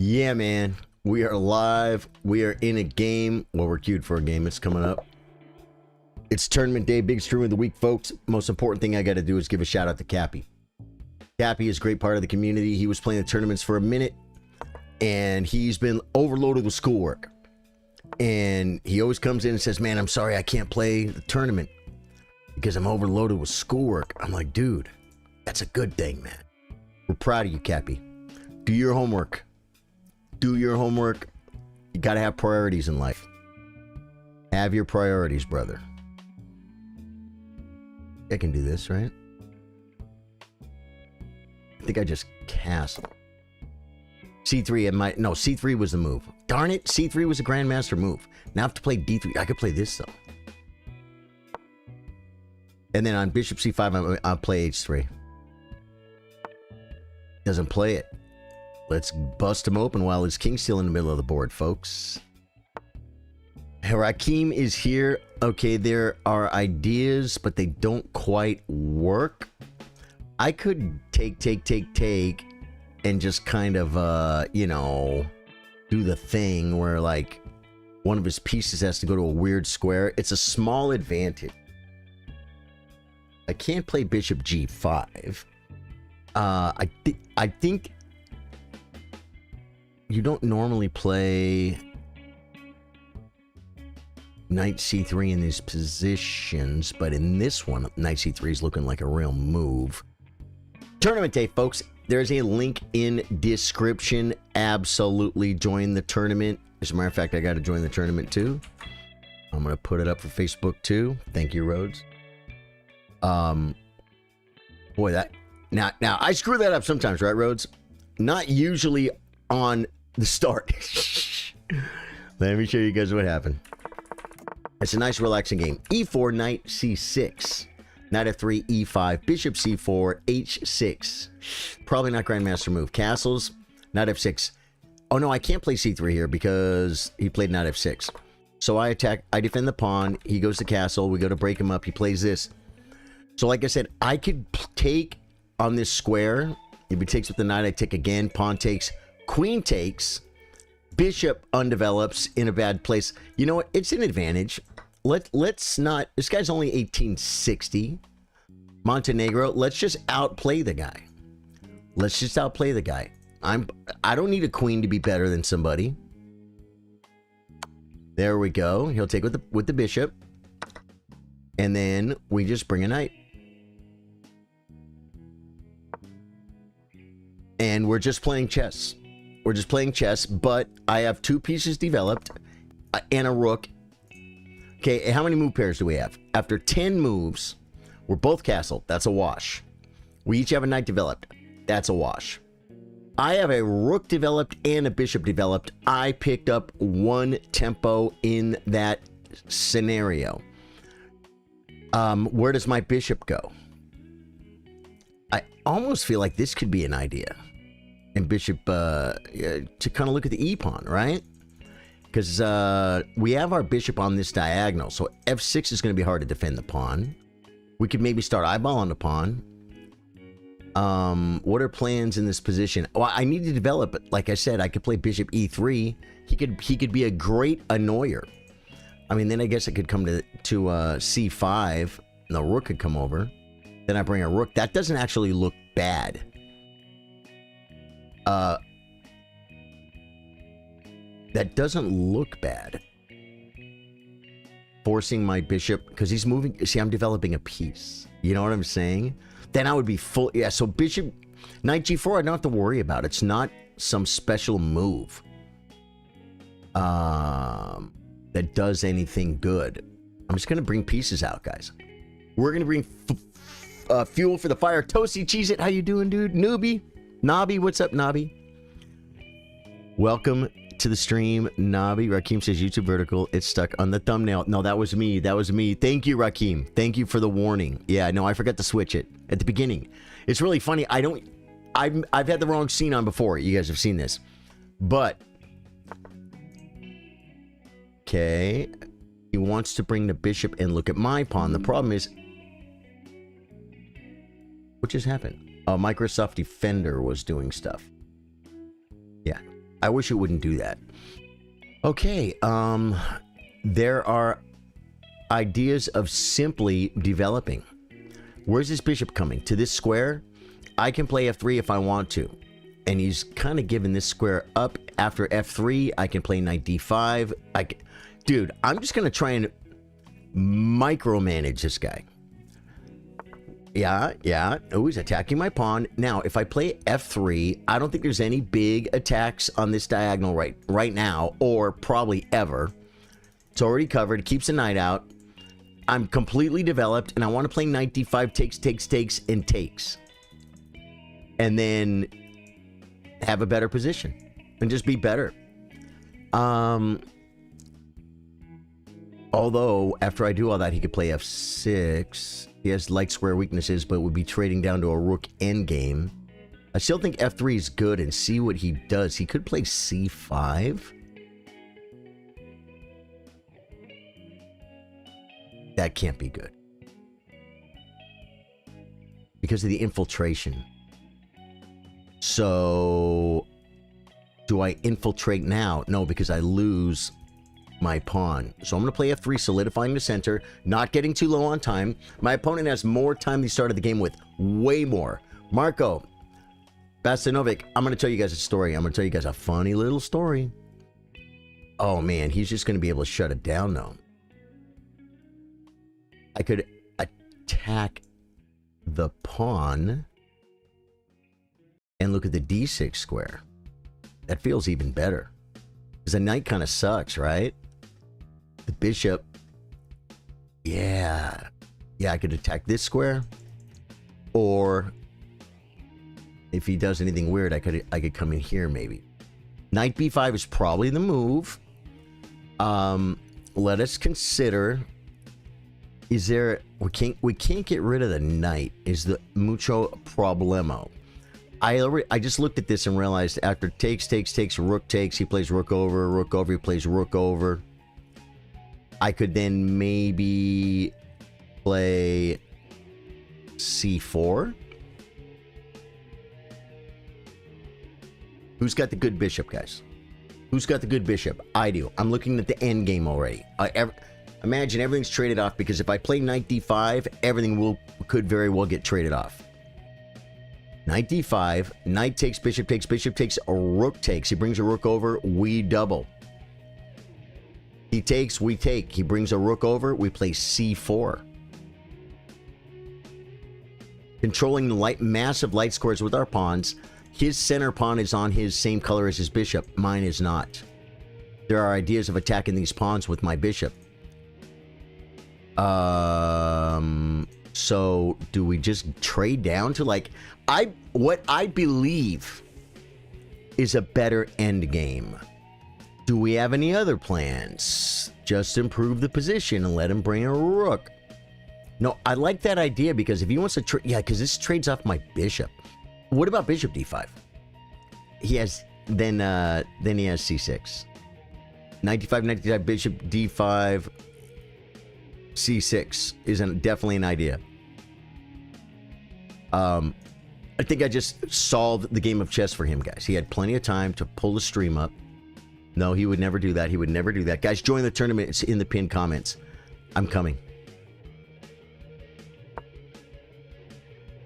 Yeah, man. We are live. We are in a game. Well, we're queued for a game. It's coming up. It's tournament day, big stream of the week, folks. Most important thing I got to do is give a shout out to Cappy. Cappy is a great part of the community. He was playing the tournaments for a minute, and he's been overloaded with schoolwork. And he always comes in and says, man, I'm sorry I can't play the tournament because I'm overloaded with schoolwork. I'm like, dude, that's a good thing, man. We're proud of you, Cappy. Do your homework. Do your homework. You got to have priorities in life. Have your priorities, brother. I can do this, right? I think I just cast. C3 and no, C3 was the move. Darn it, C3 was a Grandmaster move. Now I have to play D3. I could play this, though. And then on Bishop C5, I'll play H3. Doesn't play it. Let's bust him open while his king's still in the middle of the board, folks. Rakim is here. Okay, there are ideas, but they don't quite work. I could take, and just kind of, you know, do the thing where, like, one of his pieces has to go to a weird square. It's a small advantage. I can't play Bishop G5. I think you don't normally play Knight C3 in these positions, but in this one, Knight C3 is looking like a real move. Tournament day, folks. There's a link in description. Absolutely join the tournament. As a matter of fact, I got to join the tournament too. I'm going to put it up for Facebook too. Thank you, Rhodes. Boy, that... Now, I screw that up sometimes, right, Rhodes? Not usually on the start. Let me show you guys what happened. It's a nice, relaxing game. E4, Knight C6. Knight F3, E5. Bishop C4, H6. Probably not Grandmaster move. Castles, Knight F6. Oh, no, I can't play C3 here because he played Knight F6. So I attack. I defend the pawn. He goes to castle. We go to break him up. He plays this. So like I said, I could take on this square. If he takes with the knight, I take again. Pawn takes. Queen takes. Bishop undevelops in a bad place. You know what? It's an advantage. Let's not... This guy's only 1860. Montenegro. Let's just outplay the guy. Let's just outplay the guy. I don't need a queen to be better than somebody. There we go. He'll take with the bishop. And then we just bring a knight. And we're just playing chess. We're just playing chess, but I have two pieces developed and a rook. Okay, how many move pairs do we have? After 10 moves, we're both castled. That's a wash. We each have a knight developed. That's a wash. I have a rook developed and a bishop developed. I picked up one tempo in that scenario. Where does my bishop go? I almost feel like this could be an idea. And bishop, to kind of look at the e-pawn, right? Because we have our bishop on this diagonal, so f6 is going to be hard to defend the pawn. We could maybe start eyeballing the pawn. What are plans in this position? Well, I need to develop it. Like I said, I could play bishop e3. He could be a great annoyer. I mean, then I guess it could come to c5, and the rook could come over. Then I bring a rook. That doesn't actually look bad. That doesn't look bad. Forcing my bishop, because he's moving. See, I'm developing a piece. You know what I'm saying? Then I would be full. Yeah, so bishop, knight g4, I don't have to worry about. It's not some special move that does anything good. I'm just going to bring pieces out, guys. We're going to bring fuel for the fire. Toasty Cheese It, how you doing, dude? Newbie? Nobby, what's up, Nobby? Welcome to the stream, Nobby. Rakim says YouTube vertical. It's stuck on the thumbnail. No, that was me. That was me. Thank you, Rakim. Thank you for the warning. Yeah, no, I forgot to switch it at the beginning. It's really funny. I've had the wrong scene on before. You guys have seen this. But okay. He wants to bring the bishop and look at my pawn. The problem is, what just happened? Microsoft Defender was doing stuff. Yeah. I wish it wouldn't do that. Okay, there are ideas of simply developing. Where's this bishop coming? To this square? I can play f3 if I want to. And he's kind of giving this square up. After f3, I can play knight d5. Dude, I'm just going to try and micromanage this guy. Yeah. Oh, he's attacking my pawn. Now, if I play f3, I don't think there's any big attacks on this diagonal right now, or probably ever. It's already covered. Keeps the knight out. I'm completely developed, and I want to play knight d5, takes, and takes. And then have a better position. And just be better. Although, after I do all that, he could play f6. He has light square weaknesses, but would be trading down to a rook endgame. I still think f3 is good, and see what he does. He could play c5. That can't be good. Because of the infiltration. So, do I infiltrate now? No, because I lose my pawn. So I'm going to play f3, solidifying the center, not getting too low on time. My opponent has more time than he started the game with. Way more. Marco Bastanovic, I'm going to tell you guys a story. I'm going to tell you guys a funny little story. Oh, man, he's just going to be able to shut it down, though. I could attack the pawn and look at the d6 square. That feels even better. Because the knight kind of sucks, right? The bishop. Yeah, I could attack this square. Or if he does anything weird, I could come in here maybe. Knight b5 is probably the move. Let us consider. Is there, we can't get rid of the knight, is the mucho problemo. I just looked at this and realized after takes, rook takes, he plays rook over, he plays rook over. I could then maybe play c4. Who's got the good bishop, guys? Who's got the good bishop? I do. I'm looking at the end game already. Imagine everything's traded off, because if I play knight d5, everything could very well get traded off. Knight d5, knight takes, bishop takes, a rook takes. He brings a rook over, we double. He takes, we take. He brings a rook over, we play c4. Controlling the massive light squares with our pawns. His center pawn is on his same color as his bishop. Mine is not. There are ideas of attacking these pawns with my bishop. So do we just trade down to what I believe is a better end game? Do we have any other plans? Just improve the position and let him bring a rook. No, I like that idea, because if he wants to trade, yeah, because this trades off my bishop. What about bishop d5? He has then he has c6. Knight d5, bishop d5, c6 is definitely an idea. I think I just solved the game of chess for him, guys. He had plenty of time to pull the stream up. No, he would never do that. He would never do that. Guys, join the tournament. It's in the pinned comments. I'm coming.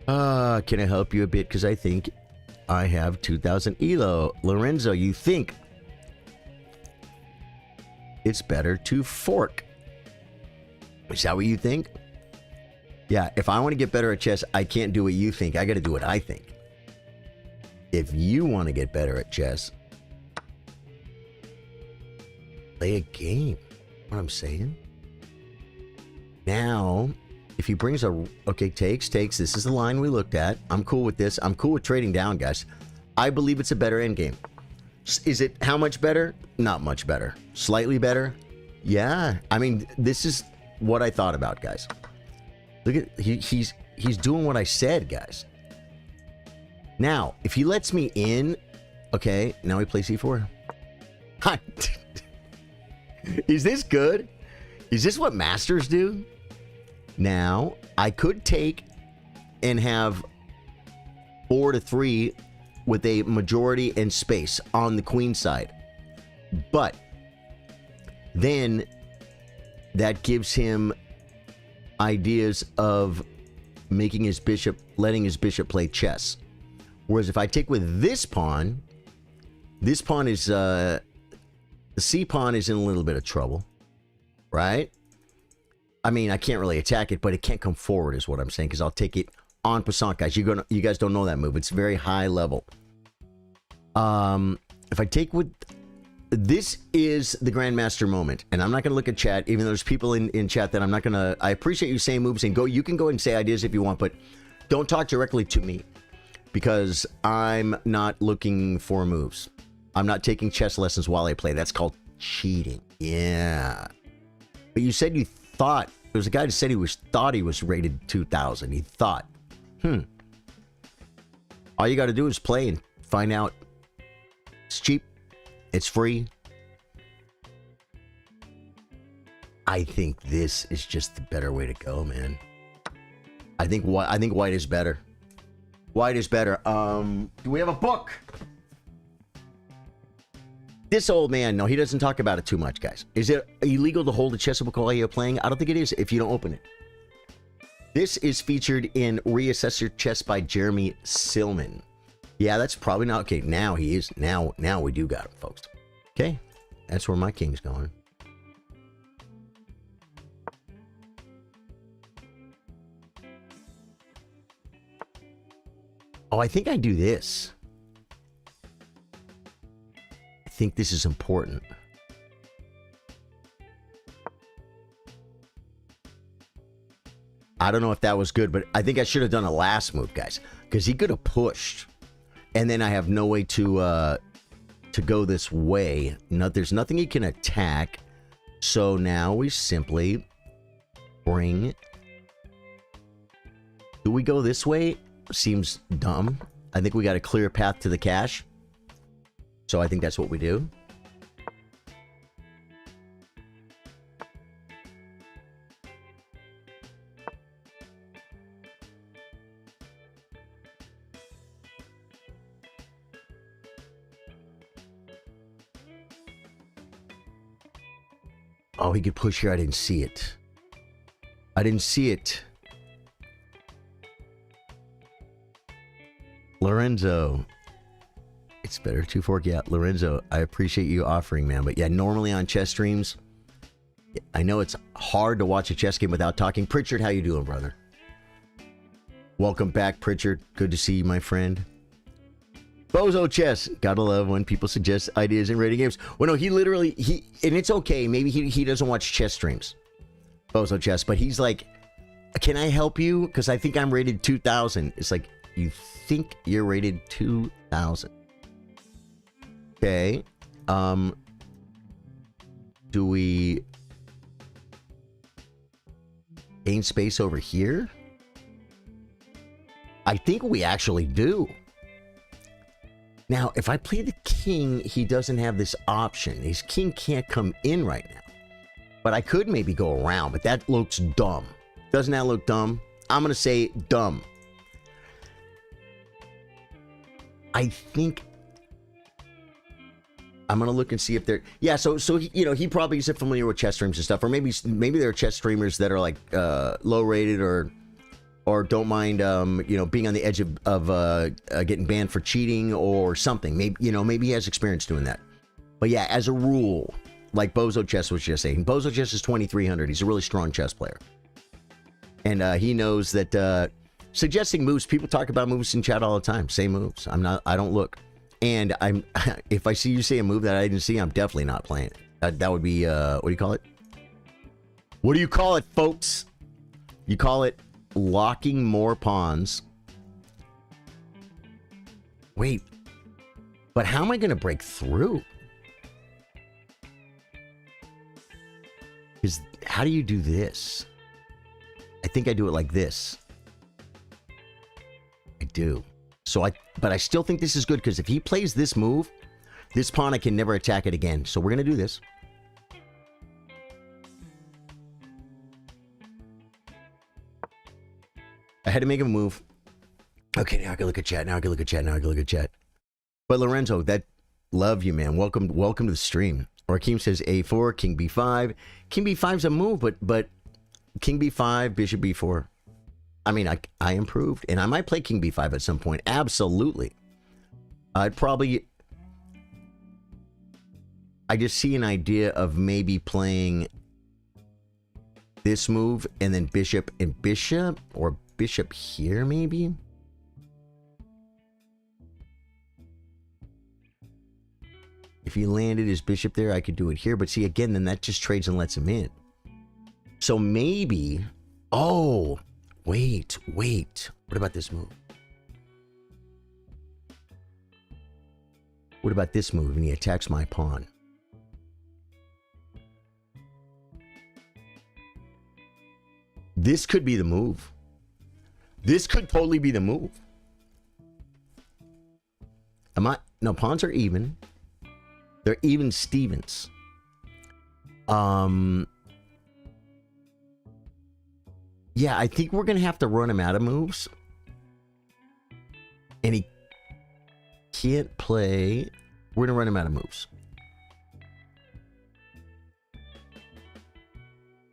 Can I help you a bit? Because I think I have 2,000 ELO. Lorenzo, you think it's better to fork? Is that what you think? Yeah, if I want to get better at chess, I can't do what you think. I got to do what I think. If you want to get better at chess, play a game. What I'm saying? Now, if he brings a... Okay, takes. This is the line we looked at. I'm cool with this. I'm cool with trading down, guys. I believe it's a better endgame. Is it how much better? Not much better. Slightly better? Yeah. I mean, this is what I thought about, guys. Look at... He's doing what I said, guys. Now, if he lets me in... Okay, now we play c4. Is this good? Is this what masters do? Now, I could take and have 4 to 3 with a majority and space on the queen side. But then that gives him ideas of making his bishop, letting his bishop play chess. Whereas if I take with this pawn is, the C pawn is in a little bit of trouble, right? I mean, I can't really attack it, but it can't come forward is what I'm saying, because I'll take it en passant, guys. You guys don't know that move. It's very high level. If I take with... This is the Grandmaster moment, and I'm not going to look at chat, even though there's people in chat that I'm not going to... I appreciate you saying moves, and you can go and say ideas if you want, but don't talk directly to me, because I'm not looking for moves. I'm not taking chess lessons while I play. That's called cheating. Yeah. But you said you thought... There was a guy that said thought he was rated 2,000. He thought. All you got to do is play and find out. It's cheap. It's free. I think this is just the better way to go, man. I think white is better. White is better. Do we have a book? This old man, no, he doesn't talk about it too much, guys. Is it illegal to hold a chess book while you're playing? I don't think it is if you don't open it. This is featured in Reassess Your Chess by Jeremy Silman. Yeah, that's probably not... Okay, now he is. Now we do got him, folks. Okay, that's where my king's going. Oh, I think I do this. I think this is important. I don't know if that was good, but I think I should have done a last move, guys, because he could have pushed. And then I have no way to go this way. No, there's nothing he can attack. So now we simply bring... Do we go this way? Seems dumb. I think we got a clear path to the cache. So I think that's what we do. Oh, he could push here. I didn't see it. I didn't see it. Lorenzo. It's better to fork. Yeah, Lorenzo, I appreciate you offering, man. But yeah, normally on chess streams, I know it's hard to watch a chess game without talking. Pritchard, how you doing, brother? Welcome back, Pritchard. Good to see you, my friend. Bozo Chess. Gotta love when people suggest ideas in rating games. Well, no, he literally, and it's okay. Maybe he doesn't watch chess streams. Bozo Chess. But he's like, can I help you? Because I think I'm rated 2,000. It's like, you think you're rated 2,000. Okay. Do we gain space over here? I think we actually do. Now, if I play the king, he doesn't have this option. His king can't come in right now. But I could maybe go around, but that looks dumb. Doesn't that look dumb? I'm going to say dumb. I think I'm going to look and see if they're... Yeah, so you know, he probably isn't familiar with chess streams and stuff. Or maybe there are chess streamers that are like low rated or don't mind, you know, being on the edge of getting banned for cheating or something. Maybe, you know, maybe he has experience doing that. But yeah, as a rule, like Bozo Chess was just saying, Bozo Chess is 2,300. He's a really strong chess player. And he knows that suggesting moves, people talk about moves in chat all the time. Say moves. I don't look. And if I see you say a move that I didn't see, I'm definitely not playing it. That would be, what do you call it? What do you call it, folks? You call it locking more pawns. Wait, but how am I going to break through? Because how do you do this? I think I do it like this. I do. But I still think this is good because if he plays this move, this pawn I can never attack it again. So we're going to do this. I had to make a move. Okay, now I can look at chat. Now I can look at chat. But Lorenzo, that love you, man. Welcome to the stream. Rakeem says A4, King B5. King B5's a move, but King B5, Bishop B4. I mean, I improved, and I might play King B5 at some point. Absolutely. I just see an idea of maybe playing this move and then Bishop and Bishop, or Bishop here maybe. If he landed his Bishop there, I could do it here. But see, again, then that just trades and lets him in. So maybe... Oh, wait. What about this move? What about this move? And he attacks my pawn. This could be the move. This could totally be the move. No, pawns are even. They're even Stevens. Yeah, I think we're going to have to run him out of moves. And he can't play. We're going to run him out of moves.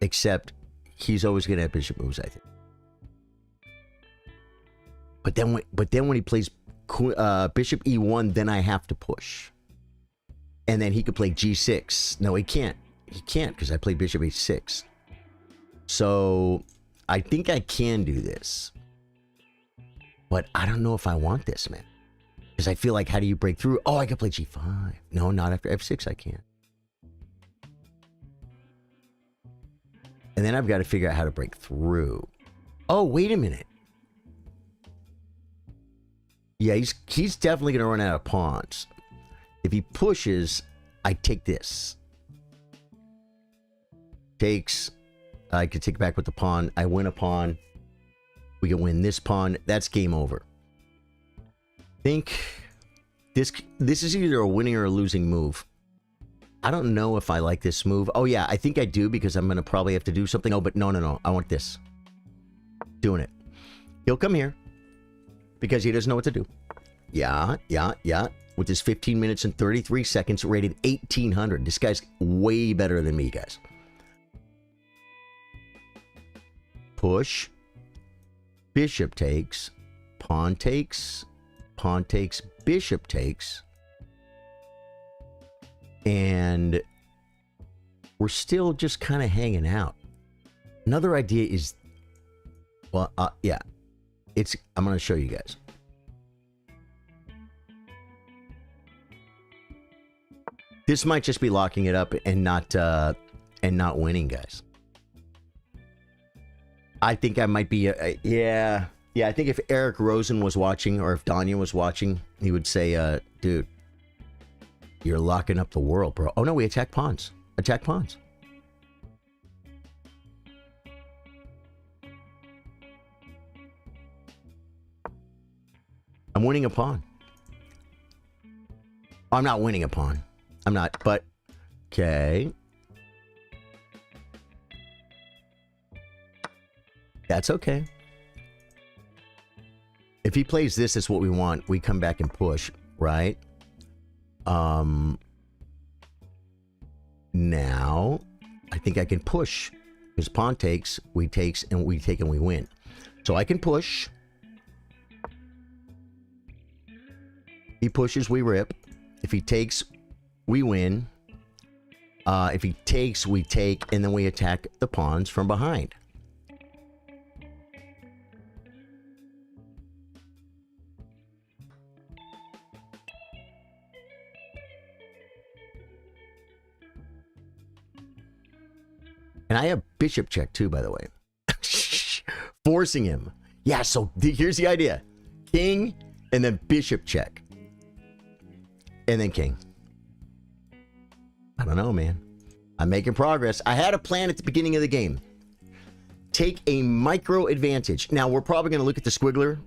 Except he's always going to have bishop moves, I think. But then when he plays bishop E1, then I have to push. And then he could play G6. No, he can't. He can't because I played bishop H6. So I think I can do this. But I don't know if I want this, man. Because I feel like, how do you break through? Oh, I can play G5. No, not after F6 I can't. And then I've got to figure out how to break through. Oh, wait a minute. Yeah, he's definitely going to run out of pawns. If he pushes, I take this. Takes. I could take back with the pawn. I win a pawn. We can win this pawn. That's game over. I think this is either a winning or a losing move. I don't know if I like this move. Oh, yeah, I think I do because I'm going to probably have to do something. Oh, but no. I want this. Doing it. He'll come here because he doesn't know what to do. Yeah. With his 15 minutes and 33 seconds, rated 1800. This guy's way better than me, guys. Push. Bishop takes. Pawn takes. Pawn takes. Bishop takes. And we're still just kind of hanging out. Another idea is... Well, yeah. I'm going to show you guys. This might just be locking it up and not winning, guys. I think I might be, yeah. I think if Eric Rosen was watching, or if Danya was watching, he would say, dude, you're locking up the world, bro. Oh no, we attack pawns. Attack pawns. I'm winning a pawn. I'm not winning a pawn. I'm not, but okay. That's okay. If he plays this as what we want, we come back and push, right? Now, I think I can push. Because pawn takes, we takes, and we take and we win. So I can push. He pushes, we rip. If he takes, we win. If he takes, we take, and then we attack the pawns from behind. And I have bishop check too, by the way. Forcing him. Yeah, so here's the idea. King, and then bishop check. And then king. I don't know, man. I'm making progress. I had a plan at the beginning of the game. Take a micro advantage. Now, we're probably going to look at the squiggler,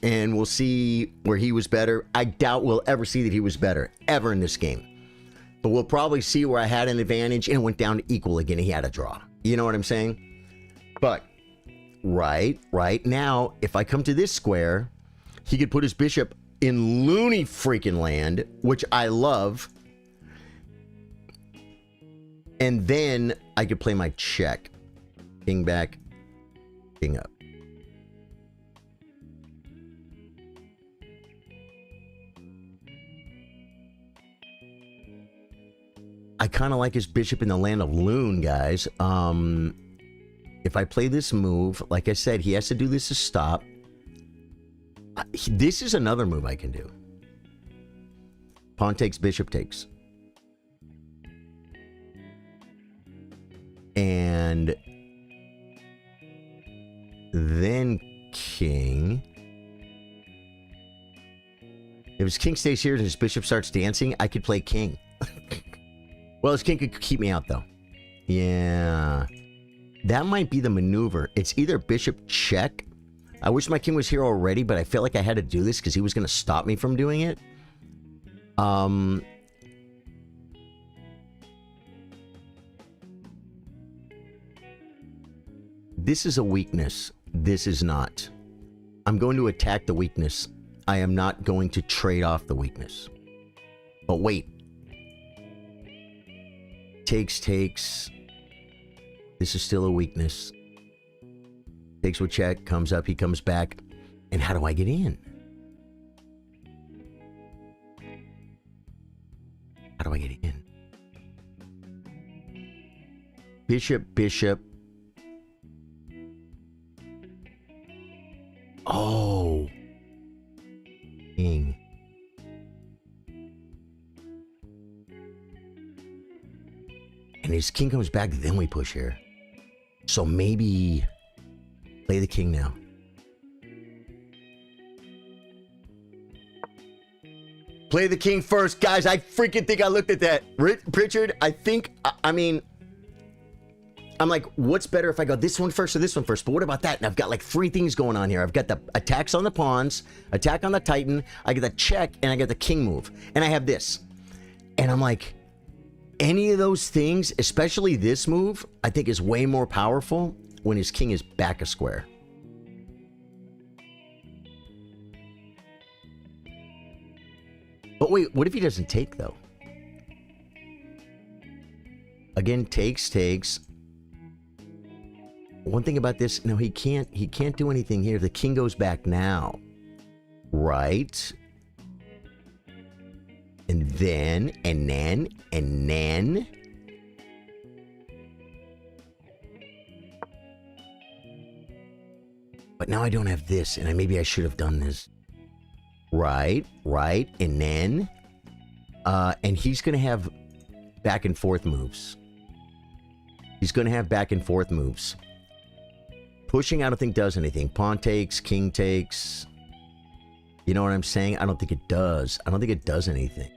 and we'll see where he was better. I doubt we'll ever see that he was better, ever in this game. But we'll probably see where I had an advantage, and it went down to equal again. He had a draw. You know what I'm saying? But, right now, if I come to this square, he could put his bishop in loony freaking land, which I love. And then I could play my check. King back, king up. I kind of like his bishop in the land of Loon, guys. If I play this move, like I said, he has to do this to stop. This is another move I can do. Pawn takes, bishop takes. And then king. If his king stays here and his bishop starts dancing, I could play king. Well, his king could keep me out, though. Yeah. That might be the maneuver. It's either bishop check. I wish my king was here already, but I felt like I had to do this because he was going to stop me from doing it. This is a weakness. This is not. I'm going to attack the weakness. I am not going to trade off the weakness. But wait. Takes. This is still a weakness. Takes with check, comes up, he comes back. And how do I get in? How do I get in? Bishop. Oh. King. And his king comes back, then we push here. So maybe play the king now. Play the king first. Guys, I freaking think I looked at that. Pritchard, I mean, I'm like, what's better if I go this one first or this one first? But what about that? And I've got like 3 things going on here. I've got the attacks on the pawns, attack on the Titan, I get the check, and I get the king move. And I have this. And I'm like, any of those things, especially this move, I think is way more powerful when his king is back a square. But wait, what if he doesn't take, though? Again, takes. One thing about this, no, he can't do anything here. The king goes back now. Right? And then. But now I don't have this, and maybe I should have done this. Right, and then. And he's going to have back and forth moves. Pushing, I don't think does anything. Pawn takes, king takes. You know what I'm saying? I don't think it does. I don't think it does anything.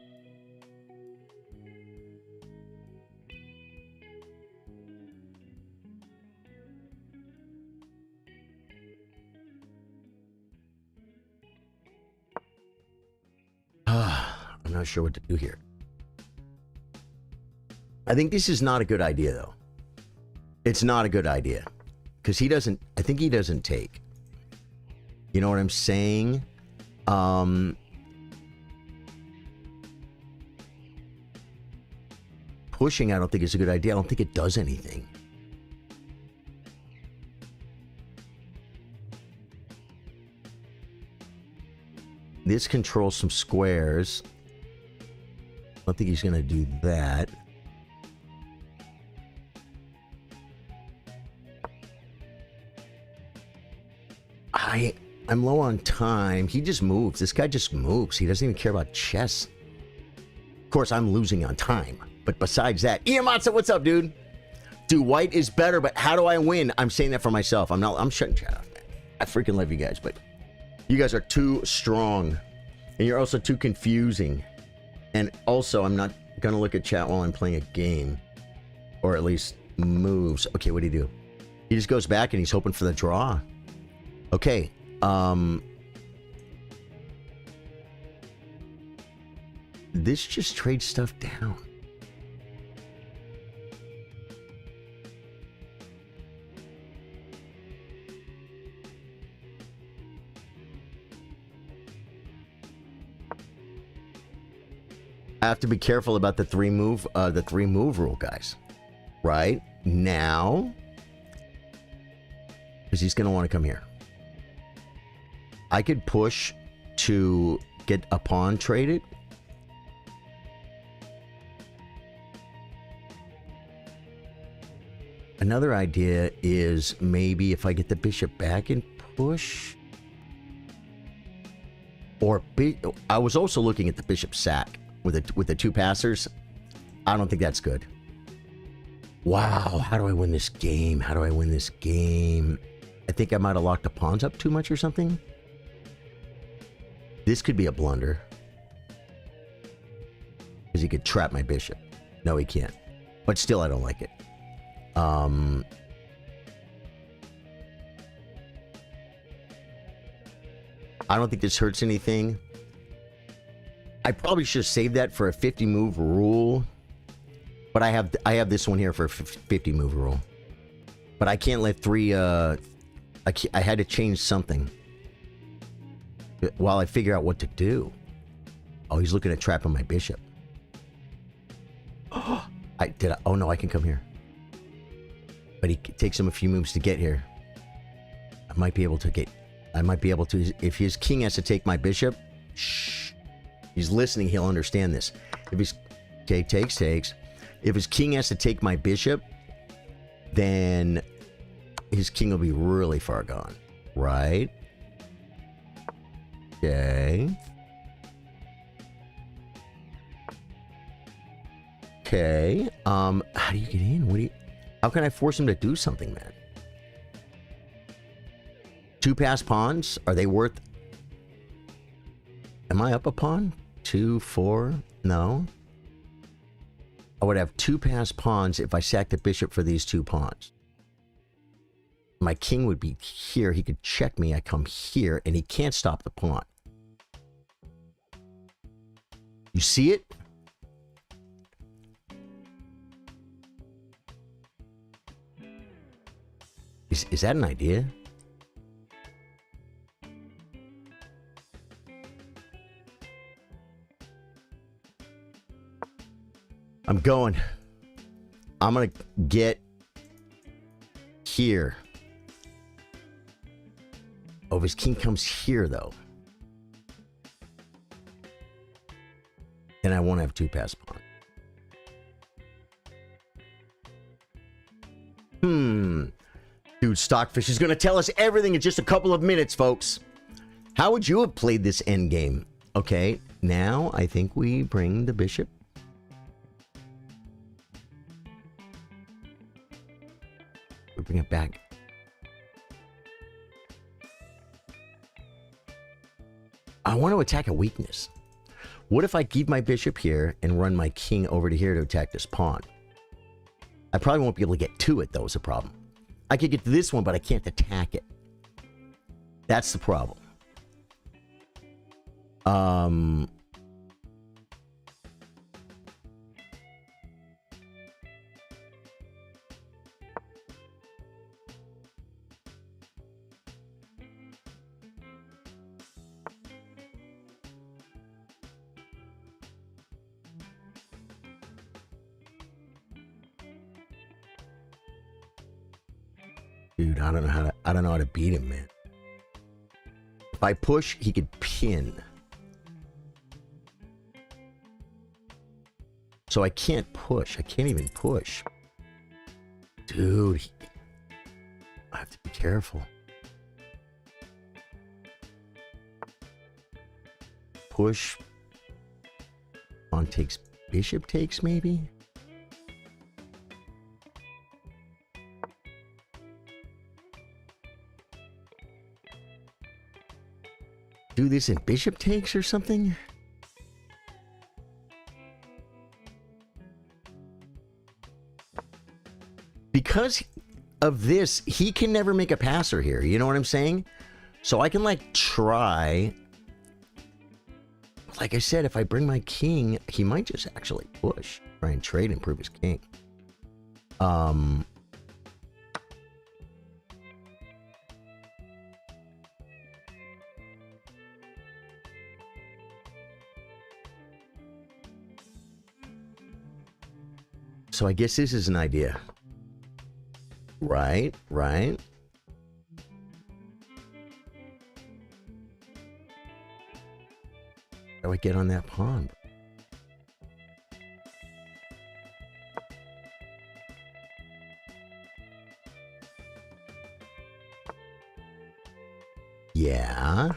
I'm not sure what to do here. I think this is not a good idea, though. It's not a good idea. Because I think he doesn't take. You know what I'm saying? Pushing, I don't think is a good idea. I don't think it does anything. This controls some squares. I don't think he's going to do that. I'm low on time. He just moves. This guy just moves. He doesn't even care about chess. Of course, I'm losing on time. But besides that, Iamatsu, what's up, dude? Dude, white is better, but how do I win? I'm saying that for myself. I'm shutting chat off, man. I freaking love you guys, but you guys are too strong. And you're also too confusing. And also, I'm not going to look at chat while I'm playing a game. Or at least moves. Okay, what do you do? He just goes back and he's hoping for the draw. Okay. This just trades stuff down. I have to be careful about the three move rule, guys. Right now, because he's going to want to come here. I could push to get a pawn traded. Another idea is maybe if I get the bishop back and push. Or I was also looking at the bishop sack with the two passers. I don't think that's good. Wow, how do I win this game? How do I win this game? I think I might have locked the pawns up too much or something. This could be a blunder. Because he could trap my bishop. No, he can't. But still, I don't like it. I don't think this hurts anything. I probably should have saved that for a 50 move rule. But I have this one here for a 50 move rule. But I can't let three... I had to change something while I figure out what to do. Oh, he's looking at trapping my bishop. Oh no, I can come here. But he takes him a few moves to get here. I might be able to, if his king has to take my bishop, shh. He's listening, he'll understand this. If he's, okay, takes. If his king has to take my bishop, then his king will be really far gone. Right? Okay. Okay. How do you get in? How can I force him to do something, man? Two passed pawns? Are they worth... Am I up a pawn? 2, 4? No. I would have two passed pawns if I sacked the bishop for these two pawns. My king would be here. He could check me. I come here, and he can't stop the pawn. You see it? Is that an idea? I'm going to get here. Oh, if his king comes here, though, then I won't have two passed pawns. Dude, Stockfish is going to tell us everything in just a couple of minutes, folks. How would you have played this endgame? Okay, now I think we bring the bishop. We bring it back. I want to attack a weakness. What if I keep my bishop here and run my king over to here to attack this pawn? I probably won't be able to get to it, though, is the problem. I could get to this one, but I can't attack it. That's the problem. Dude, I don't know how to beat him, man. If I push, he could pin. So I can't push. I can't even push. Dude, I have to be careful. Push. Pawn takes, bishop takes, maybe? Do this in bishop takes or something? Because of this, he can never make a passer here. You know what I'm saying? So I can, like, try. Like I said, if I bring my king, he might just actually push. Try and trade and prove his king. So I guess this is an idea. Right, right. How do I get on that pawn? Yeah.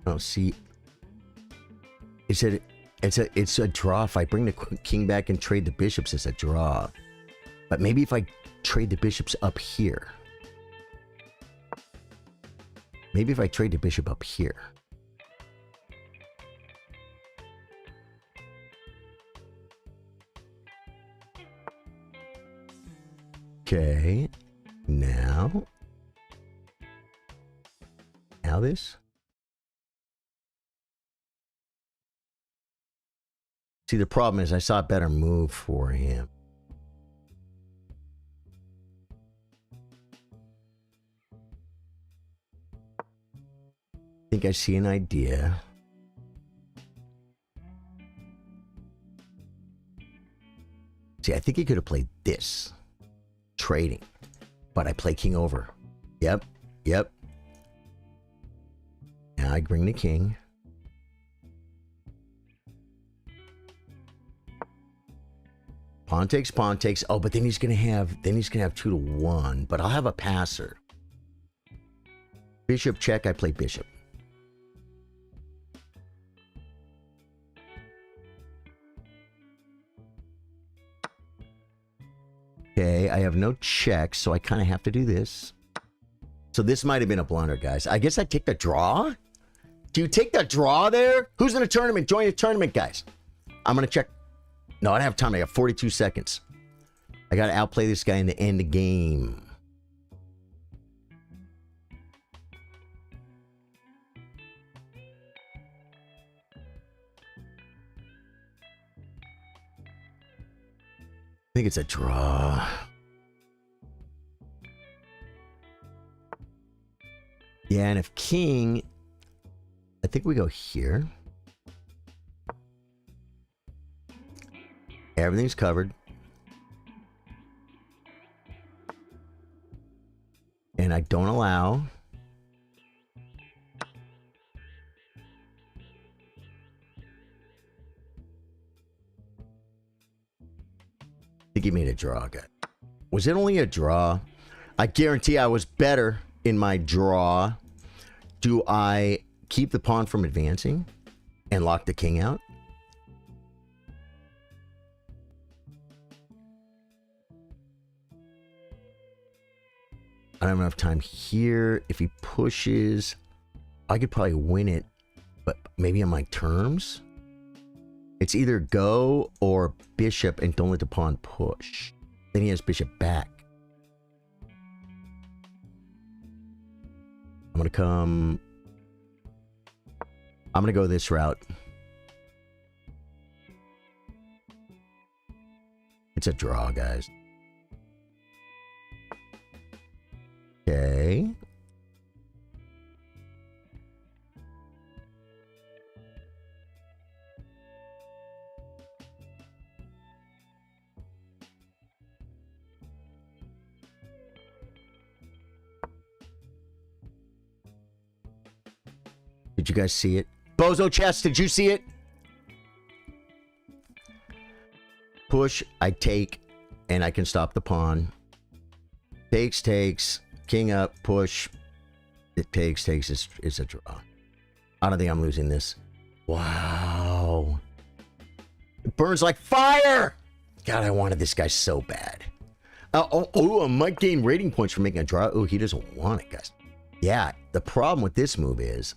Oh, see, it's a draw. If I bring the king back and trade the bishops, it's a draw. But maybe if I trade the bishops up here. Maybe if I trade the bishop up here. Okay. Now this. See, the problem is I saw a better move for him. I think I see an idea. See, I think he could have played this. Trading. But I play king over. Yep. Yep. Now I bring the king. Pawn takes, pawn takes. Oh, but then he's gonna have 2-1. But I'll have a passer. Bishop check, I play bishop. Okay, I have no checks, so I kind of have to do this. So this might have been a blunder, guys. I guess I take the draw? Do you take the draw there? Who's in a tournament? Join the tournament, guys. I'm gonna check. No, I don't have time. I got 42 seconds. I got to outplay this guy in the end of game. I think it's a draw. Yeah, and if king, I think we go here. Everything's covered. And I don't allow. I think he made a draw, guy. Was it only a draw? I guarantee I was better in my draw. Do I keep the pawn from advancing and lock the king out? I don't have enough time here. If he pushes, I could probably win it, but maybe on my terms. It's either go or bishop and don't let the pawn push. Then he has bishop back. I'm going to go this route. It's a draw, guys. Okay. Did you guys see it? Bozo Chess, did you see it? Push, I take, and I can stop the pawn. Takes, takes. King up, push. It takes. It's a draw. I don't think I'm losing this. Wow. burns like fire. God, I wanted this guy so bad. I might gain rating points for making a draw. Oh, he doesn't want it, guys. Yeah, the problem with this move is,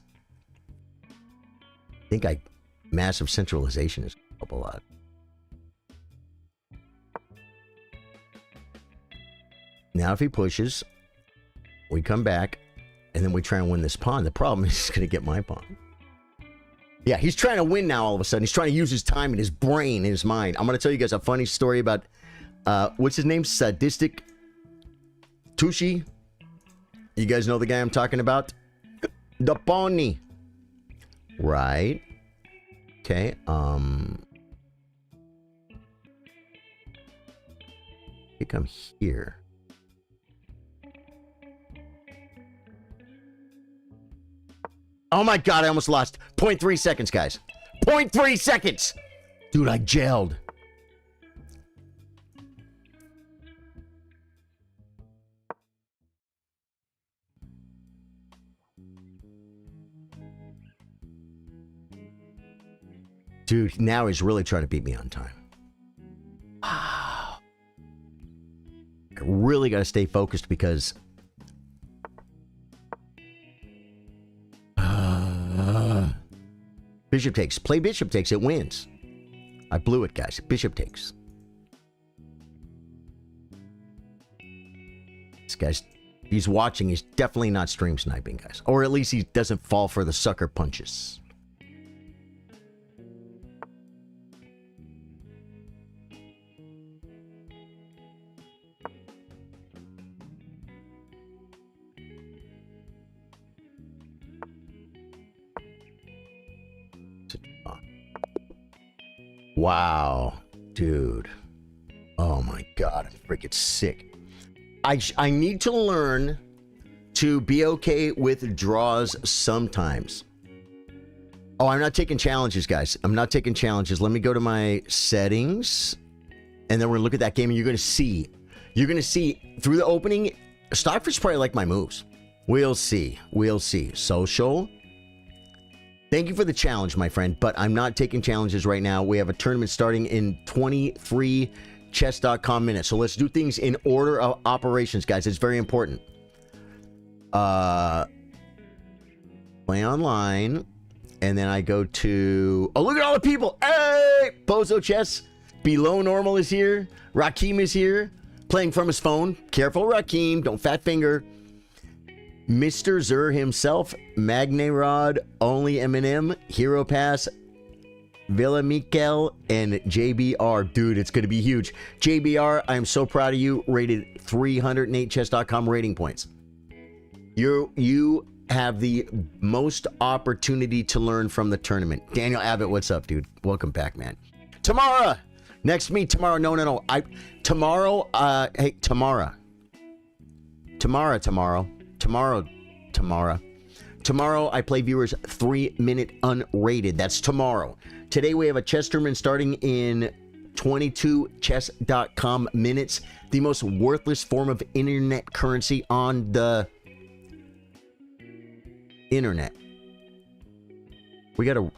I think massive centralization is up a lot. Now if he pushes, we come back, and then we try and win this pawn. The problem is he's going to get my pawn. Yeah, he's trying to win now all of a sudden. He's trying to use his time and his brain and his mind. I'm going to tell you guys a funny story about, what's his name? Sadistic Tushi. You guys know the guy I'm talking about? The pony. Right. Okay, I think I'm here. Oh my God, I almost lost. 0.3 seconds, guys. 0.3 seconds! Dude, I gelled. Dude, now he's really trying to beat me on time. Wow. I really got to stay focused because... Bishop takes. Play bishop takes. It wins. I blew it, guys. Bishop takes. This guy's... He's watching. He's definitely not stream sniping, guys. Or at least he doesn't fall for the sucker punches. Wow, dude. Oh my God, I'm freaking sick. I need to learn to be okay with draws sometimes. Oh, I'm not taking challenges, guys. I'm not taking challenges. Let me go to my settings. And then we're going to look at that game and you're going to see. You're going to see through the opening. Stockfish probably like my moves. We'll see. We'll see. Social. Thank you for the challenge, my friend, but I'm not taking challenges right now. We have a tournament starting in 23 chess.com minutes. So let's do things in order of operations, guys. It's very important. Play online. And then I go to... Oh, look at all the people. Hey! Bozo Chess. Below Normal is here. Rakim is here. Playing from his phone. Careful, Rakim. Don't fat finger. Mr. Zur himself, Magnerod, Only Eminem, Hero Pass, Villa Mikel, and JBR. Dude, it's going to be huge. JBR, I am so proud of you. Rated 308chess.com rating points. You have the most opportunity to learn from the tournament. Daniel Abbott, what's up, dude? Welcome back, man. Tamara! Next meet tomorrow. No. Tomorrow, hey, Tamara. Tomorrow, I play viewers 3-minute unrated. That's tomorrow. Today, we have a chess tournament starting in 22chess.com minutes. The most worthless form of internet currency on the internet. We gotta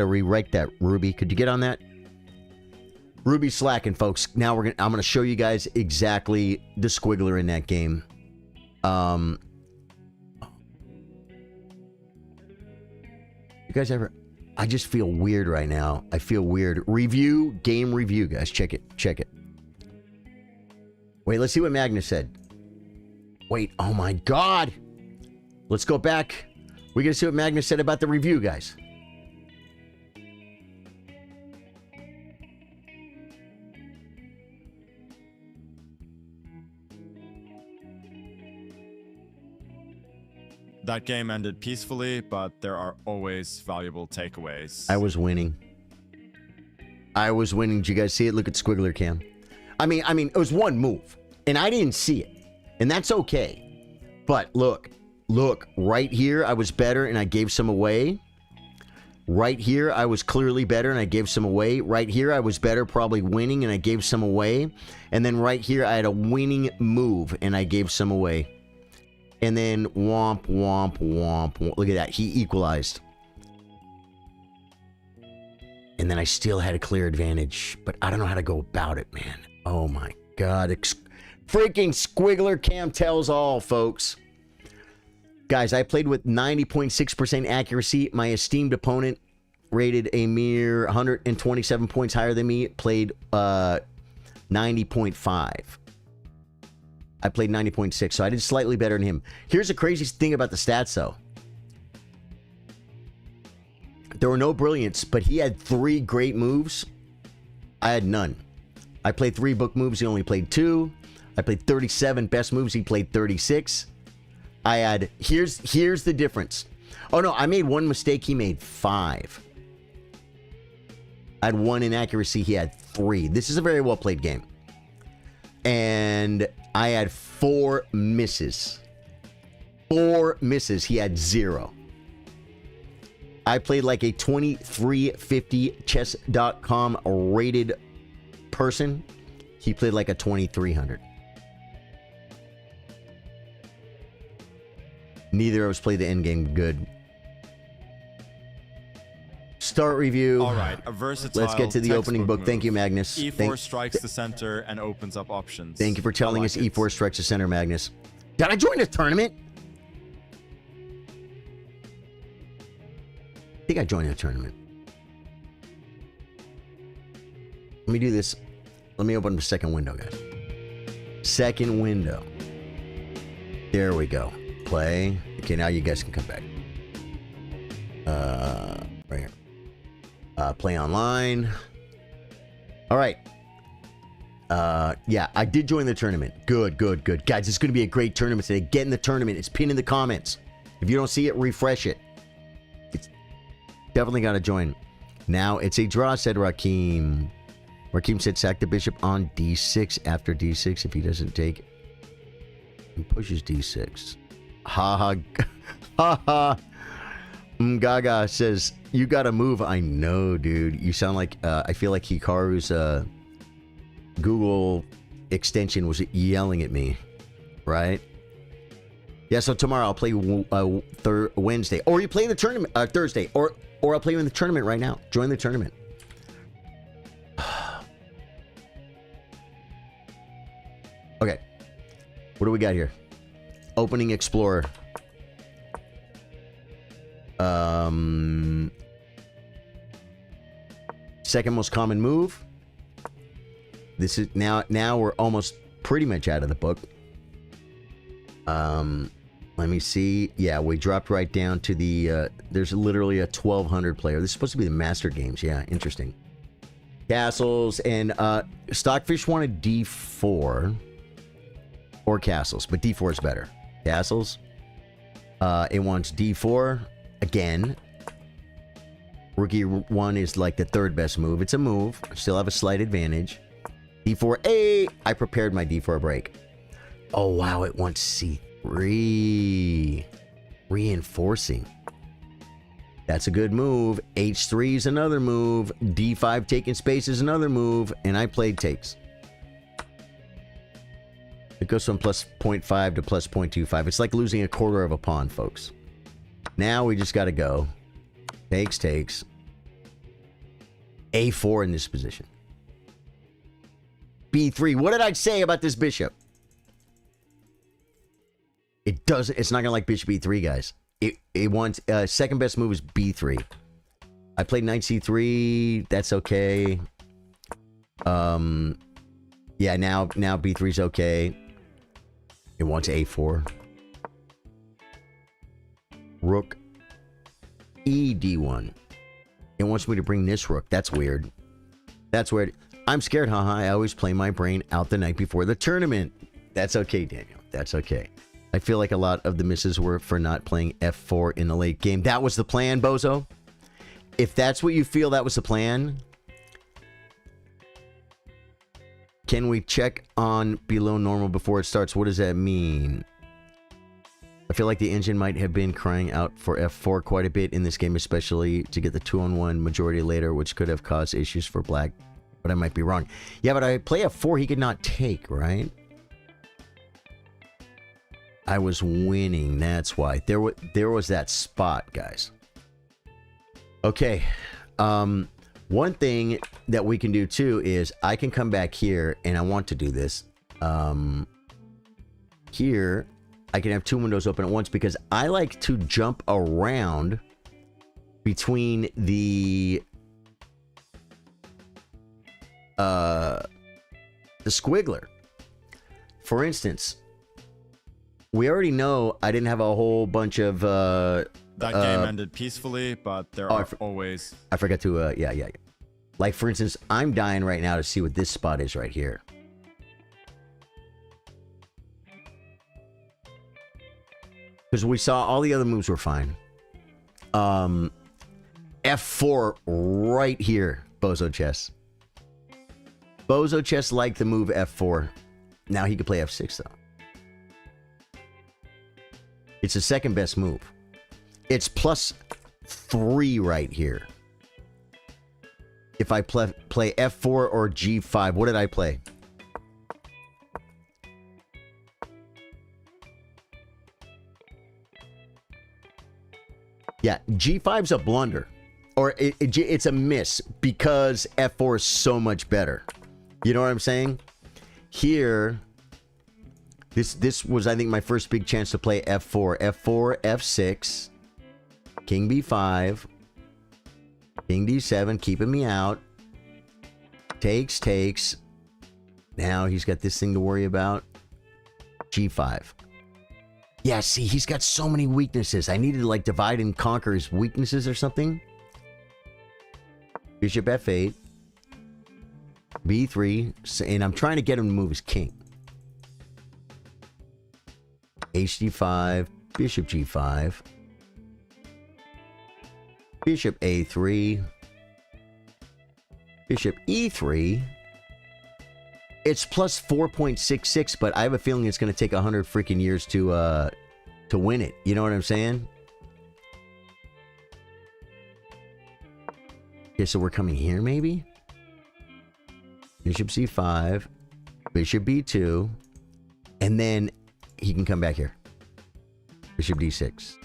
rewrite that, Ruby. Could you get on that? Ruby's slacking, folks. Now I'm gonna show you guys exactly the squiggler in that game. You guys ever... I just feel weird right now. I feel weird. Review, game review, guys. Check it. Wait, let's see what Magnus said. Wait, oh my God. Let's go back. We gotta see what Magnus said about the review, guys. That game ended peacefully, but there are always valuable takeaways. I was winning. Did you guys see it? Look at Squiggler Cam. I mean, it was one move, and I didn't see it, and that's okay. But look, right here, I was better, and I gave some away. Right here, I was clearly better, and I gave some away. Right here, I was better, probably winning, and I gave some away. And then right here, I had a winning move, and I gave some away. And then womp. Look at that. He equalized. And then I still had a clear advantage, but I don't know how to go about it, man. Oh my God. Freaking Squiggler Cam tells all, folks. Guys, I played with 90.6% accuracy. My esteemed opponent, rated a mere 127 points higher than me, played 90.5. I played 90.6, so I did slightly better than him. Here's the craziest thing about the stats, though. There were no brilliance, but he had 3 great moves. I had none. I played 3 book moves. He only played 2. I played 37 best moves. He played 36. I had... Here's the difference. Oh, no. I made 1 mistake. He made 5. I had 1 inaccuracy. He had 3. This is a very well-played game. And I had 4 misses. 4 misses. He had 0. I played like a 2350 chess.com rated person. He played like a 2300. Neither of us played the end game good. Start review. All right, a versatile. Let's get to the opening book. move. Thank you, Magnus. E4 strikes the center and opens up options. Thank you for telling us it. E4 strikes the center, Magnus. Did I join the tournament? I think I joined the tournament. Let me do this. Let me open the second window, guys. Second window. There we go. Play. Okay, now you guys can come back. Right here. Play online. All right. Yeah, I did join the tournament. Good. Guys, it's going to be a great tournament today. Get in the tournament. It's pinned in the comments. If you don't see it, refresh it. It's definitely got to join. Now, it's a draw, said Rakim. Rakim said sack the bishop on d6 after d6 if he doesn't take and pushes d6. Ha ha. Gaga says, you gotta move. I know, dude. You sound like, I feel like Hikaru's Google extension was yelling at me, right? Yeah, so tomorrow I'll play Wednesday. Or you play the tournament, Thursday. Or I'll play you in the tournament right now. Join the tournament. Okay. What do we got here? Opening Explorer. Second most common move. This is now we're almost pretty much out of the book. Let me see. Yeah, we dropped right down to the there's literally a 1200 player. This is supposed to be the master games. Yeah, interesting. Castles and Stockfish wanted D4 or castles, but D4 is better. Castles. It wants D4 again. Rookie 1 is like the third best move. It's a move. Still have a slight advantage. D4A. I prepared my D4 break. Oh, wow. It wants C3. Reinforcing. That's a good move. H3 is another move. D5 taking space is another move. And I played takes. It goes from plus 0.5 to plus 0.25. It's like losing a quarter of a pawn, folks. Now we just got to go. Takes. A4 in this position. B3. What did I say about this bishop? It's not going to like bishop E3, guys. It wants, second best move is B3. I played knight C3. That's okay. Yeah, now B3 is okay. It wants A4. Rook E D1. It wants me to bring this rook. That's weird. I'm scared, haha. I always play my brain out the night before the tournament. That's okay, Daniel. That's okay. I feel like a lot of the misses were for not playing F4 in the late game. That was the plan, Bozo. If that's what you feel that was the plan, can we check on below normal before it starts? What does that mean? I feel like the engine might have been crying out for F4 quite a bit in this game, especially to get the 2-on-1 majority later, which could have caused issues for black. But I might be wrong. Yeah, but I play F4, he could not take, right? I was winning, that's why. There was that spot, guys. Okay. One thing that we can do too is I can come back here, and I want to do this. Here, I can have 2 windows open at once because I like to jump around between the squiggler. For instance, we already know I didn't have a whole bunch of That game ended peacefully, but there are always... I forgot to, yeah. Like, for instance, I'm dying right now to see what this spot is right here. Because we saw all the other moves were fine. F4 right here, Bozo Chess. Bozo Chess liked the move F4. Now he could play F6, though. It's the second best move. It's +3 right here. If I play F4 or G5, what did I play? Yeah, G5's a blunder. Or it's a miss because F4 is so much better. You know what I'm saying? Here, this was, I think, my first big chance to play F4. F4, F6, King B5, King D7, keeping me out. Takes. Now he's got this thing to worry about. G5. Yeah, see, he's got so many weaknesses. I needed to, like, divide and conquer his weaknesses or something. Bishop F8. B3. And I'm trying to get him to move his king. HD5. Bishop G5. Bishop A3. Bishop E3. It's plus 4.66, but I have a feeling it's going to take 100 freaking years to win it. You know what I'm saying? Okay, so we're coming here, maybe? Bishop C5. Bishop B2. And then he can come back here. Bishop D6.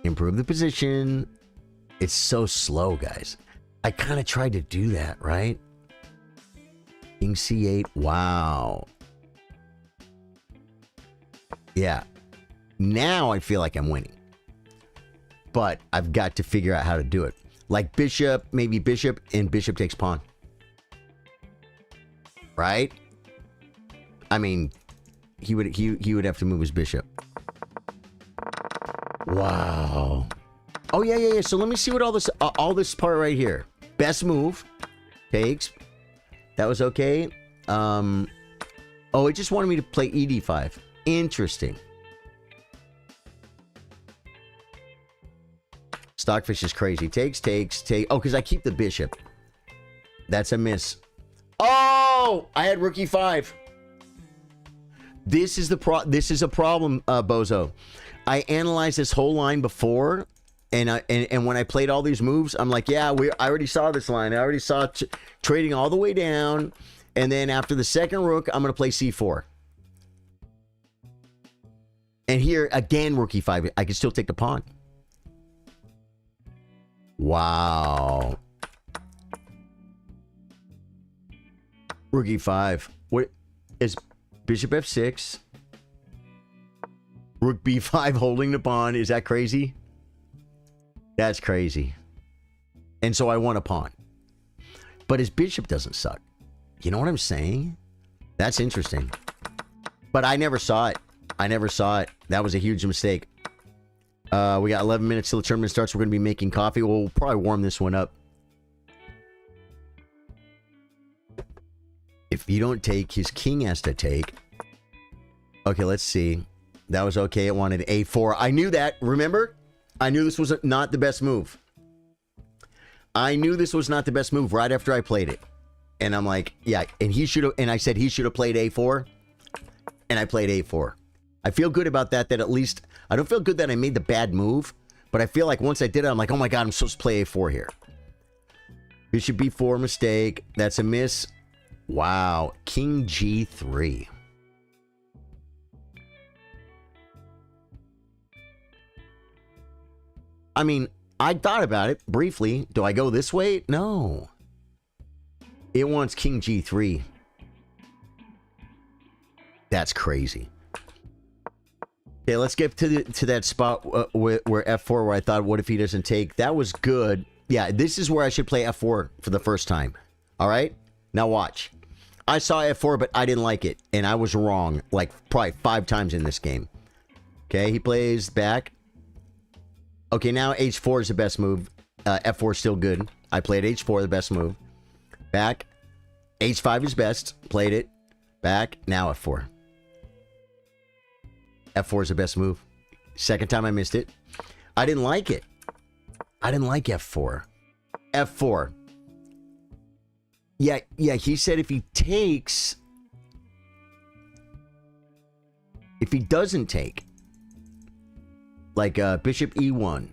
Improve the position. It's so slow, guys. I kind of tried to do that, right? King C8. Wow. Yeah. Now I feel like I'm winning. But I've got to figure out how to do it. Like bishop, maybe bishop, and bishop takes pawn. Right? I mean, he would have to move his bishop. Wow. Oh yeah. So let me see what all this part right here. Best move. Takes. That was okay. Oh, it just wanted me to play ED5. Interesting. Stockfish is crazy. Takes. Oh, because I keep the bishop. That's a miss. Oh, I had rook E5. This is a problem, Bozo. I analyzed this whole line before, and when I played all these moves, I'm like, yeah, I already saw this line. I already saw trading all the way down, and then after the second rook, I'm going to play C4. And here, again, rook E5. I can still take the pawn. Wow. Rook E5. What is bishop F6? Rook B5 holding the pawn. Is that crazy? That's crazy. And so I won a pawn. But his bishop doesn't suck. You know what I'm saying? That's interesting. But I never saw it. That was a huge mistake. We got 11 minutes till the tournament starts. We're going to be making coffee. We'll probably warm this one up. If you don't take, his king has to take. Okay, let's see. That was okay. It wanted A4. I knew that. Remember? I knew this was not the best move. I knew this was not the best move right after I played it. And I'm like, yeah. And he should have. And I said he should have played A4. And I played A4. I feel good about that. That at least I don't feel good that I made the bad move. But I feel like once I did it, I'm like, oh my god, I'm supposed to play A4 here. Bishop B4 mistake. That's a miss. Wow. King G3. I mean, I thought about it briefly. Do I go this way? No. It wants king g3. That's crazy. Okay, let's get to that spot where f4, where I thought, what if he doesn't take? That was good. Yeah, this is where I should play f4 for the first time. All right? Now watch. I saw f4, but I didn't like it. And I was wrong, like, probably 5 times in this game. Okay, he plays back. Okay, now h4 is the best move. f4 is still good. I played h4, the best move. Back. h5 is best. Played it. Back. Now f4. f4 is the best move. Second time I missed it. I didn't like it. I didn't like f4. f4. Yeah, he said if he takes... If he doesn't take... Like bishop e1.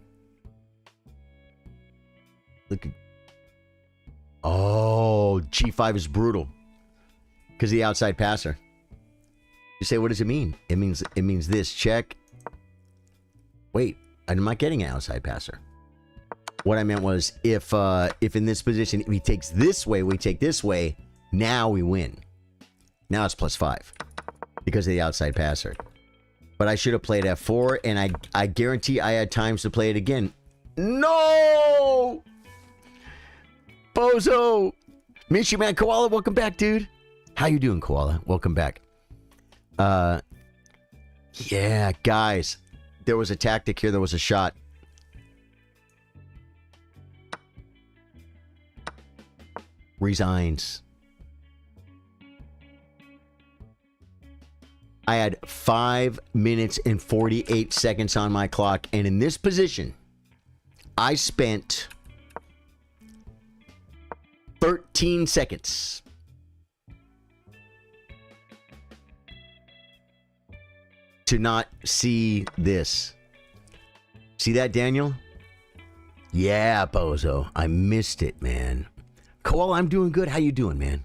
Look at... Oh, g5 is brutal. Because the outside passer. You say, what does it mean? It means this. Check. Wait, I'm not getting an outside passer. What I meant was, if in this position, if he takes this way, we take this way, now we win. Now it's +5. Because of the outside passer. But I should have played f4, and I guarantee I had times to play it again. No! Bozo! Miss you, man. Koala, welcome back, dude. How you doing, Koala? Welcome back. Yeah, guys. There was a tactic here. There was a shot. Resigns. I had 5 minutes and 48 seconds on my clock, and in this position, I spent 13 seconds. To not see this. See that, Daniel? Yeah, Bozo. I missed it, man. Koala, I'm doing good. How you doing, man?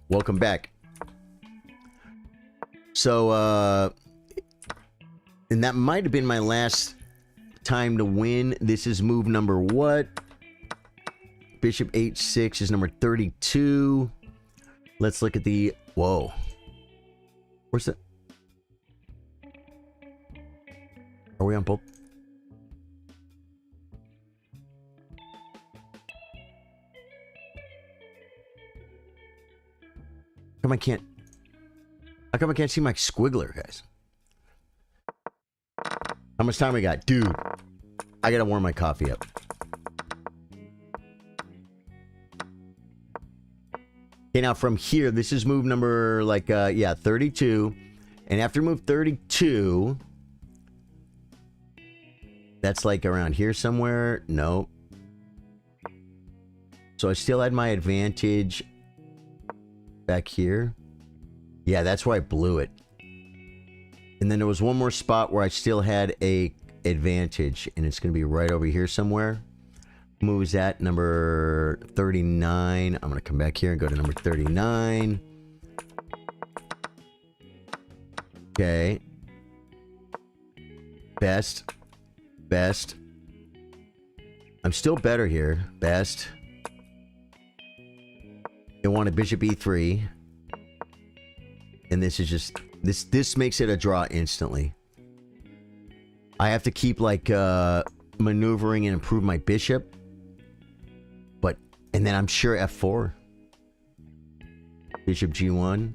Welcome back. So, and that might have been my last time to win. This is move number what? Bishop h6 is number 32. Let's look at the... Whoa. Where's the... Are we on both? How come I can't see my squiggler, guys? How much time we got? Dude, I gotta warm my coffee up. Okay, now from here, this is move number, 32. And after move 32... That's like around here somewhere. No. So I still had my advantage back here. Yeah, that's where I blew it. And then there was one more spot where I still had a advantage, and it's going to be right over here somewhere. Moves that number 39. I'm going to come back here and go to number 39. Okay. Best. I'm still better here. Best. They want a bishop e3. And this is just... This makes it a draw instantly. I have to keep, maneuvering and improve my bishop. But... And then I'm sure f4. Bishop g1.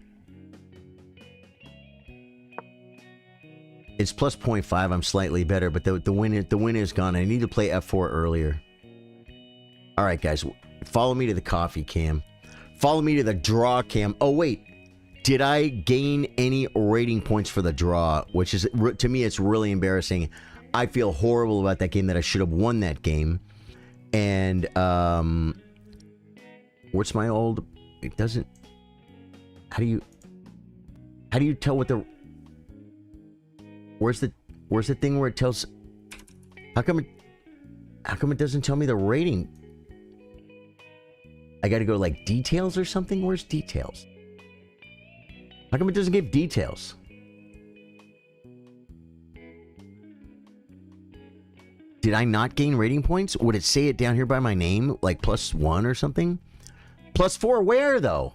It's plus 0.5. I'm slightly better, but the win is gone. I need to play f4 earlier. All right, guys. Follow me to the coffee cam. Follow me to the draw cam. Oh, wait. Did I gain any rating points for the draw? Which is, to me, it's really embarrassing. I feel horrible about that game, that I should have won that game. And, what's my old... It doesn't... How do you tell what the... Where's the thing where it tells... How come it doesn't tell me the rating? I gotta go details or something? Where's details? How come it doesn't give details? Did I not gain rating points? Would it say it down here by my name? Like +1 or something? +4 where, though?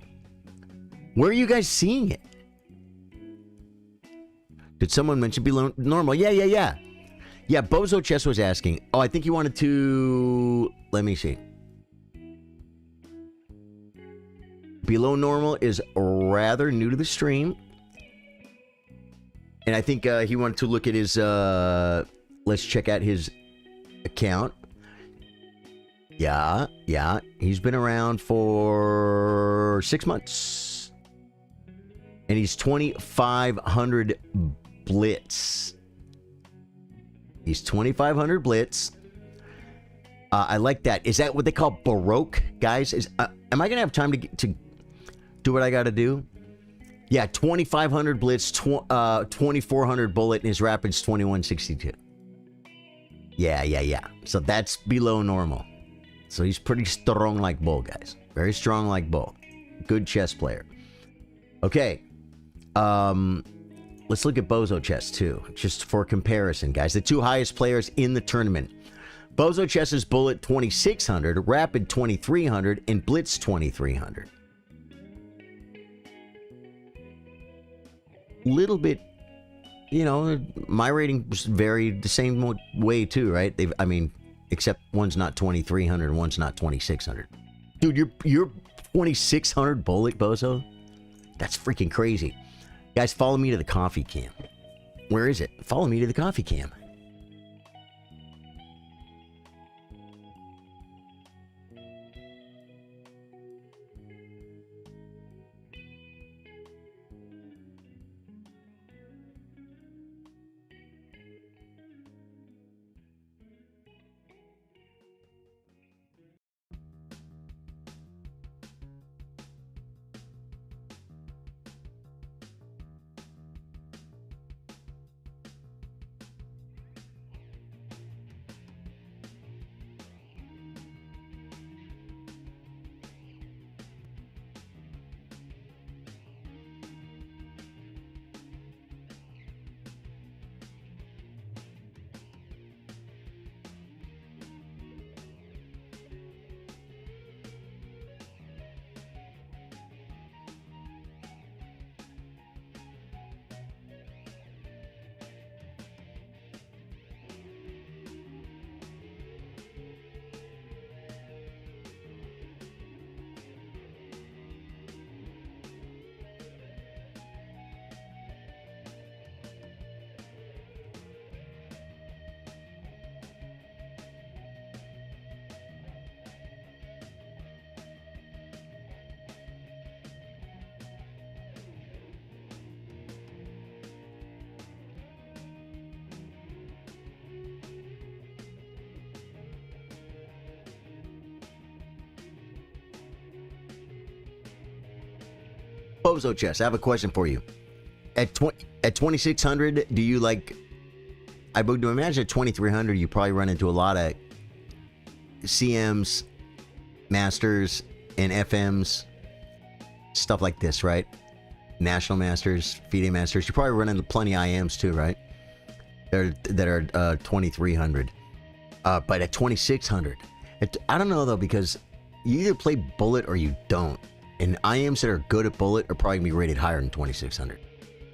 Where are you guys seeing it? Did someone mention below normal? Yeah. Yeah, Bozo Chess was asking. Oh, I think he wanted to... Let me see. Below normal is rather new to the stream. And I think he wanted to look at his... let's check out his account. Yeah. He's been around for 6 months. And he's 2,500 Blitz. He's 2,500 Blitz. I like that. Is that what they call Baroque, guys? Am I going to have time to do what I got to do? Yeah, 2,500 Blitz, 2,400 Bullet, and his Rapid's 2,162. Yeah. So that's below normal. So he's pretty strong like bull, guys. Very strong like bull. Good chess player. Okay. Let's look at Bozo Chess too, just for comparison, guys. The two highest players in the tournament. Bozo Chess's Bullet 2,600, Rapid 2,300, and Blitz 2,300. Little bit, you know, my ratings vary the same way too, right? I mean, except one's not 2,300 and one's not 2,600. Dude, you're 2,600 Bullet, Bozo? That's freaking crazy. Guys, follow me to the coffee cam. Where is it? Follow me to the coffee cam. Bozo Chess, I have a question for you. At 2,600, do you like... I would imagine at 2,300, you probably run into a lot of CMs, Masters, and FMs, stuff like this, right? National Masters, FIDE Masters. You probably run into plenty of IMs too, right? That are 2,300. But at 2,600, I don't know though, because you either play Bullet or you don't. And IMs that are good at Bullet are probably going to be rated higher than 2,600.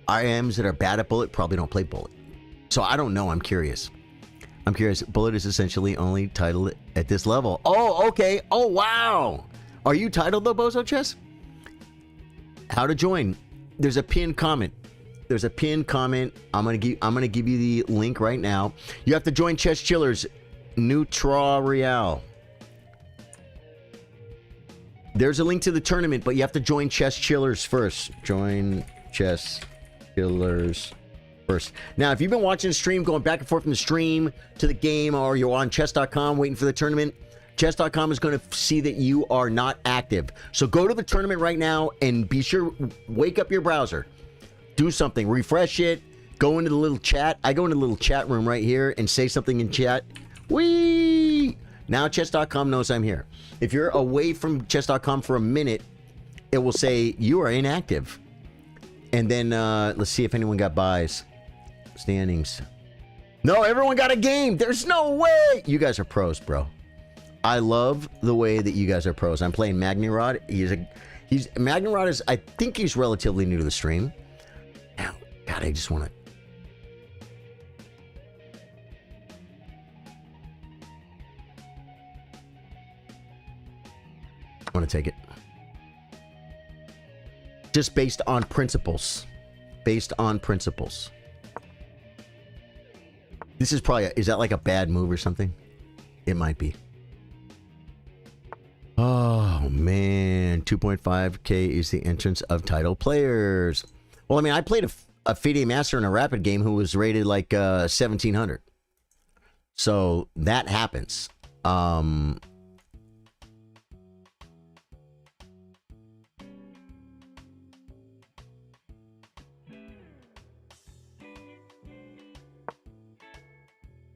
IMs that are bad at Bullet probably don't play Bullet. So I don't know. I'm curious. Bullet is essentially only titled at this level. Oh, okay. Oh, wow. Are you titled though, Bozo Chess? How to join? There's a pinned comment. I'm gonna give you the link right now. You have to join Chess Chillers, Neutral Real. There's a link to the tournament, but you have to join Chess Chillers first. Join Chess Chillers first. Now, if you've been watching the stream, going back and forth from the stream to the game, or you're on chess.com waiting for the tournament, chess.com is going to see that you are not active. So go to the tournament right now and be sure, wake up your browser. Do something. Refresh it. Go into the little chat. I go into the little chat room right here and say something in chat. Whee! Now chess.com knows I'm here. If you're away from chess.com for a minute, it will say you are inactive. And then let's see if anyone got buys. Standings. No, everyone got a game. There's no way. You guys are pros, bro. I love the way that you guys are pros. I'm playing Magnarod. Magnarod is, I think he's relatively new to the stream. Now, God, I just want to. I want to take it. Just based on principles. Based on principles. This is probably, is that like a bad move or something? It might be. Oh, man. 2.5K is the entrance of title players. Well, I mean, I played a FIDE Master in a Rapid game who was rated like 1700. So that happens.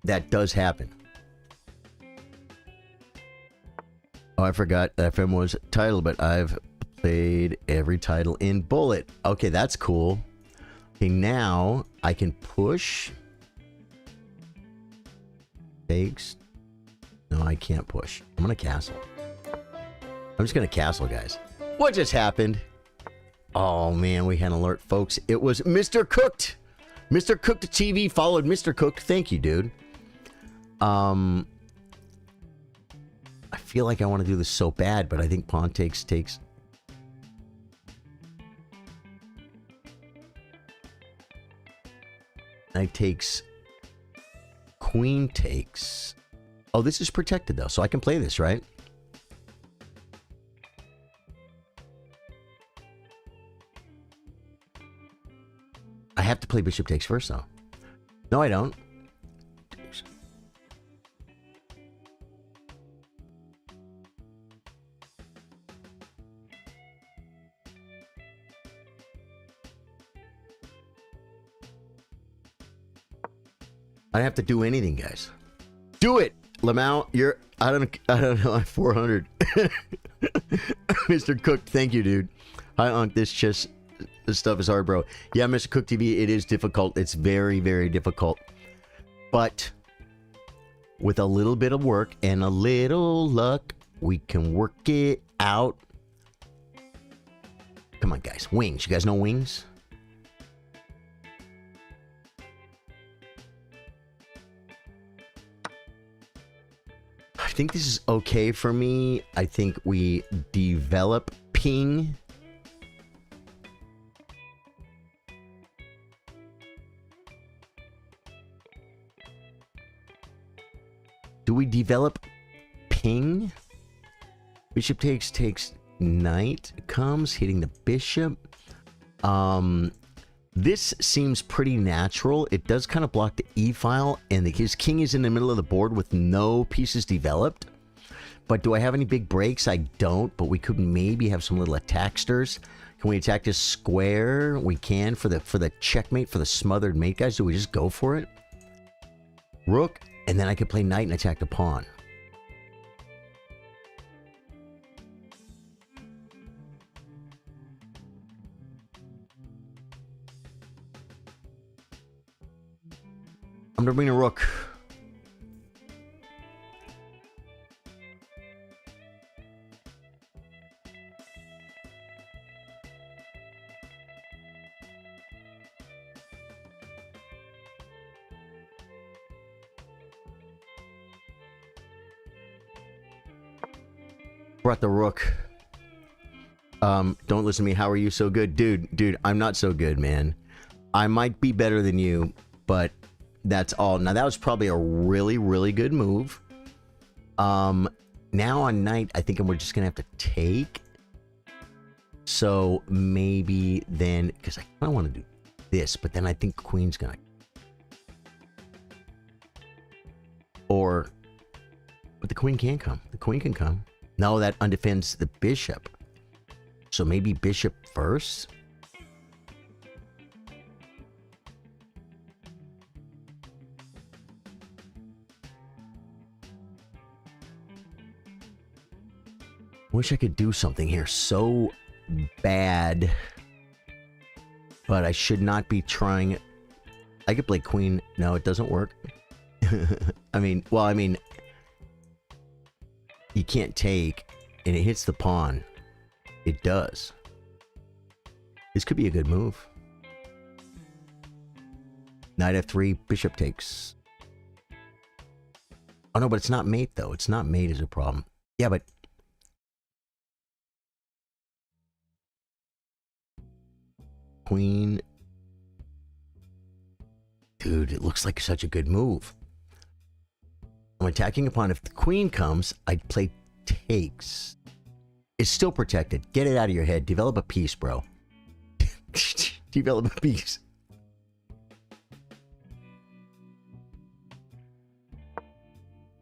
That does happen. Oh, I forgot FM was title, but I've played every title in Bullet. Okay, that's cool. Okay, now I can push. Takes. No, I can't push. I'm gonna castle. I'm just gonna castle, guys. What just happened? Oh man, we had an alert, folks. It was Mr. Cooked. Mr. Cooked TV followed Mr. Cooked. Thank you, dude. I feel like I want to do this so bad, but I think pawn takes. Knight takes. Queen takes. Oh, this is protected though, so I can play this, right? I have to play bishop takes first though. No, I don't. I don't have to do anything, guys. Do it, Lamau. You're I don't know. I'm 400. Mr. Cook, thank you, dude. Hi, Unc. This stuff is hard, bro. Yeah, Mr. Cook TV. It is difficult. It's very, very difficult. But with a little bit of work and a little luck, we can work it out. Come on, guys. Wings. You guys know wings? I think this is okay for me. I think we develop ping. Do we develop ping? Bishop takes knight comes, hitting the bishop. This seems pretty natural. It does kind of block the e-file, and his king is in the middle of the board with no pieces developed. But do I have any big breaks? I don't, but we could maybe have some little attacksters. Can we attack this square? We can for the checkmate, for the smothered mate, guys. Do we just go for it? Rook, and then I could play knight and attack the pawn. I'm gonna bring a rook. Brought the rook. Don't listen to me. How are you so good? Dude, I'm not so good, man. I might be better than you, but that's all. Now, that was probably a really, really good move. Now on knight, I think we're just going to have to take. So maybe then, because I kind of want to do this, but then I think queen's going to. Or, but the queen can't come. The queen can come. No, that undefends the bishop. So maybe bishop first. Wish I could do something here so bad. But I should not be trying I could play queen. No, it doesn't work. I mean, you can't take, and it hits the pawn. It does. This could be a good move. Knight f3, bishop takes. Oh no, but it's not mate though. It's not mate is a problem. Yeah, but queen. Dude, it looks like such a good move. I'm attacking upon. If the queen comes, I'd play takes. It's still protected. Get it out of your head. Develop a piece, bro. Develop a piece.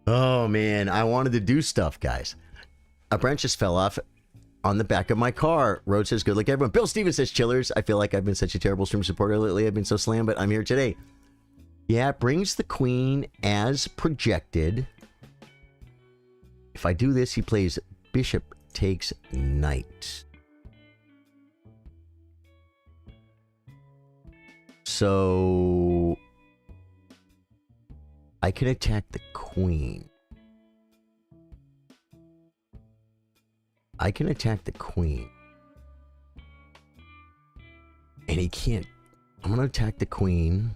Oh man, I wanted to do stuff, guys. A branch just fell off on the back of my car. Rhodes says, good luck, everyone. Bill Stevens says, chillers. I feel like I've been such a terrible stream supporter lately. I've been so slammed, but I'm here today. Yeah, it brings the queen as projected. If I do this, he plays bishop takes knight. So I can attack the queen. I can attack the queen. And he can't. I'm going to attack the queen.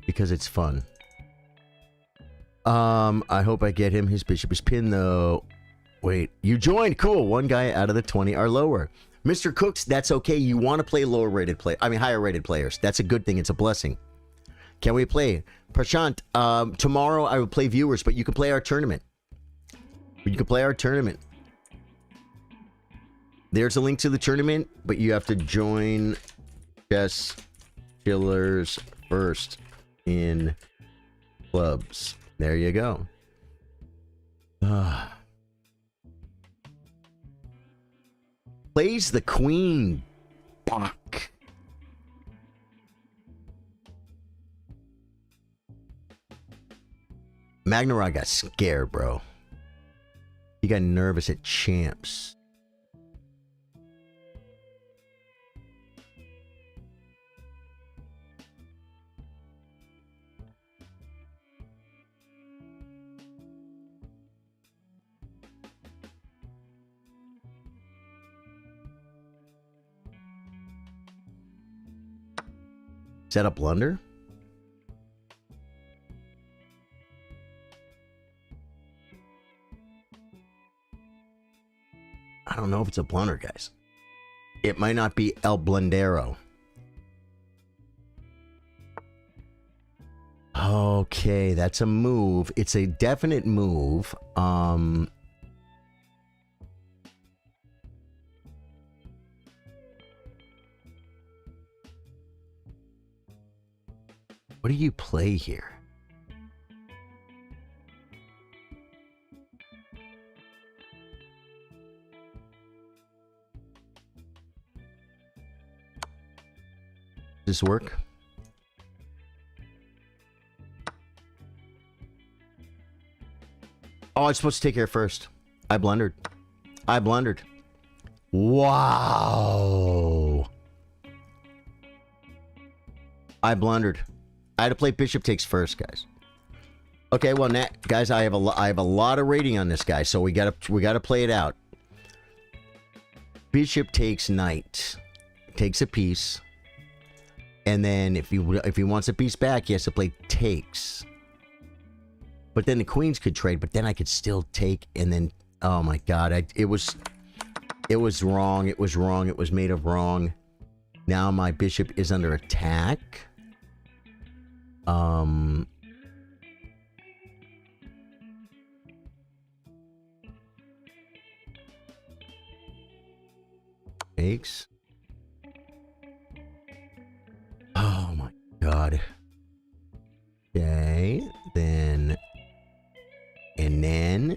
Because it's fun. I hope I get him. His bishop is pinned though. Wait, you joined. Cool. One guy out of the 20 are lower. Mr. Cooks, that's okay. You want to play lower rated higher rated players. That's a good thing. It's a blessing. Can we play? Prashant, tomorrow I will play viewers, but you can play our tournament. You can play our tournament. There's a link to the tournament, but you have to join Chess Killers first in clubs. There you go. Plays the queen. Fuck. Magnarod got scared, bro. He got nervous at champs. Is that a blunder? I don't know if it's a blunder, guys. It might not be El Blundero. Okay, that's a move. It's a definite move. What do you play here? Does this work? Oh, I'm supposed to take care first. I blundered. I blundered. Wow. I blundered. I had to play bishop takes first, guys. Okay, well, guys, I have a lot of rating on this guy, so we gotta play it out. Bishop takes knight, takes a piece, and then if he wants a piece back, he has to play takes. But then the queens could trade, but then I could still take, and then oh my god, it was wrong. It was wrong. It was made of wrong. Now my bishop is under attack. Takes. Oh my god. Okay, then and then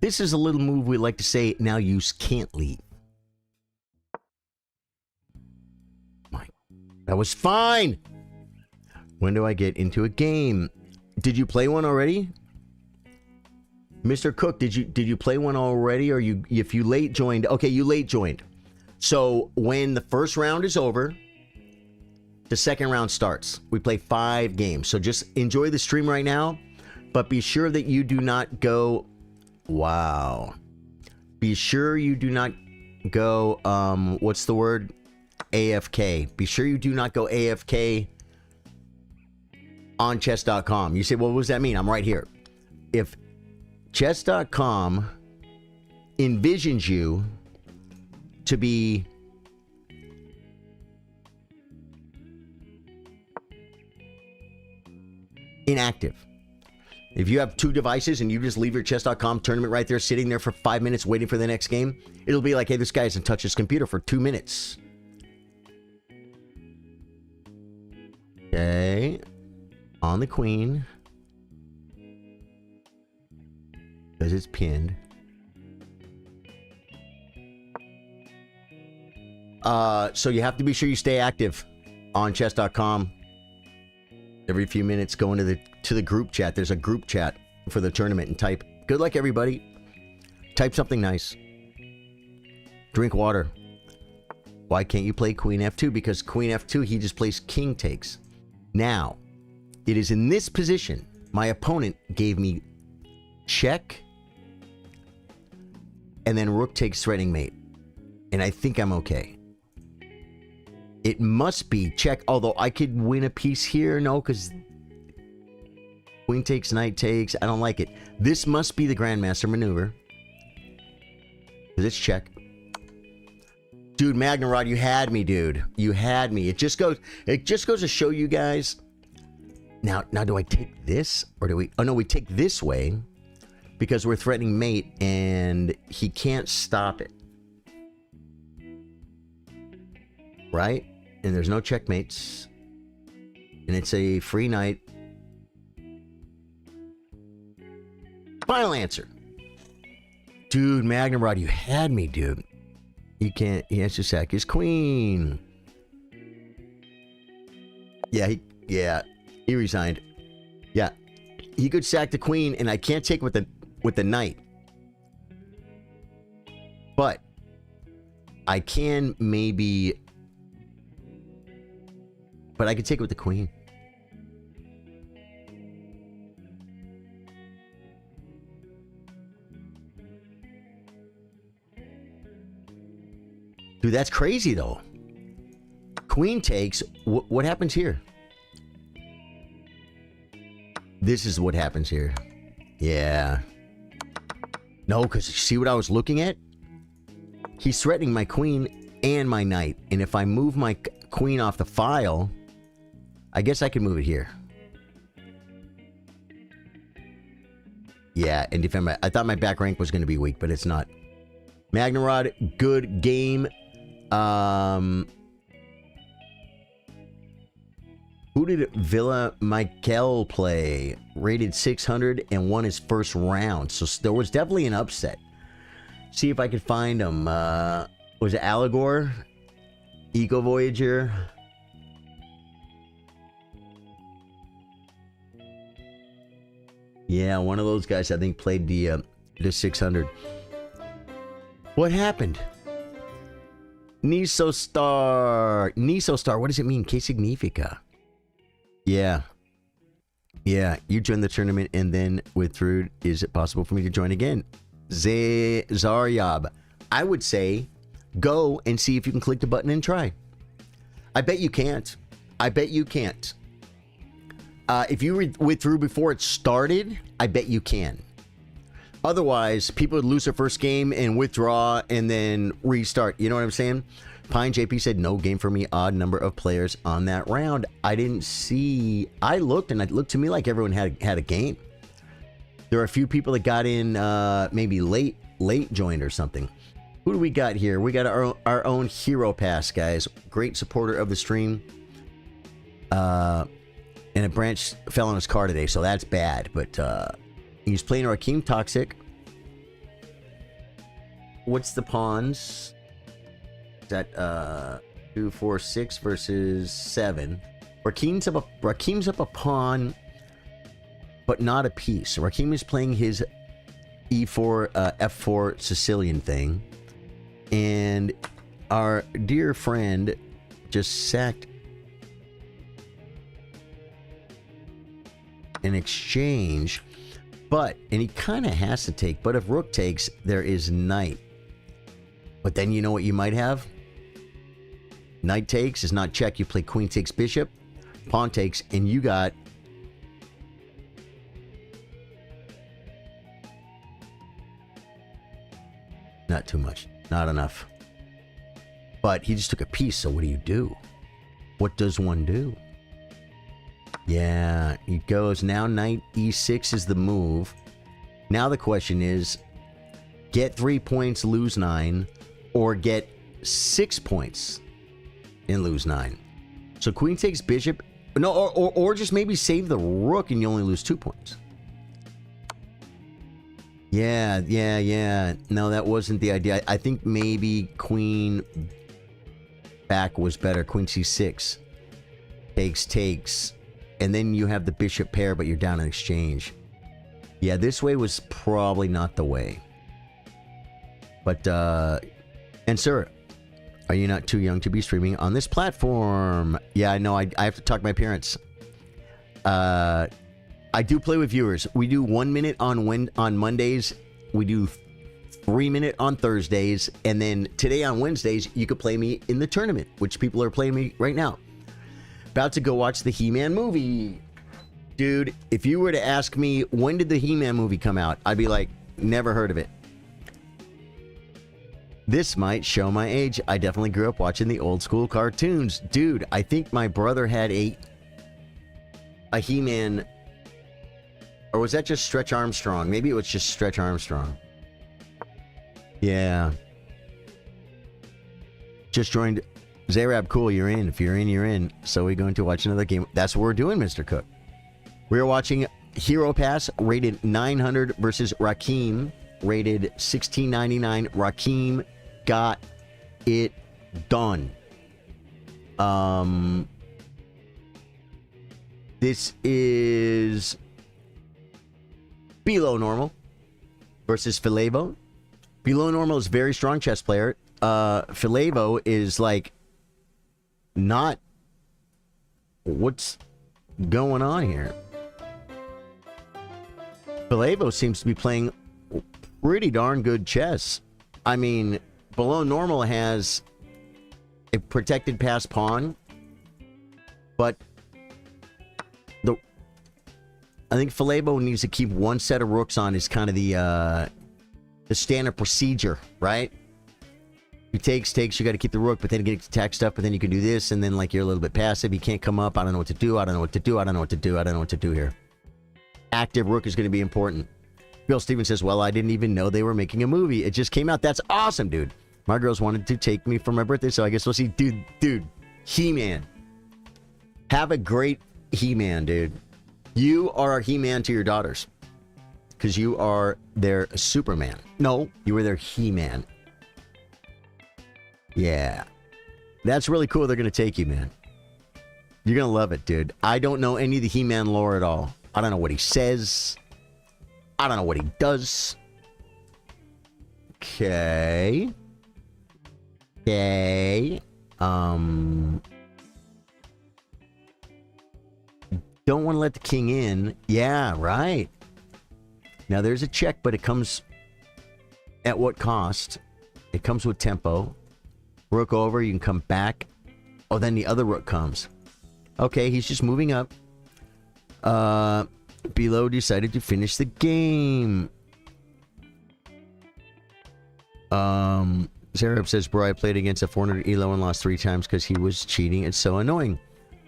this is a little move we like to say now use can't leave. That was fine. When do I get into a game? Did you play one already? Mr. Cook, did you play one already, or if you late joined? Okay, you late joined. So when the first round is over, the second round starts. We play 5 games. So just enjoy the stream right now, but be sure that you do not go. Wow. Be sure you do not go. What's the word? AFK. Be sure you do not go AFK on chess.com. You say, well, what does that mean? I'm right here. If chess.com envisions you to be inactive, if you have 2 devices and you just leave your chess.com tournament right there sitting there for 5 minutes waiting for the next game, it'll be like, hey, this guy hasn't touched his computer for 2 minutes. Okay. On the queen. Because it's pinned. So you have to be sure you stay active on chess.com. Every few minutes, go into the group chat. There's a group chat for the tournament and type, good luck, everybody. Type something nice. Drink water. Why can't you play queen f2? Because queen f2, he just plays king takes. Now, it is in this position. My opponent gave me check, and then rook takes threatening mate. And I think I'm okay. It must be check, although I could win a piece here. No, because queen takes, knight takes. I don't like it. This must be the grandmaster maneuver. Because it's check. Dude, Magnarod, you had me, dude. You had me. It just goes to show you guys. Now do I take this? Or do we... Oh, no, we take this way. Because we're threatening mate, and he can't stop it. Right? And there's no checkmates. And it's a free knight. Final answer. Dude, Magnarod, you had me, dude. You can't... He has to sack his queen. Yeah, he resigned. Yeah. He could sack the queen, and I can't take with the knight. But I can maybe... But I could take it with the queen. Dude, that's crazy, though. Queen takes. What happens here? This is what happens here. Yeah. No, because you see what I was looking at? He's threatening my queen and my knight. And if I move my queen off the file... I guess I can move it here. Yeah, and defend my... I thought my back rank was going to be weak, but it's not. Magnarod, good game. Who did Villa Michael play? Rated 600 and won his first round. So there was definitely an upset. See if I could find him. Was it Allegor? Eco Voyager? Yeah, one of those guys I think played the 600. What happened? Niso Star. Niso Star. What does it mean? Que significa? Yeah. Yeah, you joined the tournament and then withdrew. Is it possible for me to join again? Zaryab. I would say go and see if you can click the button and try. I bet you can't. I bet you can't. If you withdrew before it started, I bet you can. Otherwise, people would lose their first game and withdraw and then restart. You know what I'm saying? Pine JP said, no game for me. Odd number of players on that round. I didn't see... I looked, and it looked to me like everyone had a game. There are a few people that got in maybe late joined or something. Who do we got here? We got our own Hero Pass, guys. Great supporter of the stream. And a branch fell on his car today, so that's bad. But he's playing Rakim Toxic. What's the pawns? Is that 2, 4, 6 versus 7? Rakim's up a pawn, but not a piece. So Rakim is playing his E4, F4 Sicilian thing. And our dear friend just sacked an exchange. But, and he kind of has to take, but if rook takes, there is knight. But then you know what you might have? Knight takes is not check. You play queen takes bishop, pawn takes, and you got not too much, not enough. But he just took a piece, so what do? What does one do? Yeah, he goes, now knight e6 is the move. Now the question is, get 3 points, lose 9, or get 6 points and lose 9. So queen takes bishop, no, or just maybe save the rook and you only lose 2 points. Yeah. No, that wasn't the idea. I think maybe queen back was better. Queen c6. Takes. And then you have the bishop pair, but you're down in exchange. Yeah, this way was probably not the way. But, and sir, are you not too young to be streaming on this platform? Yeah, I know. I have to talk to my parents. I do play with viewers. We do 1 minute on Mondays. We do 3 minute on Thursdays. And then today on Wednesdays, you could play me in the tournament, which people are playing me right now. About to go watch the He-Man movie. Dude, if you were to ask me, when did the He-Man movie come out? I'd be like, never heard of it. This might show my age. I definitely grew up watching the old school cartoons. Dude, I think my brother had a He-Man... Or was that just Stretch Armstrong? Maybe it was just Stretch Armstrong. Yeah. Just joined... Zayrab, cool, you're in. If you're in, you're in. So we're going to watch another game. That's what we're doing, Mr. Cook. We're watching Hero Pass, rated 900 versus Rakim, rated 1699. Rakim got it done. This is Below Normal versus Filevo. Below Normal is a very strong chess player. Filevo is like not what's going on here. Filevo seems to be playing pretty darn good chess. I mean, Below Normal has a protected pass pawn, but I think Filevo needs to keep one set of rooks on is kind of the standard procedure, right? He takes, you got to keep the rook, but then get attack stuff, but then you can do this, and then like you're a little bit passive, you can't come up, I don't know what to do here. Active rook is going to be important. Bill Stevens says, well, I didn't even know they were making a movie. It just came out. That's awesome, dude. My girls wanted to take me for my birthday, so I guess we'll see. Dude, He-Man. Have a great He-Man, dude. You are a He-Man to your daughters. Because you are their Superman. No, you were their He-Man. Yeah. That's really cool. They're going to take you, man. You're going to love it, dude. I don't know any of the He-Man lore at all. I don't know what he says. I don't know what he does. Okay. Don't want to let the king in. Yeah, right. Now there's a check, but it comes at what cost? It comes with tempo. Rook over, you can come back. Oh, then the other rook comes. Okay, he's just moving up. Below decided to finish the game. Zareb says, bro, I played against a 400 Elo and lost 3 times because he was cheating. It's so annoying.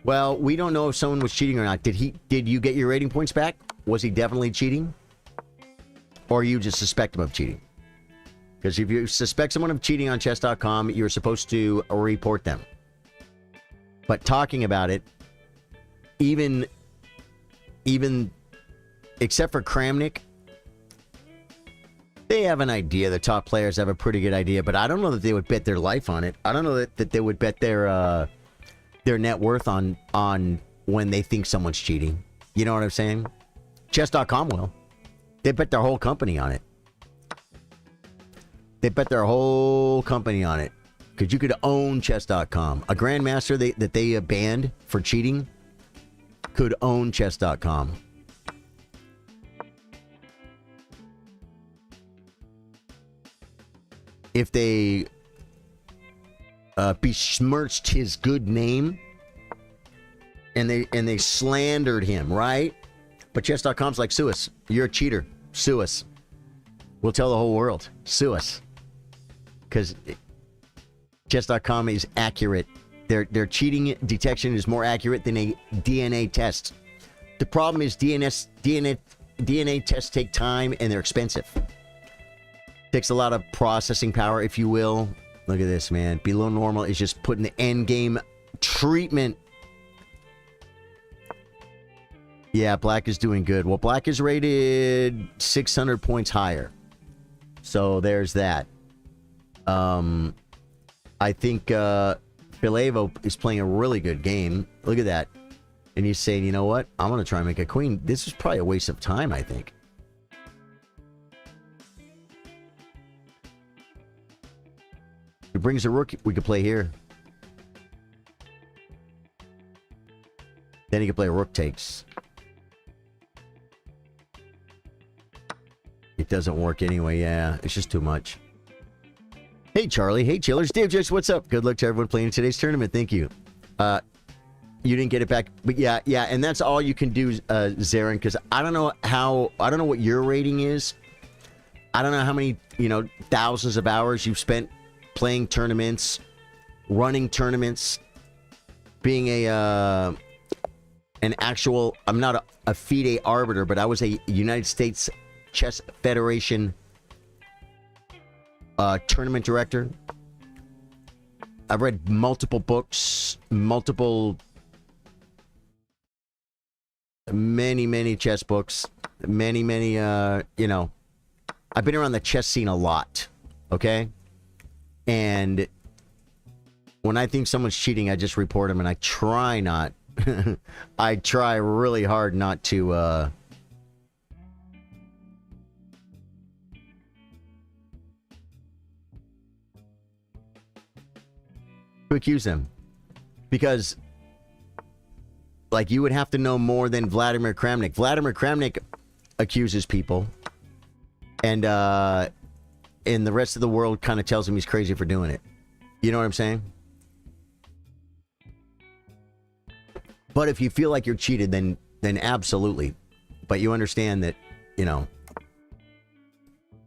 Well, we don't know if someone was cheating or not. Did you get your rating points back? Was he definitely cheating? Or you just suspect him of cheating? Because if you suspect someone of cheating on chess.com, you're supposed to report them. But talking about it, even except for Kramnik, they have an idea. The top players have a pretty good idea, but I don't know that they would bet their life on it. I don't know that they would bet their net worth on when they think someone's cheating. You know what I'm saying? Chess.com will. They bet their whole company on it. They bet their whole company on it. Because you could own chess.com. A grandmaster that they banned for cheating could own chess.com. If they besmirched his good name and they slandered him, right? But chess.com's like, sue us. You're a cheater. Sue us. We'll tell the whole world. Sue us. Because chess.com is accurate. Their cheating detection is more accurate than a DNA test. The problem is DNA tests take time and they're expensive. Takes a lot of processing power, if you will. Look at this, man. Below normal is just putting the end game treatment. Yeah, black is doing good. Well, black is rated 600 points higher. So there's that. I think Filevo is playing a really good game. Look at that. And he's saying, you know what? I'm going to try and make a queen. This is probably a waste of time, I think. He brings a rook we could play here. Then he could play rook takes. It doesn't work anyway, yeah. It's just too much. Hey, Charlie. Hey, chillers. Dave Judge, what's up? Good luck to everyone playing in today's tournament. Thank you. You didn't get it back. But yeah, and that's all you can do, Zarin, because I don't know what your rating is. I don't know how many, thousands of hours you've spent playing tournaments, running tournaments, being an actual, I'm not a FIDE arbiter, but I was a United States Chess Federation tournament director. I've read multiple books, many chess books, many, I've been around the chess scene a lot, okay? And when I think someone's cheating, I just report them, and I try not, I try really hard not to, accuse them, because like you would have to know more than Vladimir Kramnik. Vladimir Kramnik accuses people, and the rest of the world kind of tells him he's crazy for doing it. You know what I'm saying? But if you feel like you're cheated, then absolutely. But you understand that,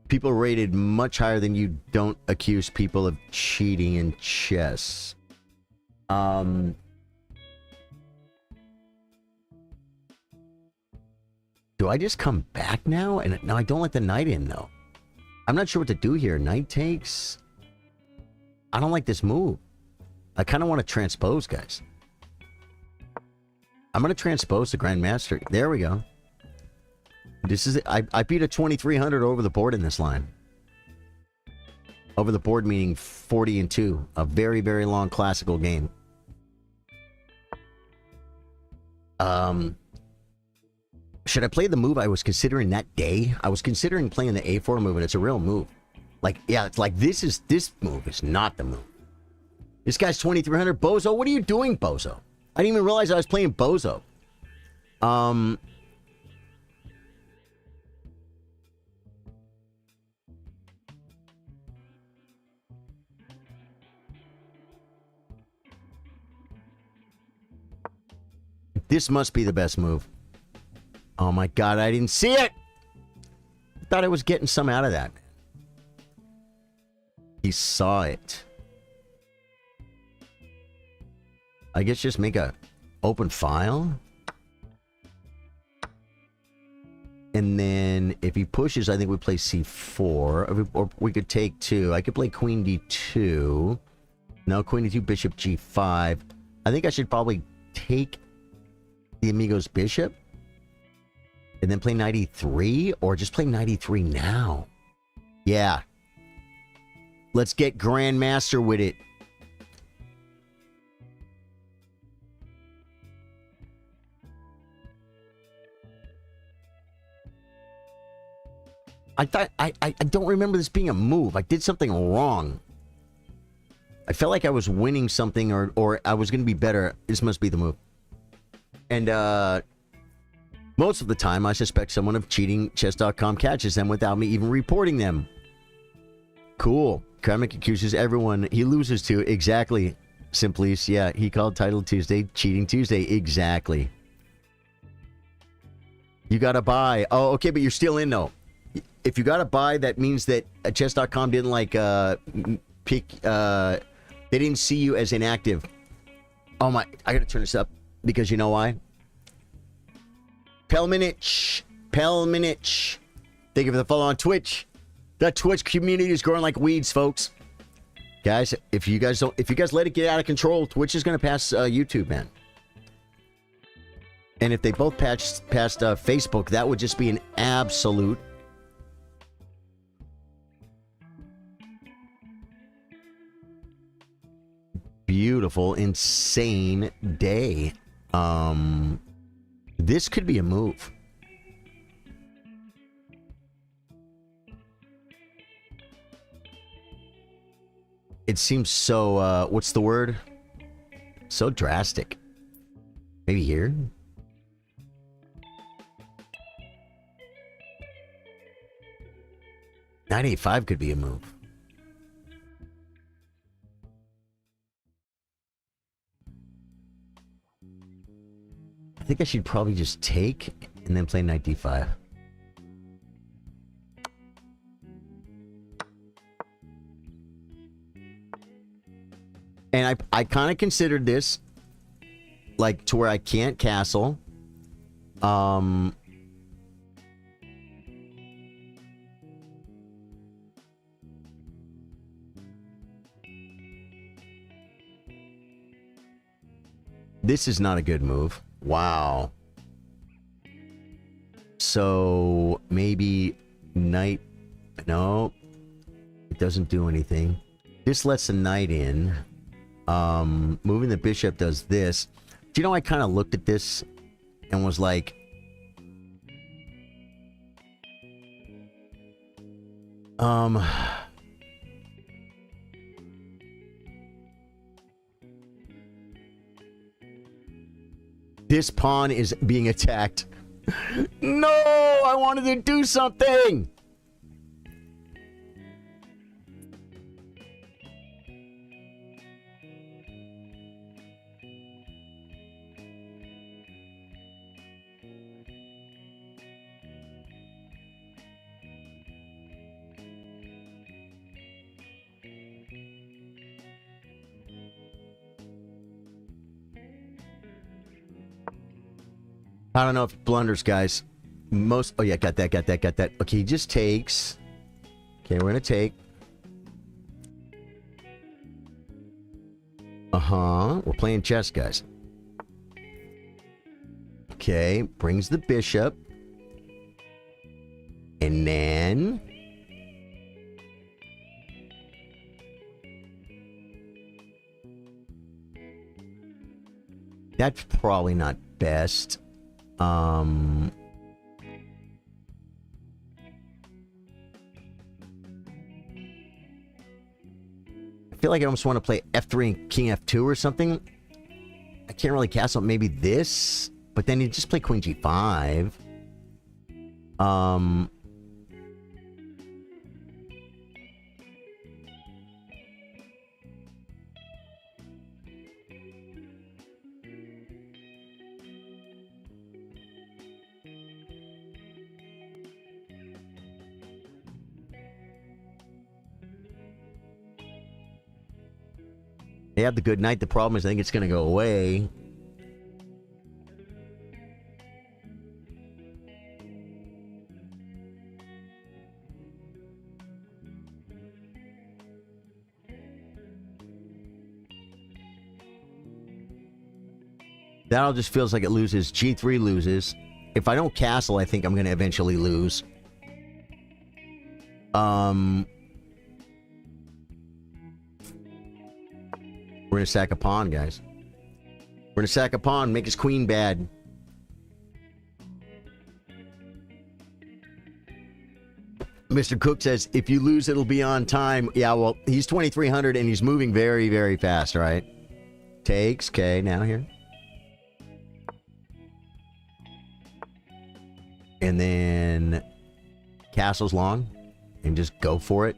people rated much higher than you don't accuse people of cheating in chess. Do I just come back now? And no, I don't let the knight in, though. I'm not sure what to do here. Knight takes. I don't like this move. I kind of want to transpose, guys. I'm going to transpose the Grandmaster. There we go. This is it. I beat a 2300 over the board in this line. Over the board meaning 40-2. A very, very long classical game. Should I play the move I was considering that day? I was considering playing the A4 move, and it's a real move. Like, yeah, it's like this move is not the move. This guy's 2300. Bozo, what are you doing, Bozo? I didn't even realize I was playing Bozo. This must be the best move. Oh my god, I didn't see it! I thought I was getting some out of that. He saw it. I guess just make a open file. And then if he pushes, I think we play c4. Or we could take 2. I could play queen d2. No, queen d2, bishop g5. I think I should probably take the Amigo's bishop. And then play knight e3? Or just play knight e3 now? Yeah. Let's get Grandmaster with it. I thought I don't remember this being a move. I did something wrong. I felt like I was winning something or I was going to be better. This must be the move. And most of the time, I suspect someone of cheating chess.com catches them without me even reporting them. Cool. Kramnik accuses everyone he loses to. Exactly. Simplice. Yeah, he called Title Tuesday Cheating Tuesday. Exactly. You got to buy. Oh, okay, but you're still in, though. If you got to buy, that means that chess.com didn't, like, pick... they didn't see you as inactive. Oh, my... I got to turn this up because you know why? Pelminich. Pelminich. Thank you for the follow on Twitch. That Twitch community is growing like weeds, folks. Guys, if you guys let it get out of control, Twitch is going to pass YouTube, man. And if they both passed Facebook, that would just be an absolute beautiful, insane day. This could be a move. It seems so, what's the word? So drastic. Maybe here? $9.85 could be a move. I think I should probably just take and then play knight d5. And I kind of considered this like to where I can't castle. This is not a good move. Wow. So maybe knight. No, it doesn't do anything. This lets the knight in. Moving the bishop does this. Do you know, I kind of looked at this and was like, this pawn is being attacked. No, I wanted to do something. I don't know if it blunders, guys. Oh, yeah, got that. Okay, he just takes. Okay, we're going to take. Uh-huh. We're playing chess, guys. Okay, brings the bishop. And then... that's probably not best. I feel like I almost want to play f3 and king f2 or something. I can't really castle maybe this, but then you just play queen g5. They have the good knight. The problem is I think it's going to go away. That all just feels like it loses. G3 loses. If I don't castle, I think I'm going to eventually lose. We're going to sack a pawn, guys. We're going to sack a pawn, make his queen bad. Mr. Cook says, if you lose, it'll be on time. Yeah, well, he's 2,300 and he's moving very, very fast, right? Takes. Okay, now here. And then castles long and just go for it.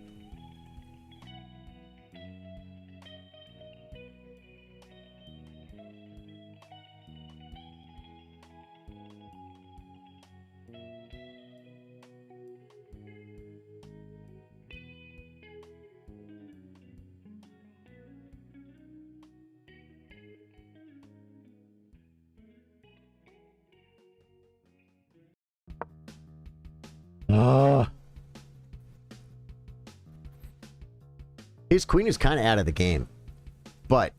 His queen is kind of out of the game. But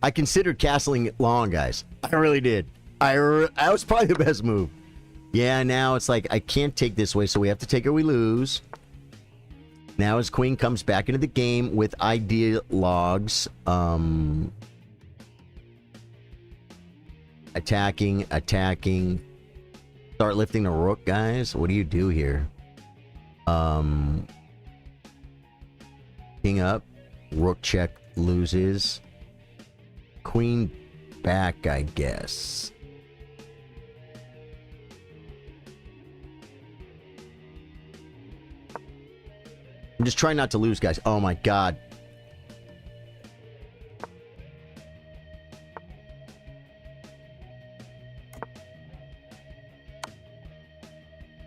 I considered castling it long, guys. I really did. I was probably the best move. Yeah, now it's like, I can't take this way, so we have to take or we lose. Now his queen comes back into the game with idea logs. Attacking. Start lifting the rook, guys. What do you do here? King up. Rook check, loses. Queen back, I guess. I'm just trying not to lose, guys. Oh my god.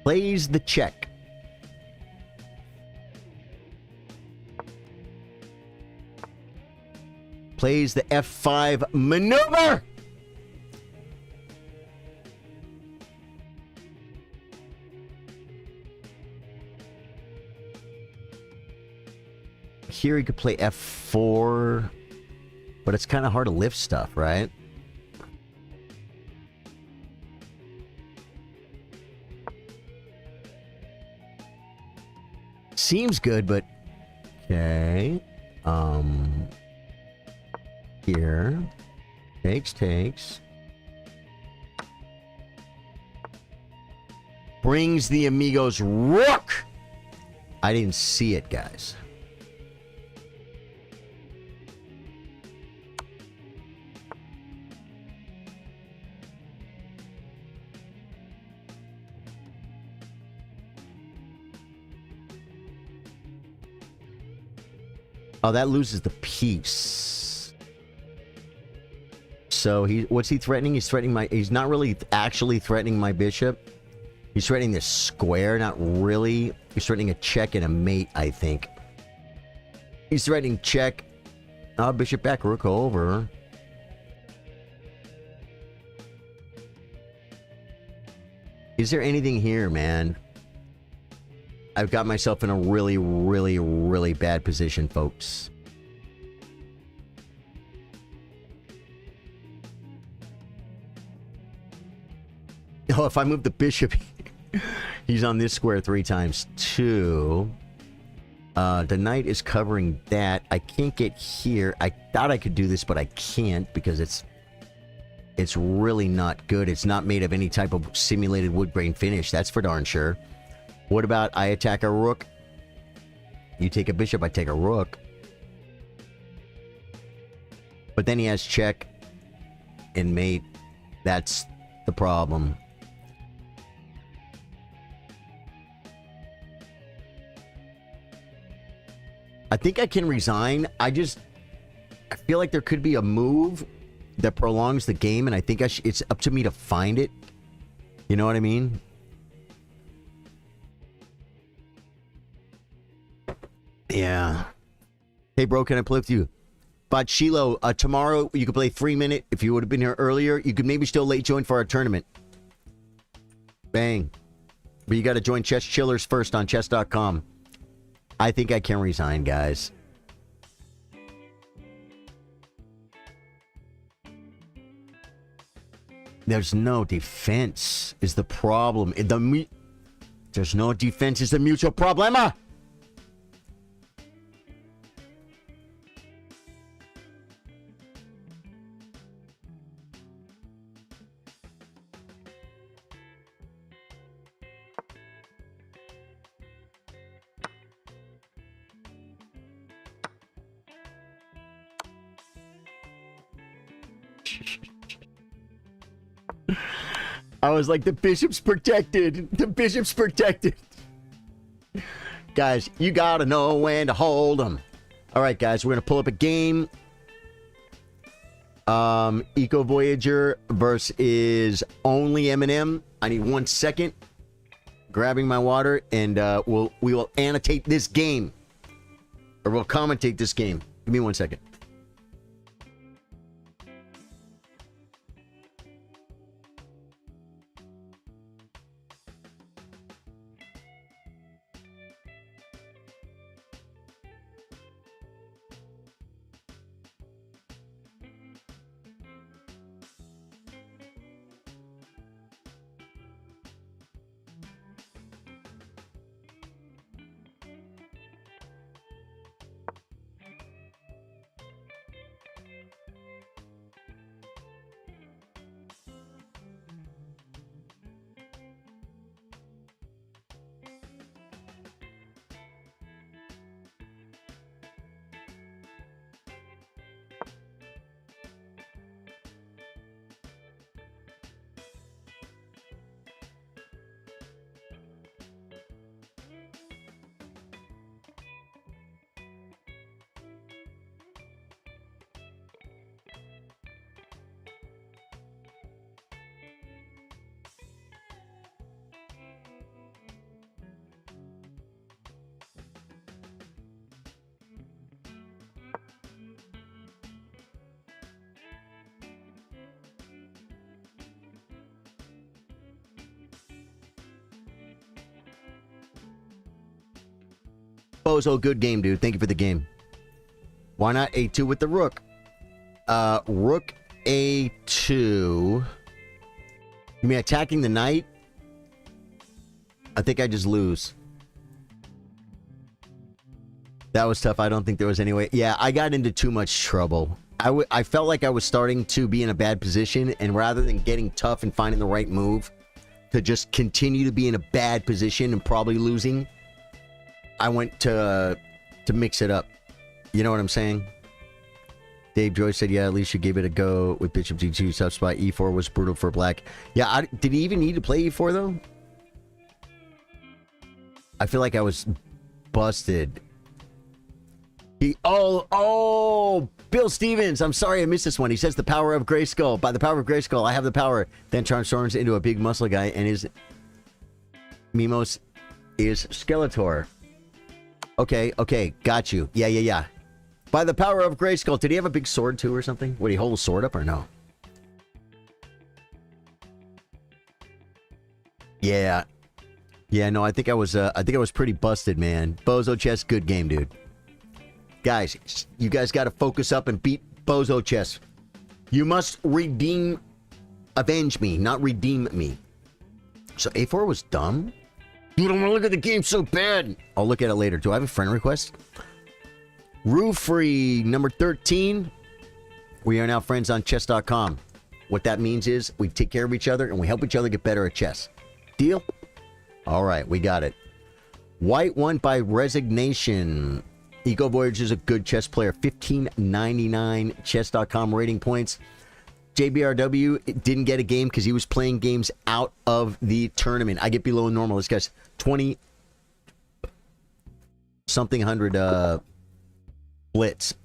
Plays the check. Plays the F5 maneuver. Here he could play F4, but it's kind of hard to lift stuff, right? Seems good, but okay. Here. Takes. Brings the Amigos rook. I didn't see it, guys. Oh, that loses the piece. So what's he threatening? He's threatening he's not really actually threatening my bishop. He's threatening this square, not really. He's threatening a check and a mate, I think. He's threatening check. Oh, bishop back, rook over. Is there anything here, man? I've got myself in a really, really, really bad position, folks. Oh, if I move the bishop, he's on this square 3 times 2. The knight is covering that. I can't get here. I thought I could do this, but I can't because it's really not good. It's not made of any type of simulated wood grain finish. That's for darn sure. What about I attack a rook? You take a bishop, I take a rook. But then he has check and mate. That's the problem. I think I can resign. I feel like there could be a move that prolongs the game, and I think it's up to me to find it. You know what I mean? Yeah. Hey, bro, can I play with you? But Shiloh, tomorrow you could play 3-minute. If you would have been here earlier, you could maybe still late join for our tournament. Bang. But you got to join Chess Chillers first on chess.com. I think I can resign, guys. There's no defense is the problem. There's no defense is the mutual problema. I was like, the bishop's protected. The bishop's protected. Guys, you gotta know when to hold them. All right, guys, we're gonna pull up a game. Eco Voyager versus only Eminem. I need 1 second. Grabbing my water, and we will annotate this game, or we'll commentate this game. Give me 1 second. Bozo, good game, dude. Thank you for the game. Why not A2 with the rook? Rook A2. You mean attacking the knight? I think I just lose. That was tough. I don't think there was any way. Yeah, I got into too much trouble. I felt like I was starting to be in a bad position, and rather than getting tough and finding the right move to just continue to be in a bad position and probably losing, I went to mix it up. You know what I'm saying? Dave Joyce said, yeah, at least you gave it a go with Bishop G2. Tough spot. E4 was brutal for black. Yeah, did he even need to play E4, though? I feel like I was busted. Bill Stevens. I'm sorry I missed this one. He says the power of Grayskull. By the power of Grayskull, I have the power. Then transforms into a big muscle guy, and his Mimos is Skeletor. Okay, got you. Yeah. By the power of Grayskull. Did he have a big sword too or something? Would he hold a sword up or no? Yeah. Yeah, no, I think I was pretty busted, man. Bozo Chess, good game, dude. Guys, you guys got to focus up and beat Bozo Chess. You must avenge me, not redeem me. So A4 was dumb? Dude, I want to look at the game so bad. I'll look at it later. Do I have a friend request? Roofree number 13. We are now friends on chess.com. What that means is we take care of each other and we help each other get better at chess. Deal? All right, we got it. White won by resignation. Eco Voyage is a good chess player. 1599 chess.com rating points. JBRW didn't get a game because he was playing games out of the tournament. I get below normal. This guy's 20-something hundred blitz.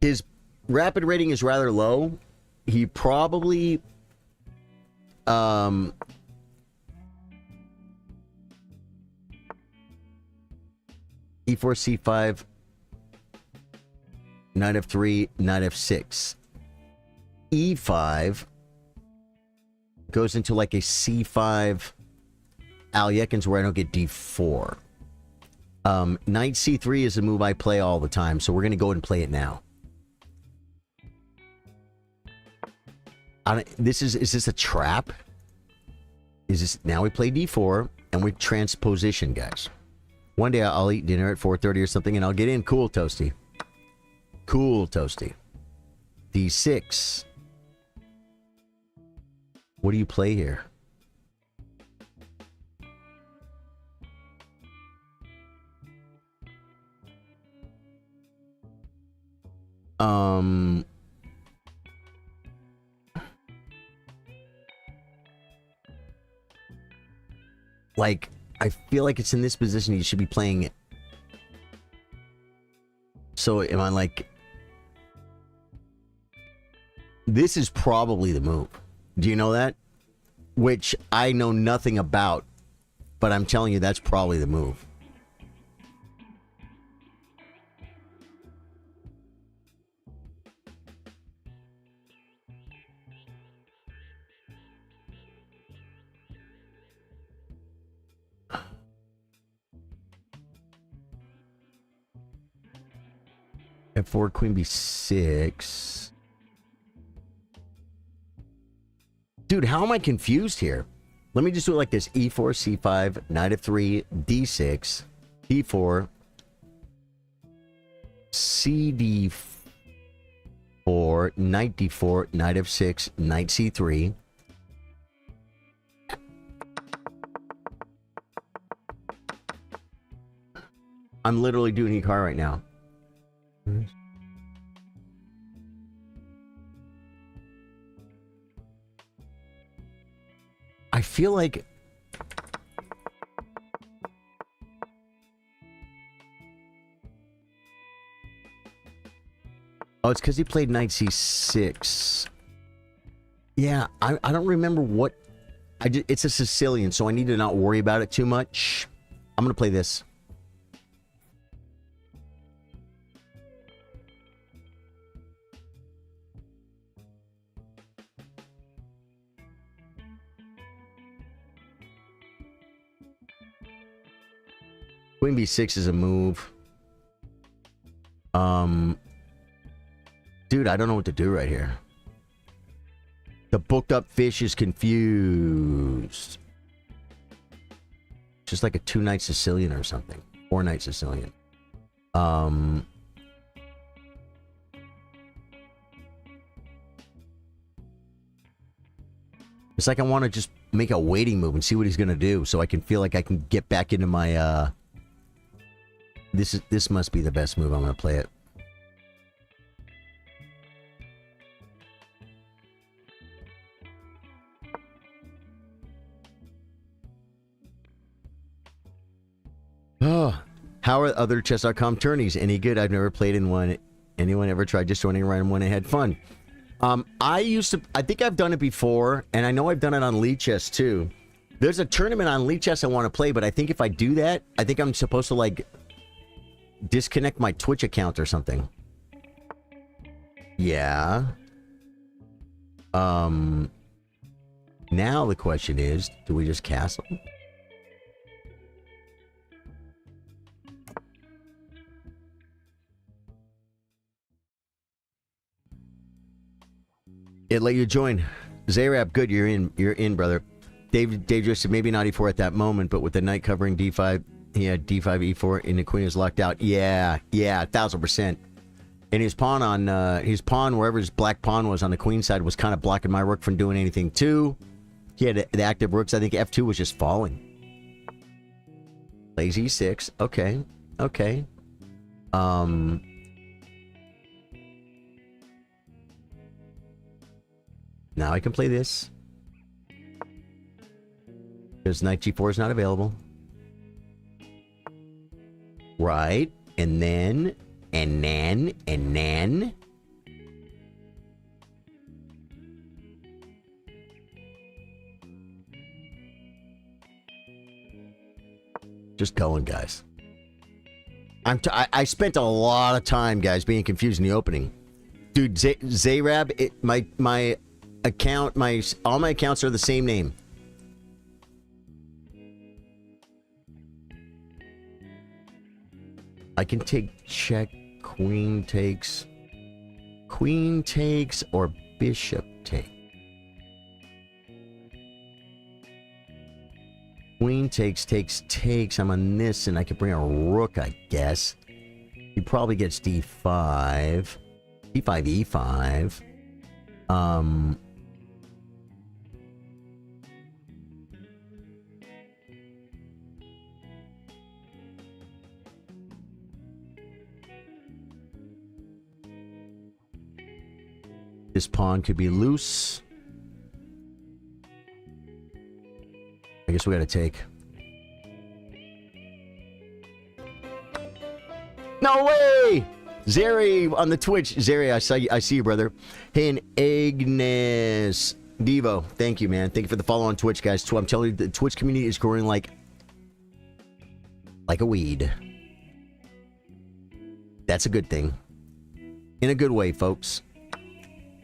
His rapid rating is rather low. He probably E4 C5 knight f3 knight f6 E5 goes into like a C5 Alyekins where I don't get D4. Knight C3 is a move I play all the time, so we're gonna go ahead and play it now. Is this a trap? Is this now we play D4 and we transposition, guys? One day I'll eat dinner at 4:30 or something and I'll get in. Cool, Toasty. Cool, Toasty. D6. What do you play here? Like, I feel like it's in this position you should be playing it. So am I like... This is probably the move. Do you know that? Which I know nothing about, but I'm telling you that's probably the move. F4, Queen B6. Dude, how am I confused here? Let me just do it like this. E4, C5, Knight of 3, D6, D4, CD4, Knight D4, Knight of 6, Knight C3. I'm literally doing E-card right now. I feel like... Oh, it's because he played Knight C6. Yeah, I don't remember what... it's a Sicilian, so I need to not worry about it too much. I'm going to play this. Queen B6 is a move. Dude, I don't know what to do right here. The booked up fish is confused. Just like a 2-night Sicilian or something. 4-night Sicilian. It's like I want to just make a waiting move and see what he's going to do so I can feel like I can get back into my, This must be the best move. I'm going to play it. Oh, how are other chess.com tourneys? Any good? I've never played in one. Anyone ever tried just joining around one and had fun? I think I've done it before, and I know I've done it on Lee Chess too. There's a tournament on Lee Chess I want to play, but I think if I do that, I think I'm supposed to like disconnect my Twitch account or something. Yeah. Now the question is, do we just castle? It let you join. Zayrap, good, you're in, brother. Dave just said maybe not E4 at that moment, but with the knight covering D5, he had D5, E4, and the queen is locked out. Yeah, 1000%. And his pawn on, wherever his black pawn was on the queen side, was kind of blocking my rook from doing anything too. He had the active rooks. I think F2 was just falling. Plays E6. Okay. Now I can play this. Because knight G4 is not available. Right. And then. Just going, guys. I spent a lot of time, guys, being confused in the opening. Dude, Zayrab, my account, all my accounts are the same name. I can take check, queen takes, or bishop take. Queen takes. I'm on this, and I can bring a rook, I guess. He probably gets D5. D5, E5. This pawn could be loose. I guess we gotta take. No way! Zeri on the Twitch. Zeri, I see you, brother. Hey, and Agnes Devo. Thank you, man. Thank you for the follow on Twitch, guys. I'm telling you, the Twitch community is growing like a weed. That's a good thing. In a good way, folks.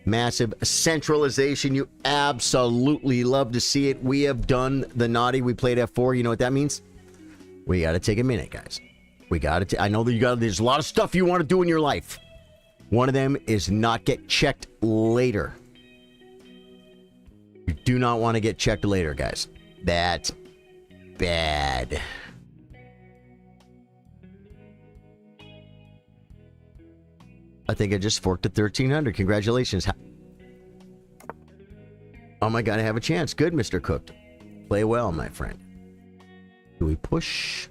Massive centralization. You absolutely love to see it. We have done the naughty. We played F4. You know what that means? We got to take a minute, guys. We got to. I know that there's a lot of stuff you want to do in your life. One of them is not get checked later. You do not want to get checked later, guys. That's bad. I think I just forked to 1300. Congratulations. Oh my God, I have a chance. Good, Mr. Cooked. Play well, my friend. Do we push?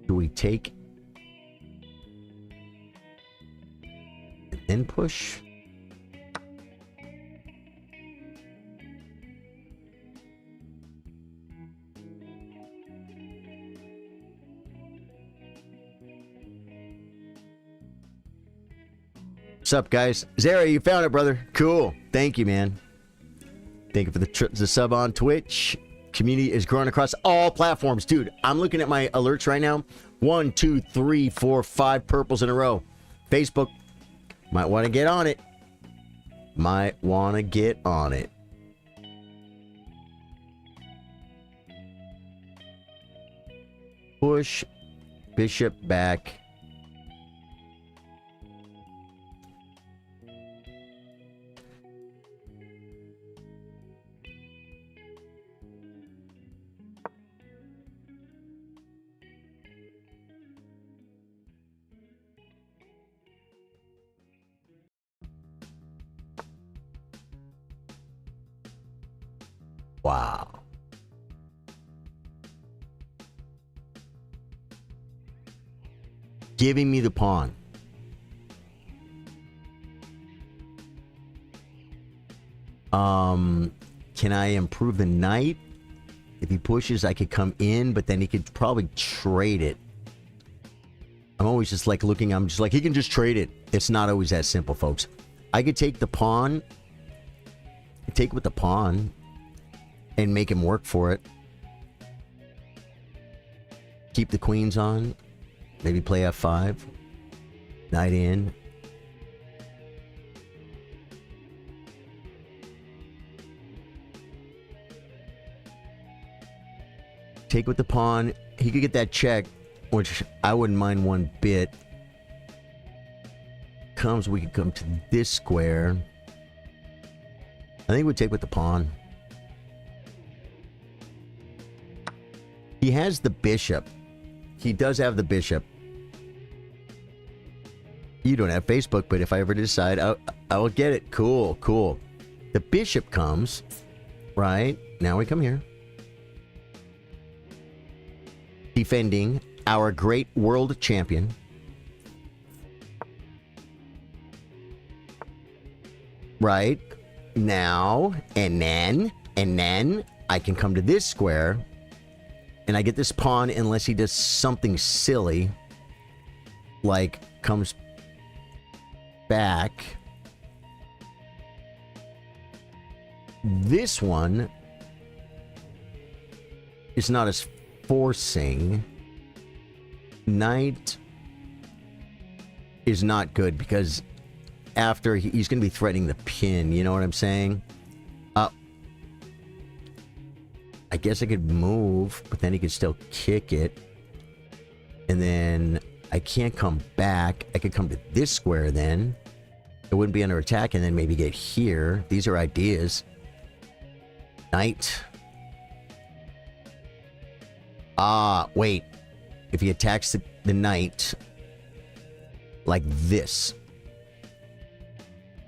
Do we take and then push? What's up, guys? Zara, you found it, brother. Cool. Thank you, man. Thank you for the sub on Twitch. Community is growing across all platforms. Dude, I'm looking at my alerts right now. 1, 2, 3, 4, 5 purples in a row. Facebook. Might want to get on it. Might want to get on it. Push Bishop back. Wow. Giving me the pawn. Can I improve the knight? If he pushes, I could come in, but then he could probably trade it. I'm always just like looking, I'm just like, he can just trade it. It's not always that simple, folks. I could take the pawn, take with the pawn, and make him work for it. Keep the queens on. Maybe play F5. Knight in. Take with the pawn. He could get that check, which I wouldn't mind one bit. We could come to this square. I think we'd take with the pawn. He has the bishop. He does have the bishop. You don't have Facebook, but if I ever decide, I will get it. Cool, cool. The bishop comes, right? Now we come here. Defending our great world champion. Right? Now, and then I can come to this square. And I get this pawn unless he does something silly. Like, comes back. This one is not as forcing. Knight is not good because after he's going to be threatening the pin. You know what I'm saying? I guess I could move, but then he could still kick it. And then I can't come back. I could come to this square then. It wouldn't be under attack, and then maybe get here. These are ideas. Knight. Wait. If he attacks the knight like this.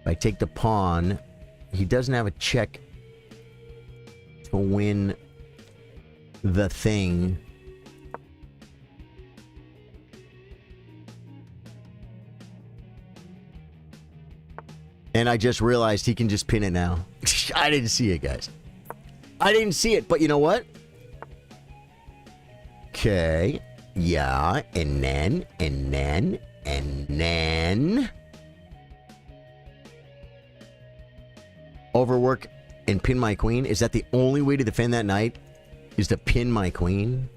If I take the pawn, he doesn't have a check to win the thing. And I just realized he can just pin it now. I didn't see it, guys. I didn't see it, but you know what? Okay. Yeah, and then. Overwork and pin my queen? Is that the only way to defend that knight? Is to pin my queen?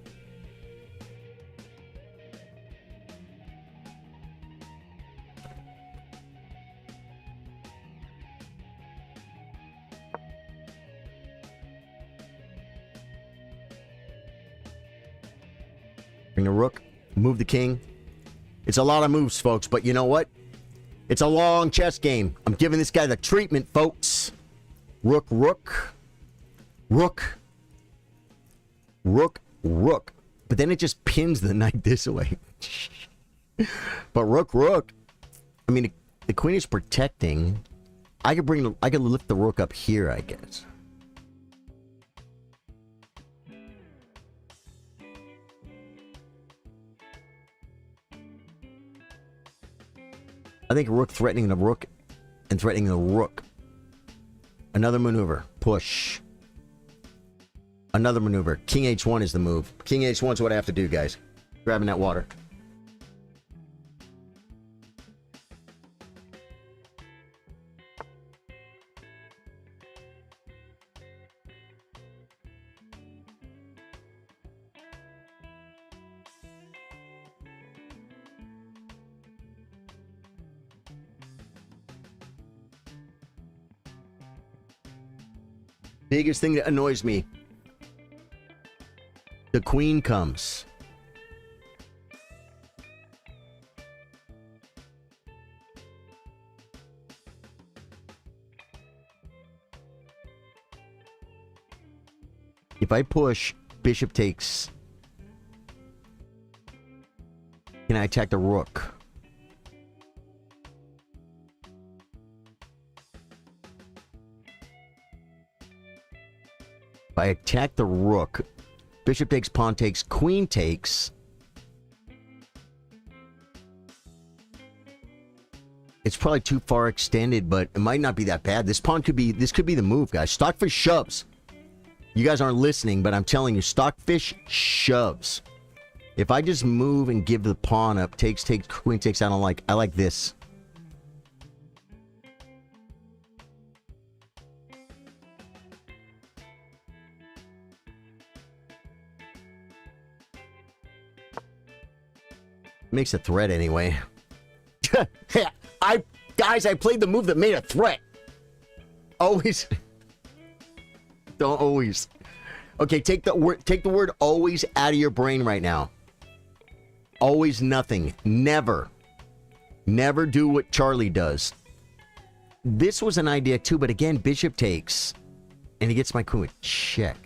Bring the rook. Move the king. It's a lot of moves, folks, but you know what? It's a long chess game. I'm giving this guy the treatment, folks. Rook, rook. Rook. Rook, rook. But then it just pins the knight this way. But rook, rook. I mean, the queen is protecting. I could lift the rook up here, I guess. I think rook threatening the rook and threatening the rook. Another maneuver. Push. Another maneuver. King h1 is the move. King h1 is what I have to do, guys. Grabbing that water. Biggest thing that annoys me. The queen comes. If I push, bishop takes. Can I attack the rook? If I attack the rook, bishop takes, pawn takes, queen takes. It's probably too far extended, but it might not be that bad. This could be the move, guys. Stockfish shoves. You guys aren't listening, but I'm telling you, Stockfish shoves. If I just move and give the pawn up, takes, queen takes, I like this. Makes a threat anyway. I played the move that made a threat. Always. Don't always. Okay, take the word always out of your brain right now. Always nothing. Never. Never do what Charlie does. This was an idea too, but again, bishop takes. And he gets my queen. Check.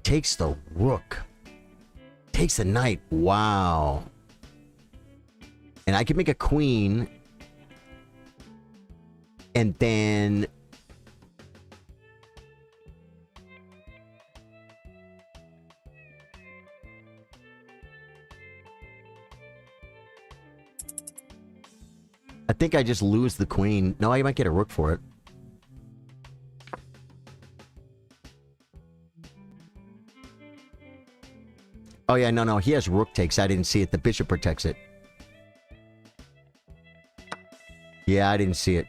Takes the rook. Takes the knight. Wow. And I can make a queen. And then... I think I just lose the queen. No, I might get a rook for it. Oh, yeah, no. He has rook takes. I didn't see it. The bishop protects it. Yeah, I didn't see it.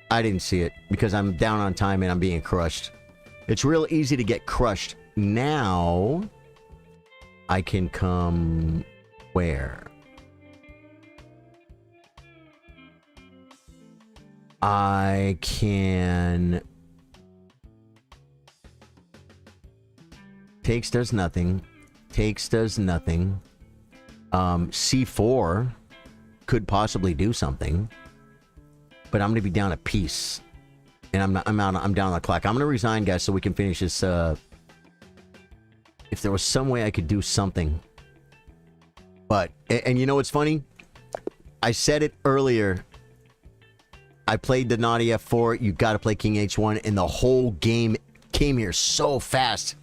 I didn't see it because I'm down on time and I'm being crushed. It's real easy to get crushed. Now, I can come where? I can... Takes does nothing. Takes does nothing. C4 could possibly do something, but I'm gonna be down a piece, and I'm down on the clock. I'm gonna resign, guys, so we can finish this. If there was some way I could do something, but and you know what's funny? I said it earlier. I played the naughty F4. You got to play King H1, and the whole game came here so fast.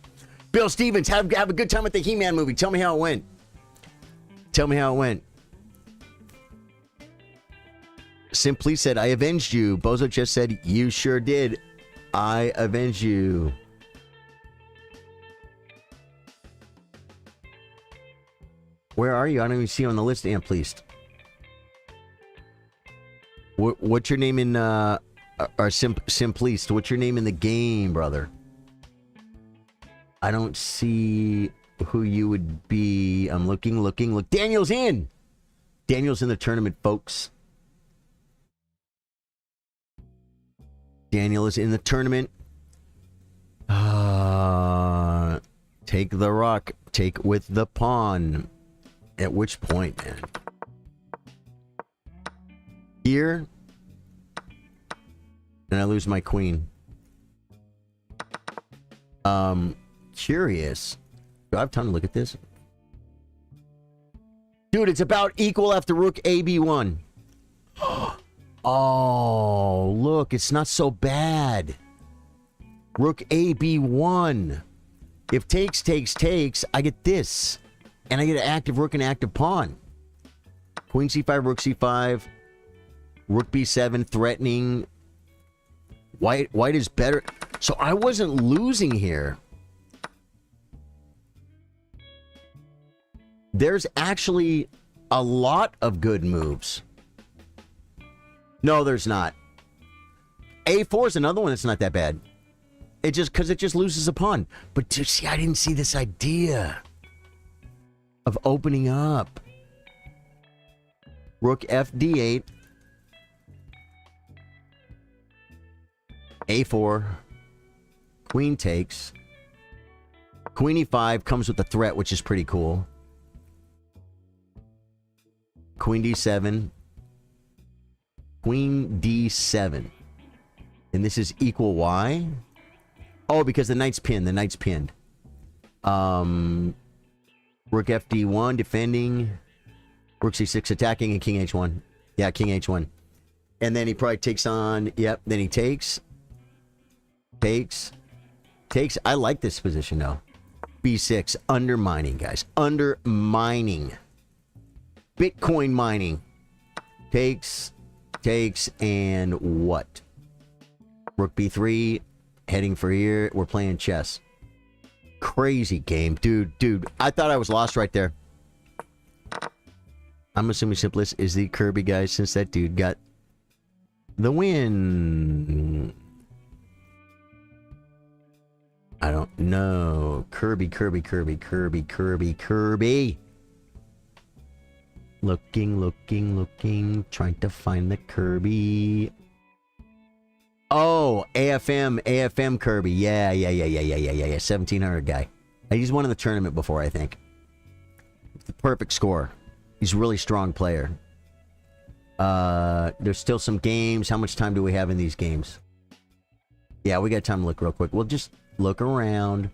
Bill Stevens, have a good time with the He-Man movie. Tell me how it went. Tell me how it went. Simply said, I avenged you. Bozo just said, you sure did. I avenged you. Where are you? I don't even see you on the list, Amp-Least. What's your name in, or Simpliste? What's your name in the game, brother? I don't see who you would be. I'm looking. Look, Daniel's in! Daniel's in the tournament, folks. Daniel is in the tournament. Take the rock. Take with the pawn. At which point, man? Here. And I lose my queen. Curious. Do I have time to look at this? Dude, it's about equal after rook AB1. Oh, look, it's not so bad. Rook AB1. If takes, I get this. And I get an active rook and active pawn. Queen C5, rook C5. Rook B7, threatening. White is better. So I wasn't losing here. There's actually a lot of good moves. No, there's not. A4 is another one that's not that bad. It just loses a pawn. But see, I didn't see this idea of opening up. Rook FD8. A4. Queen takes. Queen E5 comes with the threat, which is pretty cool. Queen D7. Queen D7. And this is equal Y? Oh, because the knight's pinned. The knight's pinned. Rook FD1 defending. Rook C6 attacking and King H1. Yeah, King H1. And then he probably takes on... Yep, then he takes. Takes. I like this position, though. B6. Undermining, guys. Undermining. Bitcoin mining. Takes, and what? Rook B3, heading for here. We're playing chess. Crazy game. Dude. I thought I was lost right there. I'm assuming Simplest is the Kirby guy since that dude got the win. I don't know. Kirby. Looking, trying to find the Kirby. Oh, AFM Kirby. Yeah. 1700 guy. He's won in the tournament before, I think. The perfect score. He's a really strong player. There's still some games. How much time do we have in these games? Yeah, we got time to look real quick. We'll just look around.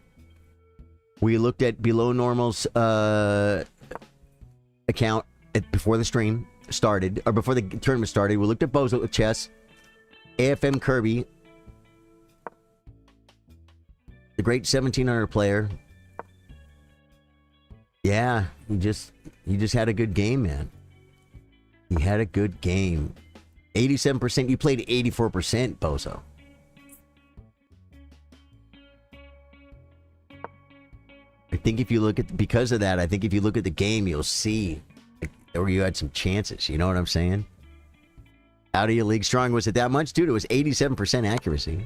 We looked at Below Normal's account before the stream started, or before the tournament started. We looked at Bozo with chess. AFM Kirby. The great 1700 player. Yeah, he just had a good game, man. He had a good game. 87%. You played 84%, Bozo. I think if you look at, because of that, I think if you look at the game, you'll see where you had some chances. You know what I'm saying? Out of your league strong. Was it that much? Dude, it was 87% accuracy.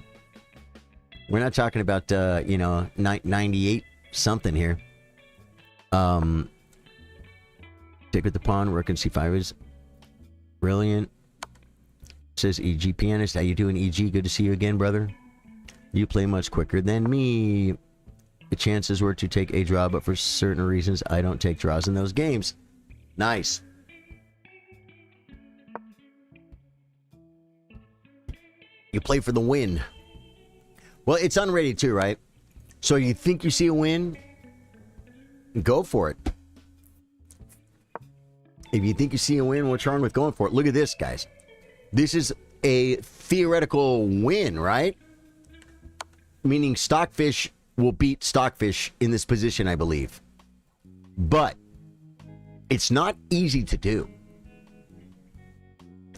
We're not talking about, 98 something here. Take with the pawn. Rook and C5 is brilliant. Says EG Pianist. How you doing, EG? Good to see you again, brother. You play much quicker than me. The chances were to take a draw, but for certain reasons, I don't take draws in those games. Nice. You play for the win. Well, it's unrated too, right? So you think you see a win? Go for it. If you think you see a win, what's wrong with going for it? Look at this, guys. This is a theoretical win, right? Meaning Stockfish will beat Stockfish in this position, I believe. But it's not easy to do.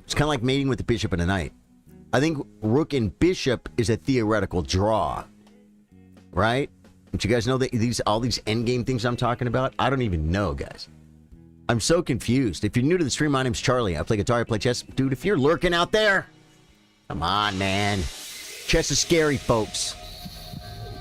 It's kind of like mating with the bishop and a knight. I think rook and bishop is a theoretical draw. Right? Don't you guys know that all these endgame things I'm talking about? I don't even know, guys. I'm so confused. If you're new to the stream, my name's Charlie. I play guitar, I play chess. Dude, if you're lurking out there, come on, man. Chess is scary, folks.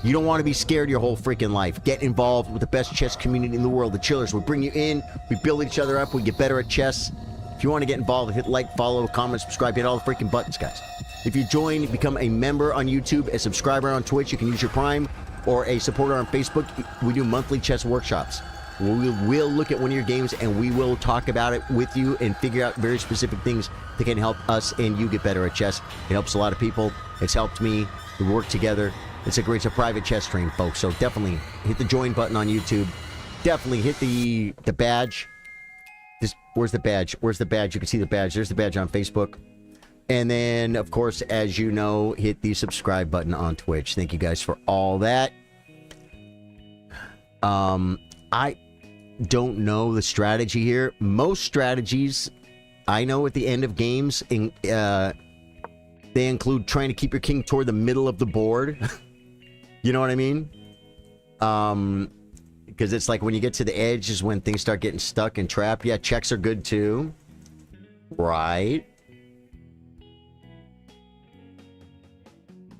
You don't want to be scared your whole freaking life. Get involved with the best chess community in the world, the Chillers. We bring you in, we build each other up, we get better at chess. If you want to get involved, hit like, follow, comment, subscribe, hit all the freaking buttons, guys. If you join, become a member on YouTube, a subscriber on Twitch, you can use your Prime, or a supporter on Facebook. We do monthly chess workshops. We will look at one of your games and we will talk about it with you and figure out very specific things that can help us and you get better at chess. It helps a lot of people. It's helped me. We work together. It's a private chess stream, folks. So definitely hit the join button on YouTube. Definitely hit the badge. Where's the badge? Where's the badge? You can see the badge. There's the badge on Facebook. And then, of course, as you know, hit the subscribe button on Twitch. Thank you guys for all that. I don't know the strategy here. Most strategies I know at the end of games, they include trying to keep your king toward the middle of the board. You know what I mean? Because it's like when you get to the edge is when things start getting stuck and trapped. Yeah, checks are good too. Right.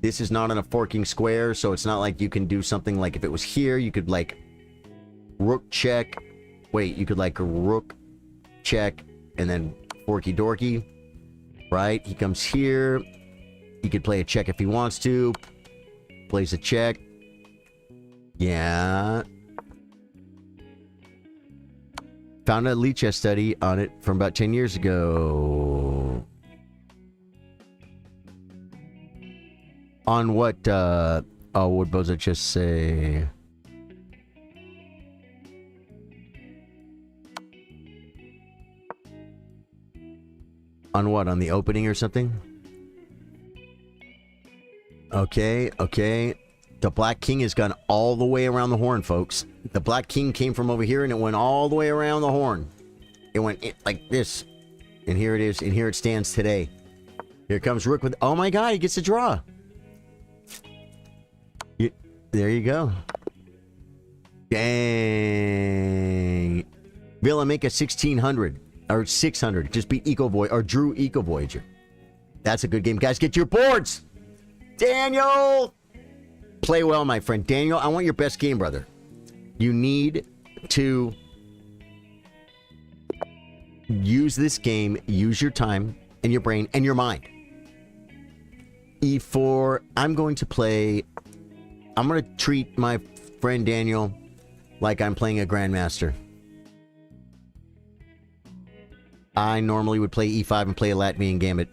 This is not on a forking square, so it's not like you can do something like if it was here, you could like rook check. Wait, you could like rook check and then forky dorky. Right? He comes here. He could play a check if he wants to. Plays a check. Yeah. Found a lead chess study on it from about 10 years ago. On what, oh, what Bozo just say? On what? On the opening or something? Okay, okay. The Black King has gone all the way around the horn, folks. The Black King came from over here and it went all the way around the horn. It went like this. And here it is. And here it stands today. Here comes Rook with... Oh my god, he gets a draw. There you go. Dang. Villa, make a 1600. Or 600. Just beat Eco Voyager. Or Drew Eco Voyager. That's a good game. Guys, get to your boards. Daniel! Play well, my friend. Daniel, I want your best game, brother. You need to use this game, use your time and your brain and your mind. E4, I'm going to treat my friend Daniel like I'm playing a Grandmaster. I normally would play E5 and play a Latvian Gambit.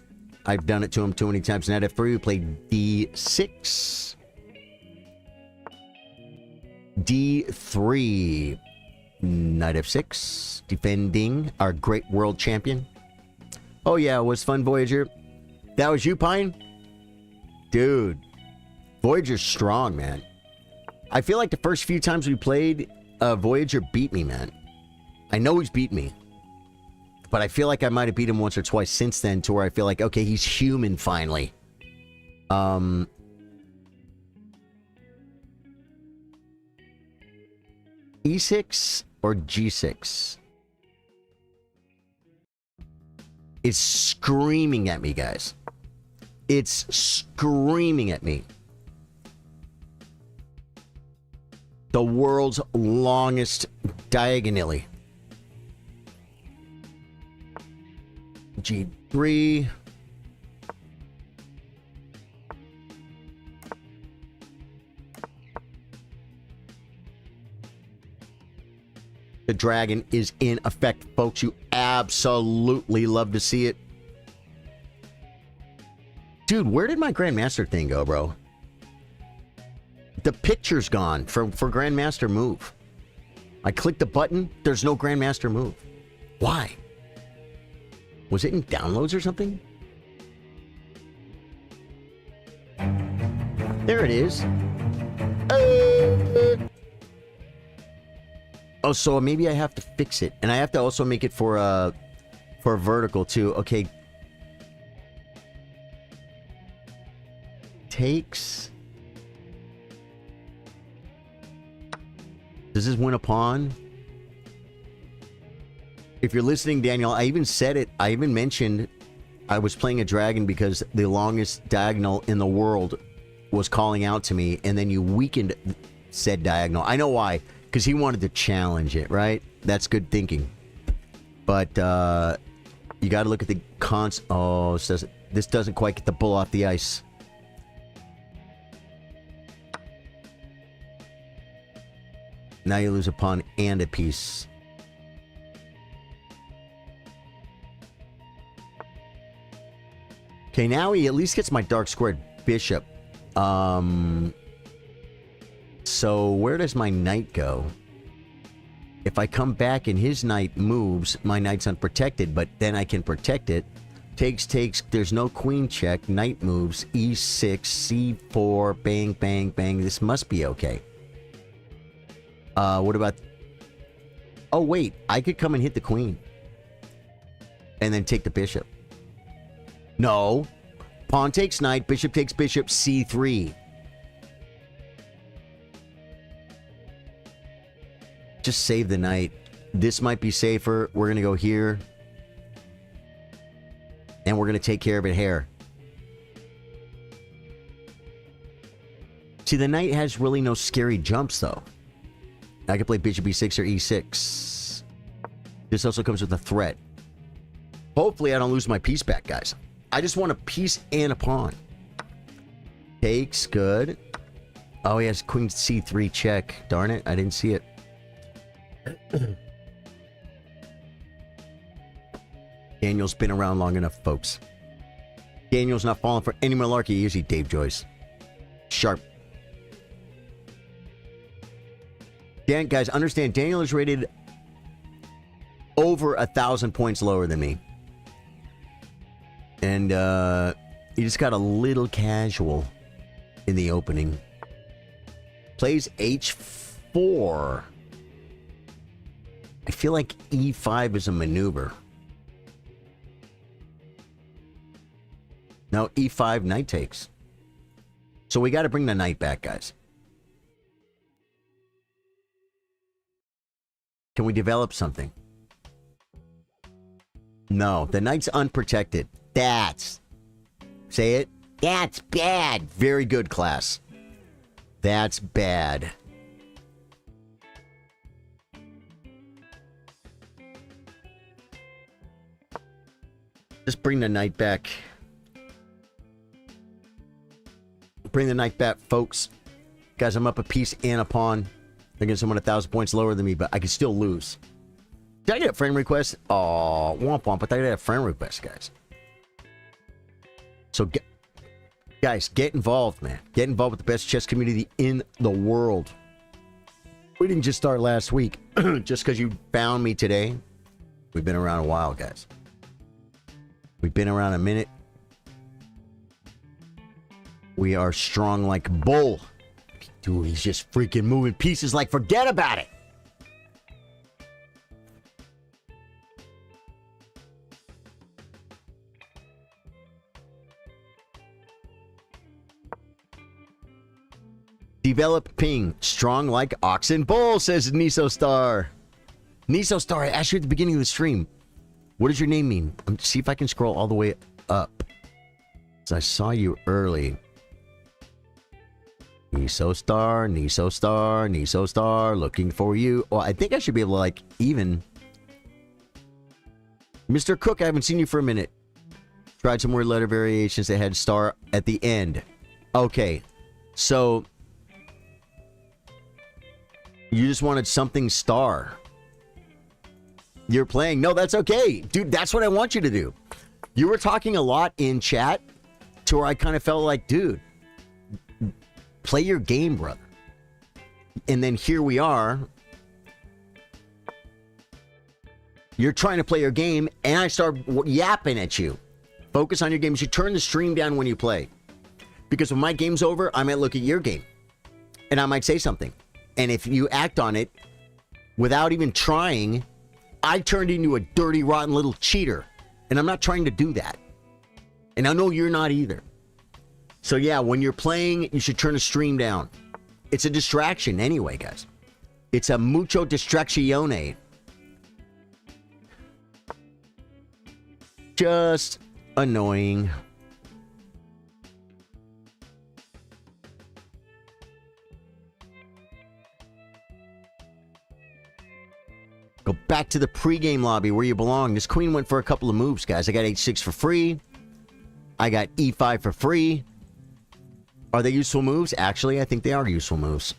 I've done it to him too many times. Knight F3, we play D6. D3. Knight F6. Defending our great world champion. Oh yeah, it was fun, Voyager. That was you, Pine? Dude. Voyager's strong, man. I feel like the first few times we played, Voyager beat me, man. I know he's beat me. But I feel like I might have beat him once or twice since then to where I feel like, okay, he's human finally. E6 or G6? It's screaming at me, guys. It's screaming at me. The world's longest diagonally. G3. The dragon is in effect, folks. You absolutely love to see it. Dude, where did my Grandmaster thing go, bro? The picture's gone for Grandmaster move. I clicked the button. There's no Grandmaster move. Why? Was it in downloads or something? There it is. Oh, so maybe I have to fix it. And I have to also make it for vertical too. Okay. Takes. Does this win a pawn? If you're listening, Daniel, I even said it. I even mentioned I was playing a dragon because the longest diagonal in the world was calling out to me, and then you weakened said diagonal. I know why. Because he wanted to challenge it, right? That's good thinking. But you got to look at the cons. Oh, this doesn't quite get the bull off the ice. Now you lose a pawn and a piece. Okay, now he at least gets my dark squared bishop. So where does my knight go? If I come back and his knight moves, my knight's unprotected, but then I can protect it. Takes, there's no queen check. Knight moves, e6, c4, bang, bang, bang. This must be okay. What about... Oh, wait. I could come and hit the queen. And then take the bishop. No. Pawn takes knight, bishop takes bishop, c3. Just save the knight. This might be safer. We're going to go here. And we're going to take care of it here. See, the knight has really no scary jumps, though. I can play bishop e6 or e6. This also comes with a threat. Hopefully, I don't lose my piece back, guys. I just want a piece and a pawn. Takes, good. Oh, he has queen c3 check. Darn it, I didn't see it. Daniel's been around long enough, folks. Daniel's not falling for any malarkey, is he, Dave Joyce? Sharp. Dan, guys, understand, Daniel is rated over 1,000 points lower than me. And he just got a little casual in the opening. Plays h4. I feel like e5 is a maneuver. No, e5, knight takes. So we got to bring the knight back, guys. Can we develop something? No, the knight's unprotected. That's... Say it. That's bad. Very good, class. That's bad. Just bring the knight back. Bring the knight back, folks. Guys, I'm up a piece and a pawn against someone 1,000 points lower than me, but I can still lose. Did I get a friend request? Oh, womp womp, but I got a friend request, guys. So, guys, get involved, man. Get involved with the best chess community in the world. We didn't just start last week. Just because you found me today. We've been around a while, guys. We've been around a minute. We are strong like bull. Dude, he's just freaking moving pieces like forget about it. Develop ping. Strong like ox and bull, says Niso Star. Niso Star, I asked you at the beginning of the stream. What does your name mean? See if I can scroll all the way up. So I saw you early. Niso Star, Niso Star, Niso Star, looking for you. Well, I think I should be able to, like, even. Mr. Cook, I haven't seen you for a minute. Tried some weird letter variations that had star at the end. Okay, so you just wanted something star. You're playing. No, that's okay. Dude, that's what I want you to do. You were talking a lot in chat to where I kind of felt like, dude, play your game, brother. And then here we are. You're trying to play your game, and I start yapping at you. Focus on your game. You should turn the stream down when you play. Because when my game's over, I might look at your game. And I might say something. And if you act on it without even trying, I turned into a dirty, rotten little cheater. And I'm not trying to do that. And I know you're not either. So yeah, when you're playing, you should turn the stream down. It's a distraction anyway, guys. It's a mucho distraccione. Just annoying. Go back to the pregame lobby where you belong. This queen went for a couple of moves, guys. I got h6 for free. I got e5 for free. Are they useful moves? Actually, I think they are useful moves.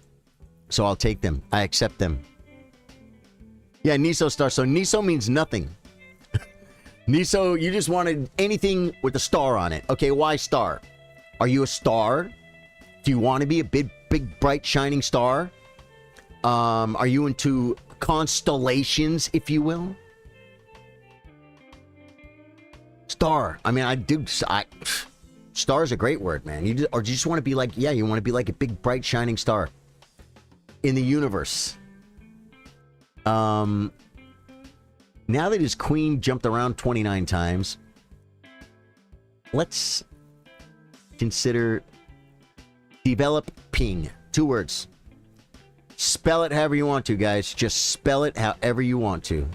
So I'll take them. I accept them. Yeah, Niso star. So Niso means nothing. Niso, you just wanted anything with a star on it. Okay, why star? Are you a star? Do you want to be a big, bright, shining star? Are you into constellations, if you will? Star. I mean, star is a great word, man. Or do you just want to be like, yeah, you want to be like a big, bright, shining star in the universe. Now that his queen jumped around 29 times, let's consider developing. 2 words. Spell it however you want to, guys. Just spell it however you want to.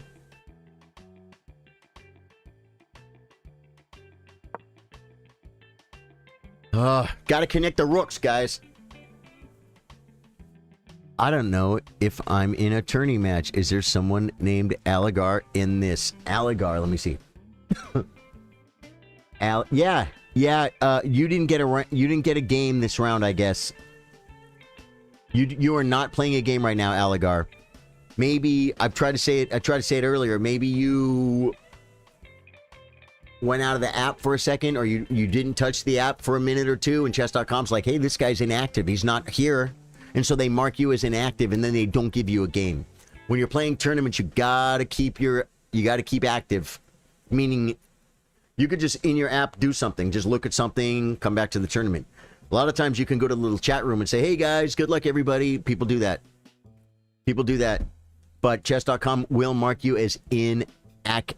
Gotta connect the rooks, guys. I don't know if I'm in a tourney match. Is there someone named Aligar in this? Aligar, let me see. Yeah. You didn't get a game this round, I guess. You are not playing a game right now, Aligar. Maybe I tried to say it earlier. Maybe you went out of the app for a second, or you didn't touch the app for a minute or two, and chess.com's like, hey, this guy's inactive. He's not here. And so they mark you as inactive, and then they don't give you a game. When you're playing tournaments, you gotta keep active. Meaning, you could just in your app do something, just look at something, come back to the tournament. A lot of times you can go to the little chat room and say, hey guys, good luck everybody. People do that. But chess.com will mark you as inactive.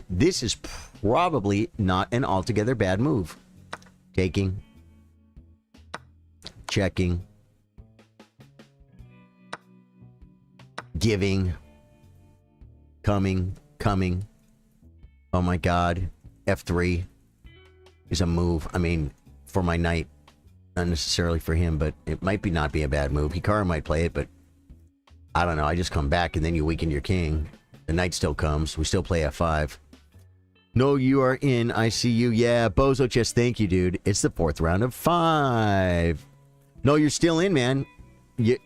This is probably not an altogether bad move. Taking. Checking. Giving. Coming. Oh my god. F3 is a move. I mean, for my knight. Not necessarily for him, but it might not be a bad move. Hikaru might play it, but I don't know. I just come back and then you weaken your king. The knight still comes. We still play F5. No, you are in. I see you. Yeah, Bozo Chess, thank you, dude. It's the 4th round of 5. No, you're still in, man. He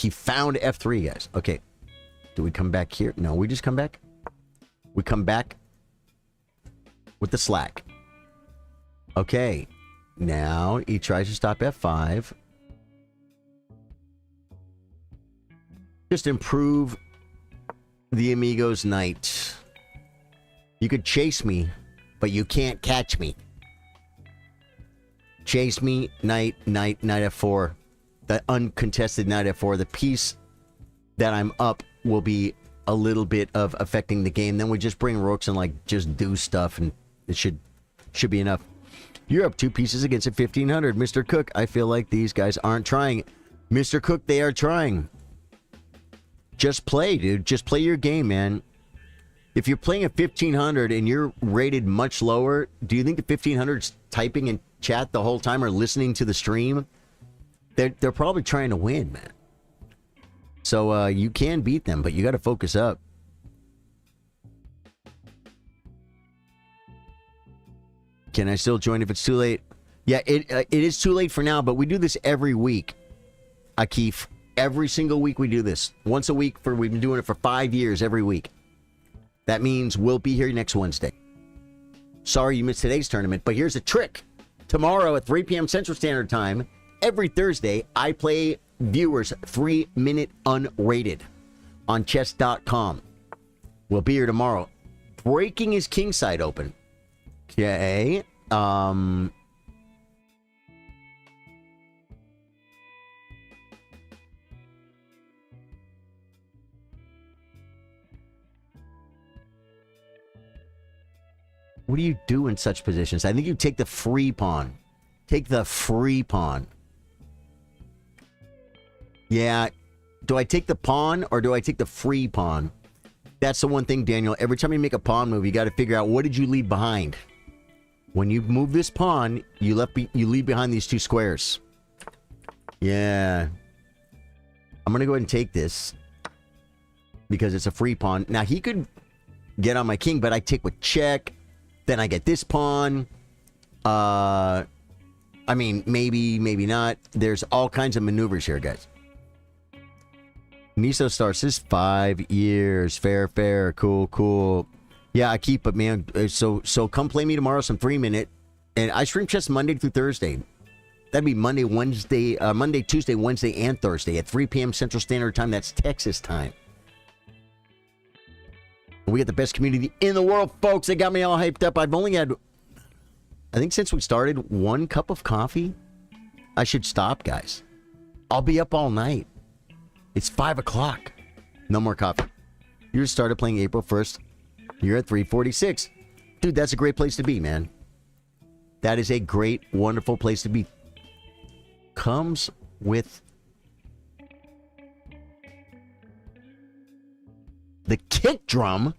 found F3, guys. Okay. Do we come back here? No, we just come back. We come back with the slack. Okay. Now he tries to stop F5. Just improve the Amigo's knight. You could chase me, but you can't catch me. Chase me, knight F4. The uncontested knight F4. The piece that I'm up will be a little bit of affecting the game. Then we just bring rooks and like just do stuff, and it should be enough. You're up 2 pieces against a 1500. Mr. Cook, I feel like these guys aren't trying. Mr. Cook, they are trying. Just play, dude. Just play your game, man. If you're playing a 1500 and you're rated much lower, do you think the 1500's typing in chat the whole time or listening to the stream? They're probably trying to win, man. So you can beat them, but you got to focus up. Can I still join if it's too late? Yeah, it is too late for now, but we do this every week, Akif. Every single week we do this. Once a week. We've been doing it for 5 years every week. That means we'll be here next Wednesday. Sorry you missed today's tournament, but here's a trick. Tomorrow at 3 p.m. Central Standard Time, every Thursday, I play viewers 3-minute unrated on chess.com. We'll be here tomorrow. Breaking his king side open. Okay. What do you do in such positions? I think you take the free pawn. Take the free pawn. Yeah. Do I take the pawn or do I take the free pawn? That's the one thing, Daniel. Every time you make a pawn move, you got to figure out what did you leave behind. When you move this pawn, you leave behind these 2 squares. Yeah. I'm going to go ahead and take this because it's a free pawn. Now, he could get on my king, but I take with check. Then I get this pawn. I mean, maybe not. There's all kinds of maneuvers here, guys. Miso starts this 5 years. Fair. Cool. Yeah, I keep it, man. So come play me tomorrow some 3-minute. And I stream chess Monday through Thursday. That'd be Monday, Tuesday, Wednesday, and Thursday at 3 p.m. Central Standard Time. That's Texas time. We got the best community in the world, folks. They got me all hyped up. I've only had, I think since we started, 1 cup of coffee. I should stop, guys. I'll be up all night. It's 5 o'clock. No more coffee. You just started playing April 1st. You're at 346. Dude, that's a great place to be, man. That is a great, wonderful place to be. Comes with the kick drum.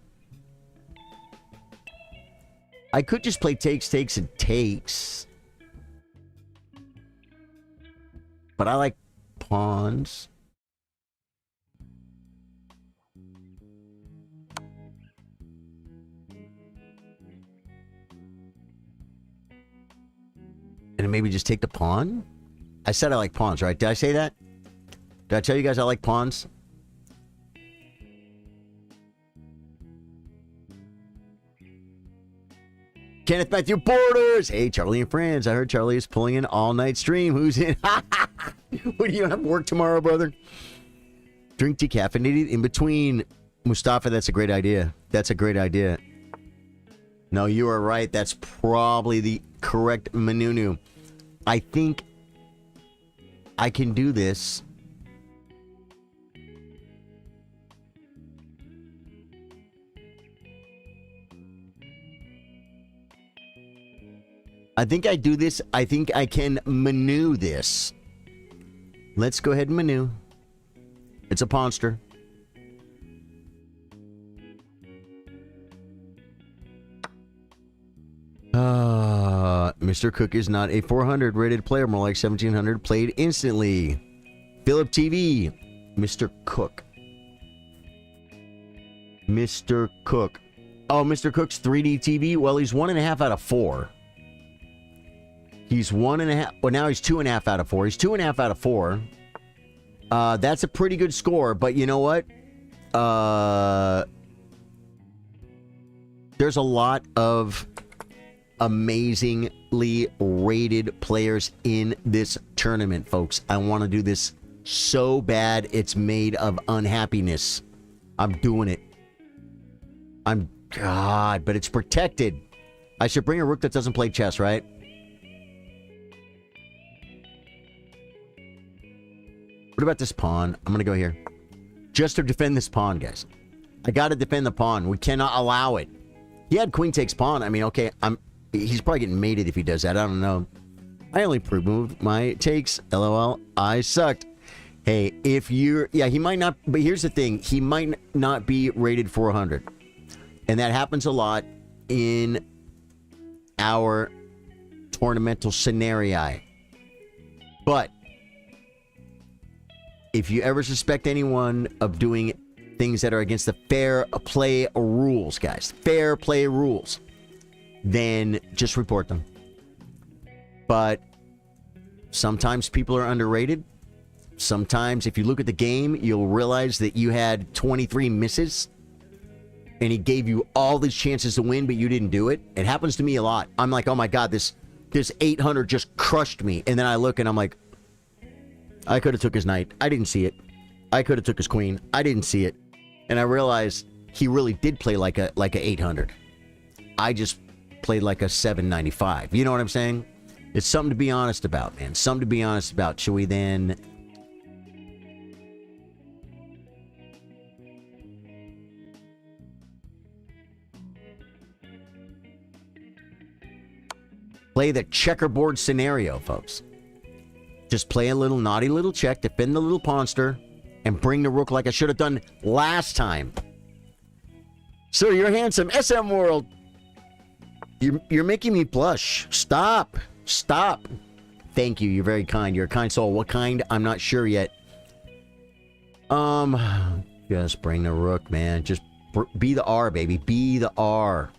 I could just play takes, and takes. But I like pawns. And maybe just take the pawn? I said I like pawns, right? Did I say that? Did I tell you guys I like pawns? Kenneth Matthew Borders! Hey, Charlie and friends. I heard Charlie is pulling an all-night stream. Who's in? What do you have work tomorrow, brother? Drink decaffeinated in between. Mustafa, that's a great idea. That's a great idea. No, you are right. That's probably the correct manunu. I think I can do this. I think I do this. I think I can manu this. Let's go ahead and manu. It's a pawnster. Mr. Cook is not a 400 rated player, more like 1700 played instantly. Philip TV. Mr. Cook. Mr. Cook. Oh, Mr. Cook's 3D TV. Well, he's 1.5 out of 4. He's 1.5. Well, now he's 2.5 out of 4. He's 2.5 out of 4. That's a pretty good score, but you know what? There's a lot of amazingly rated players in this tournament, folks. I want to do this so bad it's made of unhappiness. I'm doing it. God, but it's protected. I should bring a rook that doesn't play chess, right? What about this pawn? I'm going to go here. Just to defend this pawn, guys. I got to defend the pawn. We cannot allow it. He had queen takes pawn. I mean, okay, he's probably getting mated if he does that. I don't know. I only moved my takes. LOL. I sucked. Hey, if you're... Yeah, he might not... But here's the thing. He might not be rated 400. And that happens a lot in our tournamental scenarii. But if you ever suspect anyone of doing things that are against the fair play rules, guys, fair play rules, then just report them. But sometimes people are underrated. Sometimes if you look at the game, you'll realize that you had 23 misses and he gave you all these chances to win, but you didn't do it. It happens to me a lot. I'm like, oh my God, this 800 just crushed me. And then I look and I'm like, I could have took his knight. I didn't see it. I could have took his queen. I didn't see it. And I realized he really did play like a 800. I just played like a 795. You know what I'm saying? It's something to be honest about, man. Something to be honest about. Should we then... play the checkerboard scenario, folks. Just play a little naughty little check, defend the little pawnster, and bring the rook like I should have done last time. Sir, you're handsome. SM World. You're making me blush. Stop. Stop. Thank you. You're very kind. You're a kind soul. What kind? I'm not sure yet. Just bring the rook, man. Just be the R, baby. Be the R.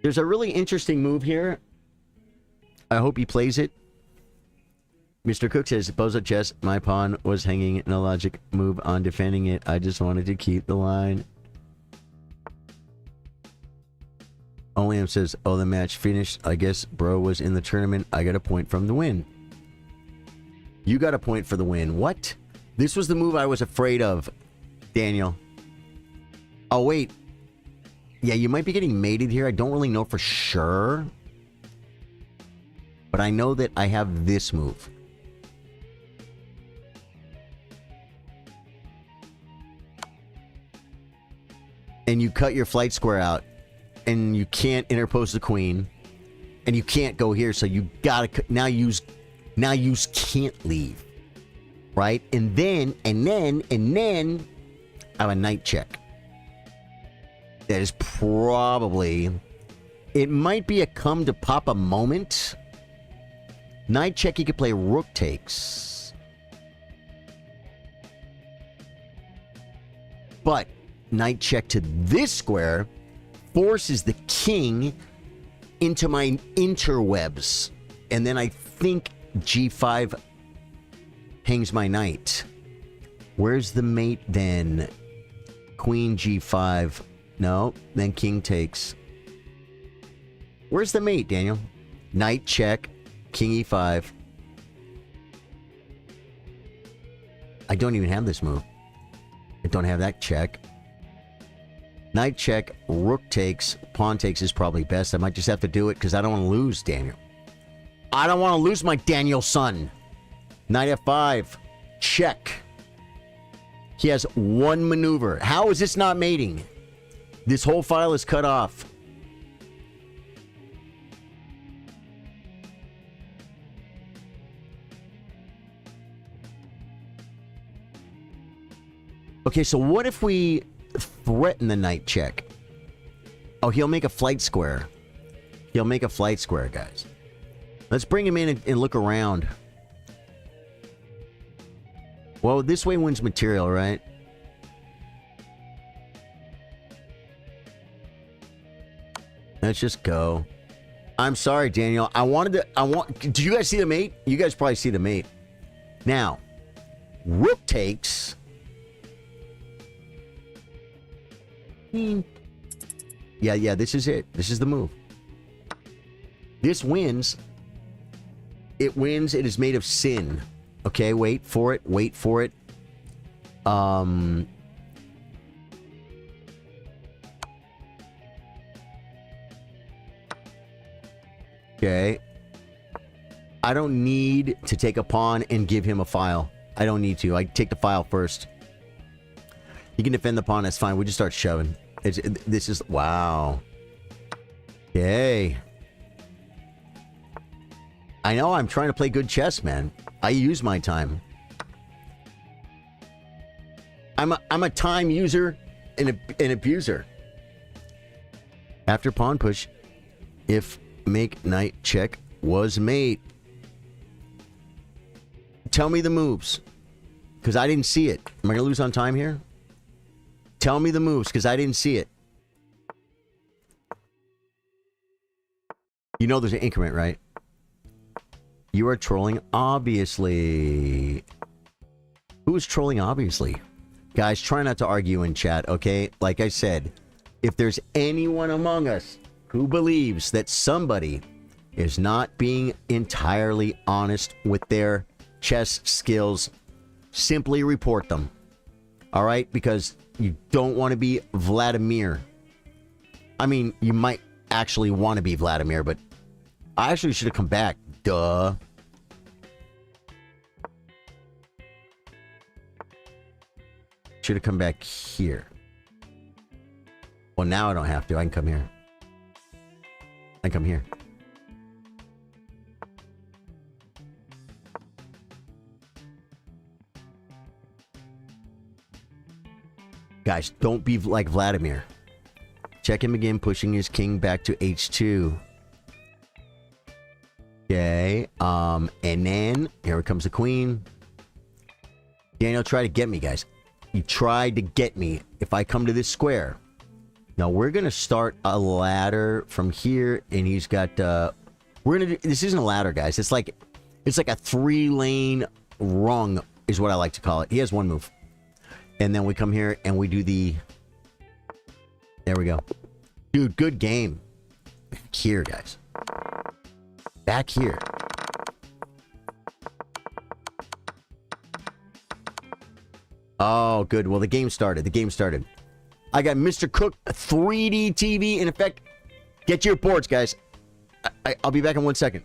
There's a really interesting move here. I hope he plays it. Mr. Cook says, Bozo chess, my pawn was hanging. No logic move on defending it. I just wanted to keep the line. Oliam says, oh, the match finished. I guess bro was in the tournament. I got a point from the win. You got a point for the win. What? This was the move I was afraid of, Daniel. Oh, wait. Yeah, you might be getting mated here. I don't really know for sure. But I know that I have this move. And you cut your flight square out. And you can't interpose the queen. And you can't go here, so you gotta... Now you can't leave. Right? And then... I have a knight check. That is probably... It might be a come to papa moment. Knight check, he could play rook takes. But knight check to this square forces the king into my interwebs. And then I think g5 hangs my knight. Where's the mate then? Queen g5. No, then king takes. Where's the mate, Daniel? Knight check, king e5. I don't even have this move. I don't have that check. Knight check, rook takes, pawn takes is probably best. I might just have to do it because I don't want to lose Daniel. I don't want to lose my Daniel son. Knight f5. Check. He has one maneuver. How is this not mating? This whole file is cut off. Okay, so what if we threaten the knight check? Oh, he'll make a flight square. He'll make a flight square, guys. Let's bring him in and look around. Well, this way wins material, right? Let's just go. I'm sorry, Daniel. Do you guys see the mate? You guys probably see the mate. Now, rook takes. Yeah, this is it. This is the move. This wins. It wins. It is made of sin. Okay, wait for it. Wait for it. Okay. I don't need to take a pawn and give him a file. I don't need to. I take the file first. You can defend the pawn. That's fine. We just start shoving. This is... Wow. Okay. I know I'm trying to play good chess, man. I use my time. I'm a time user and an abuser. After pawn push, if make knight check was mate. Tell me the moves, because I didn't see it. Am I gonna lose on time here? Tell me the moves, because I didn't see it. You know there's an increment, right? You are trolling, obviously. Who is trolling, obviously? Guys, try not to argue in chat, okay? Like I said, if there's anyone among us who believes that somebody is not being entirely honest with their chess skills, simply report them. All right? Because you don't want to be Vladimir. I mean, you might actually want to be Vladimir, but I actually should have come back. Duh. Should have come back here. Well, now I don't have to. I can come here. I can come here. Guys, don't be like Vladimir. Check him again, pushing his king back to h2. Okay, and then here comes the queen. Daniel tried to get me, guys. He tried to get me if I come to this square. Now we're gonna start a ladder from here, and he's got. We're gonna do. This isn't a ladder, guys. It's like a 3-lane rung, is what I like to call it. He has one move, and then we come here and we do the. There we go, dude. Good game. Back here, guys. Back here. Oh, good. Well, the game started. The game started. I got Mr. Cook 3D TV in effect. Get your boards, guys. I'll be back in 1 second.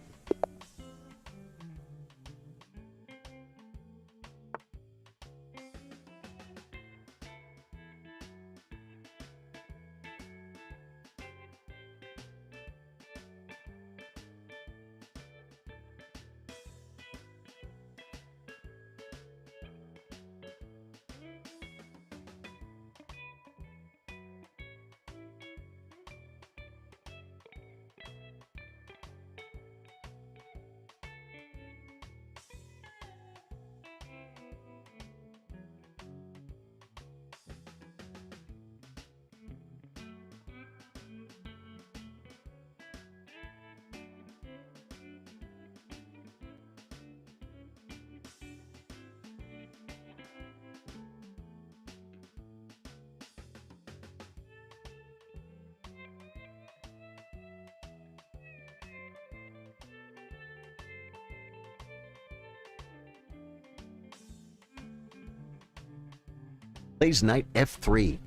Plays knight f3.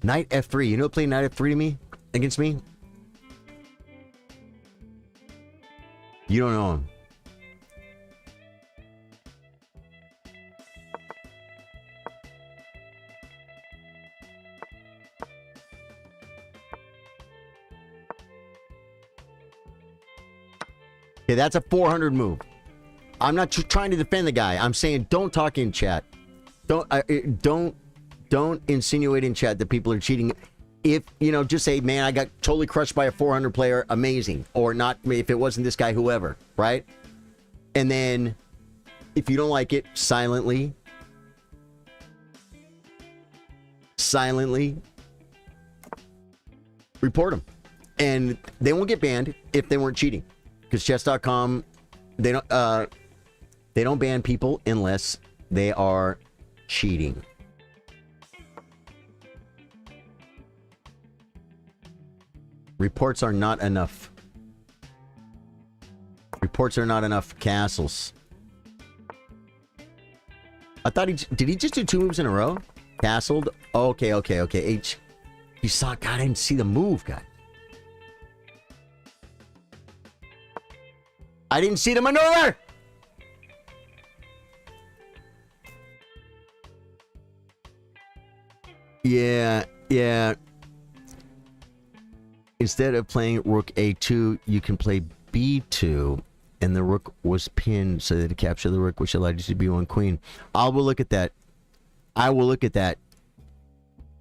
Knight f3. You know what played knight f3 to me? Against me? You don't know him. Okay, that's a 400 move. I'm not trying to defend the guy. I'm saying don't talk in chat. Don't insinuate in chat that people are cheating. If, you know, just say, man, I got totally crushed by a 400 player, amazing. Or not, if it wasn't this guy, whoever, right? And then, if you don't like it, silently report them. And they won't get banned if they weren't cheating. Because chess.com, they don't ban people unless they are cheating. Reports are not enough. Reports are not enough castles. I thought did he just do 2 moves in a row? Castled? Okay. You saw, God, I didn't see the move, guy. I didn't see the maneuver! Yeah. Instead of playing rook a2, you can play b2, and the rook was pinned so that to capture the rook, which allowed you to b1 queen. I will look at that.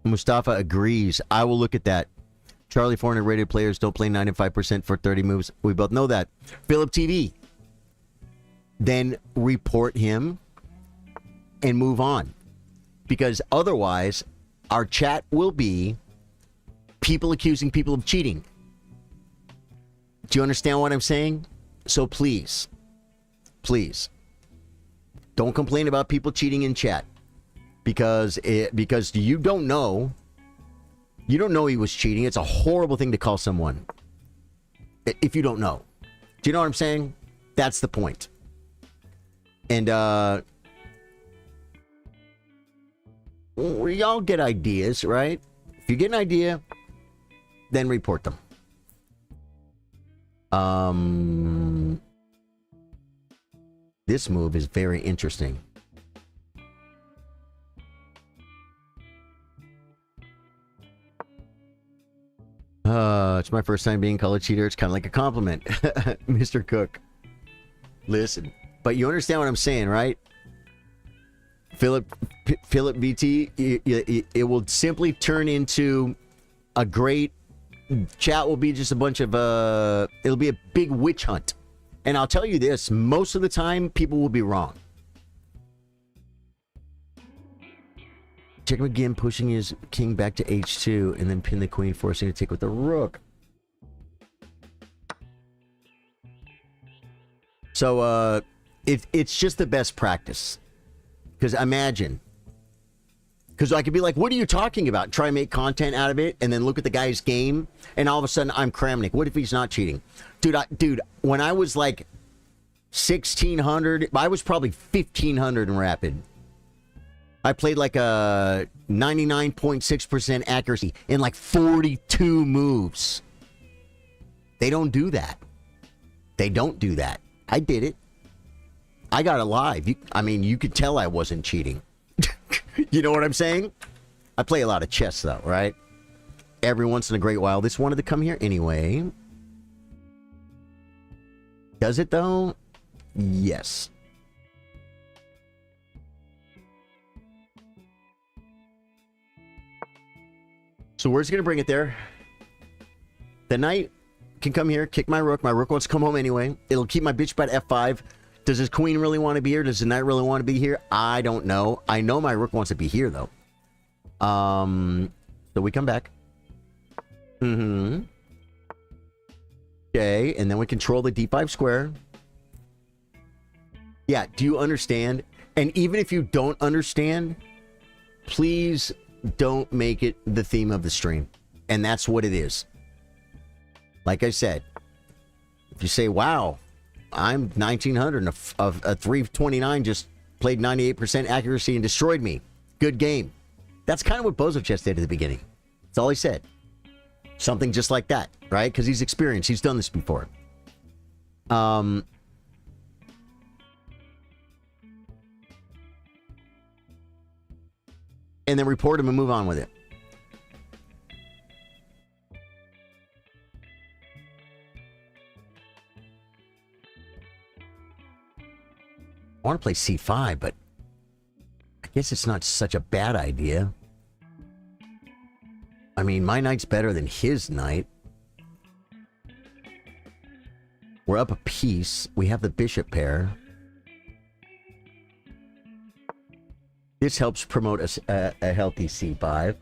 Mustafa agrees. I will look at that. Charlie 400 rated players don't play 95% for 30 moves. We both know that. Philip TV. Then report him and move on. Because otherwise, our chat will be people accusing people of cheating. Do you understand what I'm saying? So please, don't complain about people cheating in chat. Because you don't know he was cheating. It's a horrible thing to call someone if you don't know. Do you know what I'm saying? That's the point. And we all get ideas, right? If you get an idea, then report them. This move is very interesting. It's my first time being called a cheater. It's kind of like a compliment, Mr. Cook. Listen, but you understand what I'm saying, right? Philip VT, it will simply turn into a great chat. Will be just a bunch of it'll be a big witch hunt. And I'll tell you this, most of the time people will be wrong. Check him again, pushing his king back to h2 and then pin the queen, forcing to take with the rook. So it's just the best practice. Because imagine, because I could be like, what are you talking about? Try and make content out of it, and then look at the guy's game, and all of a sudden I'm Kramnik. What if he's not cheating? Dude, when I was like 1600, I was probably 1500 in Rapid. I played like a 99.6% accuracy in like 42 moves. They don't do that. They don't do that. I did it. I got it live. You could tell I wasn't cheating. You know what I'm saying? I play a lot of chess, though, right? Every once in a great while. This wanted to come here anyway. Does it, though? Yes. So where's it going to bring it there? The knight can come here, kick my rook. My rook wants to come home anyway. It'll keep my bitch at f5. Does his queen really want to be here? Does the knight really want to be here? I don't know. I know my rook wants to be here, though. So we come back. Okay, and then we control the d5 square. Yeah, do you understand? And even if you don't understand, please don't make it the theme of the stream. And that's what it is. Like I said, if you say, wow, I'm 1900 and a 329 just played 98% accuracy and destroyed me. Good game. That's kind of what Bozovchess did at the beginning. That's all he said. Something just like that, right? Because he's experienced. He's done this before. And then report him and move on with it. I want to play c5, but I guess it's not such a bad idea. I mean, my knight's better than his knight. We're up a piece. We have the bishop pair. This helps promote a healthy c5.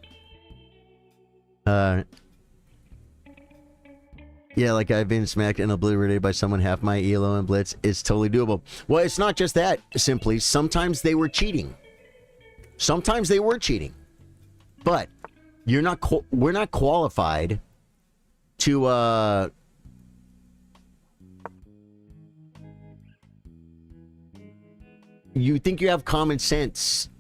Yeah, like I've been smacked and obliterated by someone half my ELO and blitz. It's totally doable. Well, it's not just that, simply. Sometimes they were cheating. Sometimes they were cheating. But we're not qualified to you think you have common sense.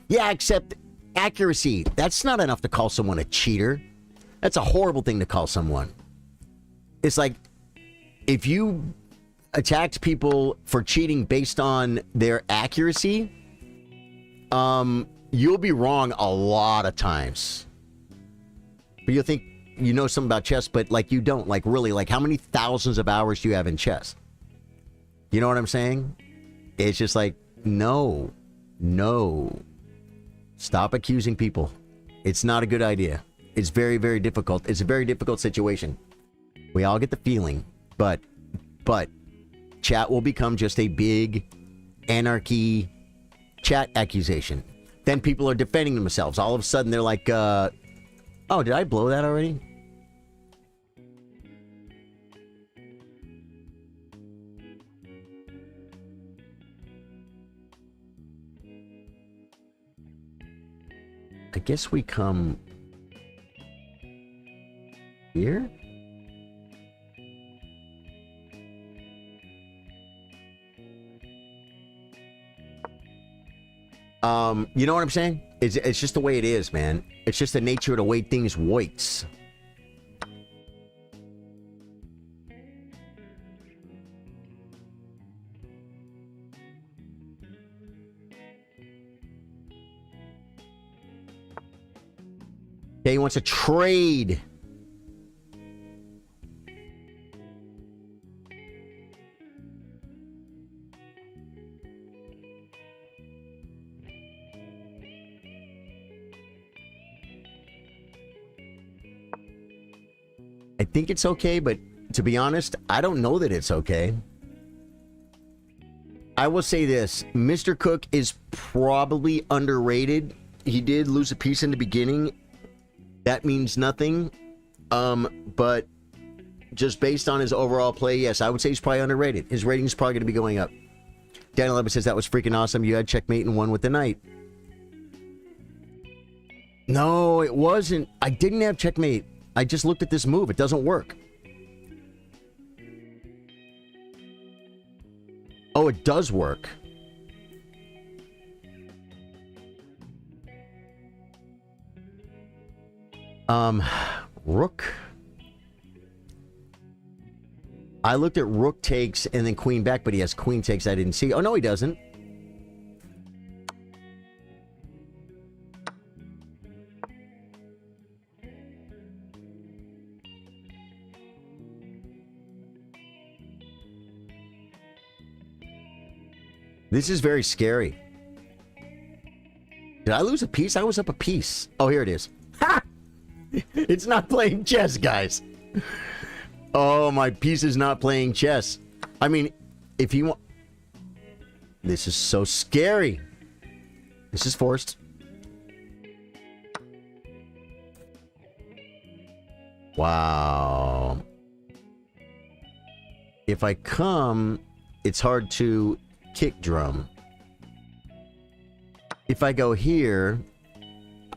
Yeah, except accuracy. That's not enough to call someone a cheater. That's a horrible thing to call someone. It's like, if you attacked people for cheating based on their accuracy, you'll be wrong a lot of times. But you'll think you know something about chess, but like you don't. Like really, like how many thousands of hours do you have in chess? You know what I'm saying? It's just like, no. Stop accusing people. It's not a good idea. It's very, very difficult. It's a very difficult situation. We all get the feeling, but chat will become just a big anarchy chat accusation. Then people are defending themselves. All of a sudden, they're like, oh, did I blow that already? I guess we come here? You know what I'm saying? It's just the way it is, man. It's just the nature of the way things works. Okay, he wants to trade. think it's okay, but to be honest, I don't know that it's okay. I will say this. Mr. Cook is probably underrated. He did lose a piece in the beginning. That means nothing. But just based on his overall play, yes, I would say he's probably underrated. His rating is probably going to be going up. Daniel 11 says that was freaking awesome. You had checkmate and won with the knight. No, it wasn't. I didn't have checkmate. I just looked at this move. It doesn't work. Oh, it does work. Rook. I looked at rook takes and then queen back, but he has queen takes I didn't see. Oh, no, he doesn't. This is very scary. Did I lose a piece? I was up a piece. Oh, here it is. Ha! It's not playing chess, guys. Oh, my piece is not playing chess. I mean, if you want... This is so scary. This is forced. Wow. If I come, it's hard to kick drum. If I go here,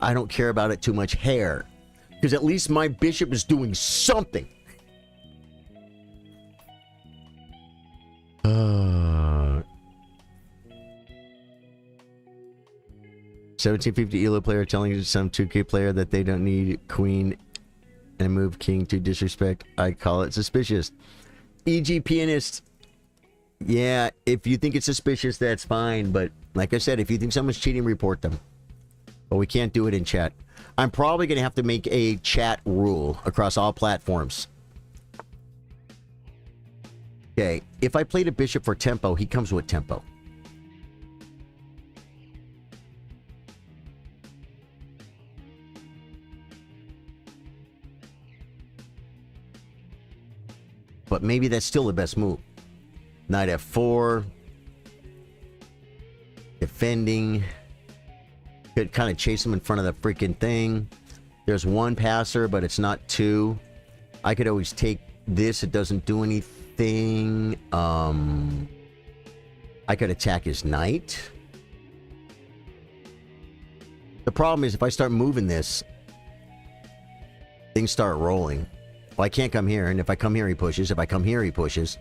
I don't care about it too much hair. Because at least my bishop is doing something. 1750 ELO player telling some 2K player that they don't need queen and move king to disrespect. I call it suspicious. EG pianist. Yeah, if you think it's suspicious, that's fine. But like I said, if you think someone's cheating, report them. But we can't do it in chat. I'm probably going to have to make a chat rule across all platforms. Okay, if I played a bishop for tempo, he comes with tempo. But maybe that's still the best move. Knight f4. Defending. Could kind of chase him in front of the freaking thing. There's one passer, but it's not two. I could always take this. It doesn't do anything. I could attack his knight. The problem is if I start moving this, things start rolling. Well, I can't come here, and if I come here, he pushes. If I come here, he pushes.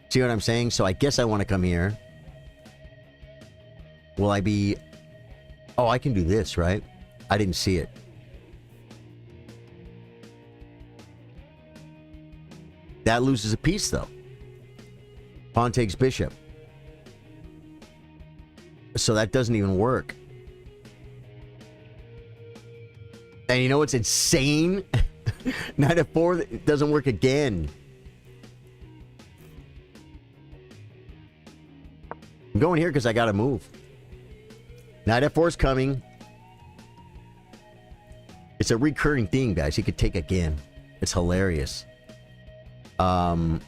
See what I'm saying? So I guess I want to come here. Will I be... Oh, I can do this, right? I didn't see it. That loses a piece, though. Pawn takes bishop. So that doesn't even work. And you know what's insane? Knight f4 doesn't work again. I'm going here because I got to move. Knight f4 is coming. It's a recurring thing, guys. He could take again. It's hilarious. I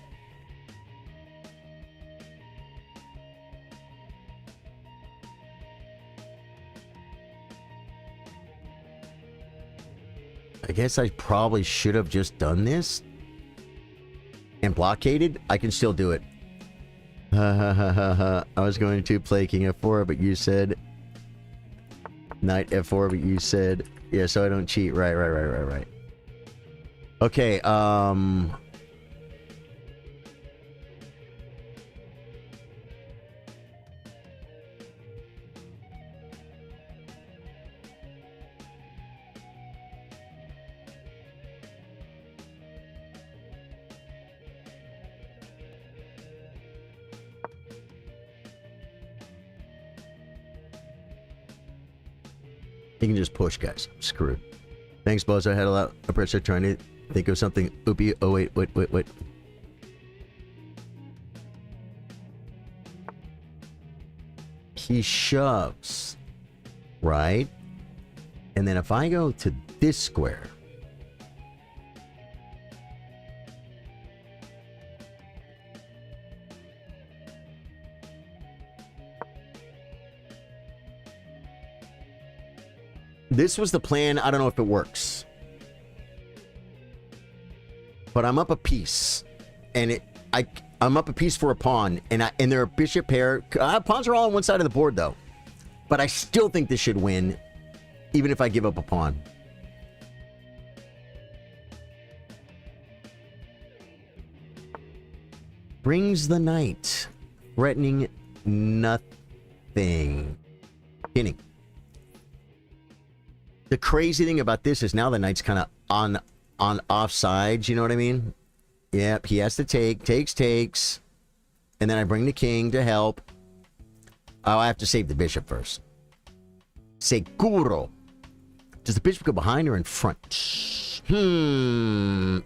guess I probably should have just done this and blockaded. I can still do it. I was going to play king f4, but you said knight f4, but you said, yeah, so I don't cheat. Right. Okay, you can just push, guys. I'm screwed. Thanks, Buzz. I had a lot of pressure trying to think of something. Oopie. Oh, wait. He shoves, right? And then if I go to this square, This was the plan. I don't know if it works. But I'm up a piece. And I'm up a piece for a pawn. And they're a bishop pair. Pawns are all on one side of the board, though. But I still think this should win. Even if I give up a pawn. Brings the knight. Threatening nothing. Kidding. The crazy thing about this is now the knight's kind of on offsides, you know what I mean? Yep, he has to takes. And then I bring the king to help. Oh, I have to save the bishop first. Seguro. Does the bishop go behind or in front?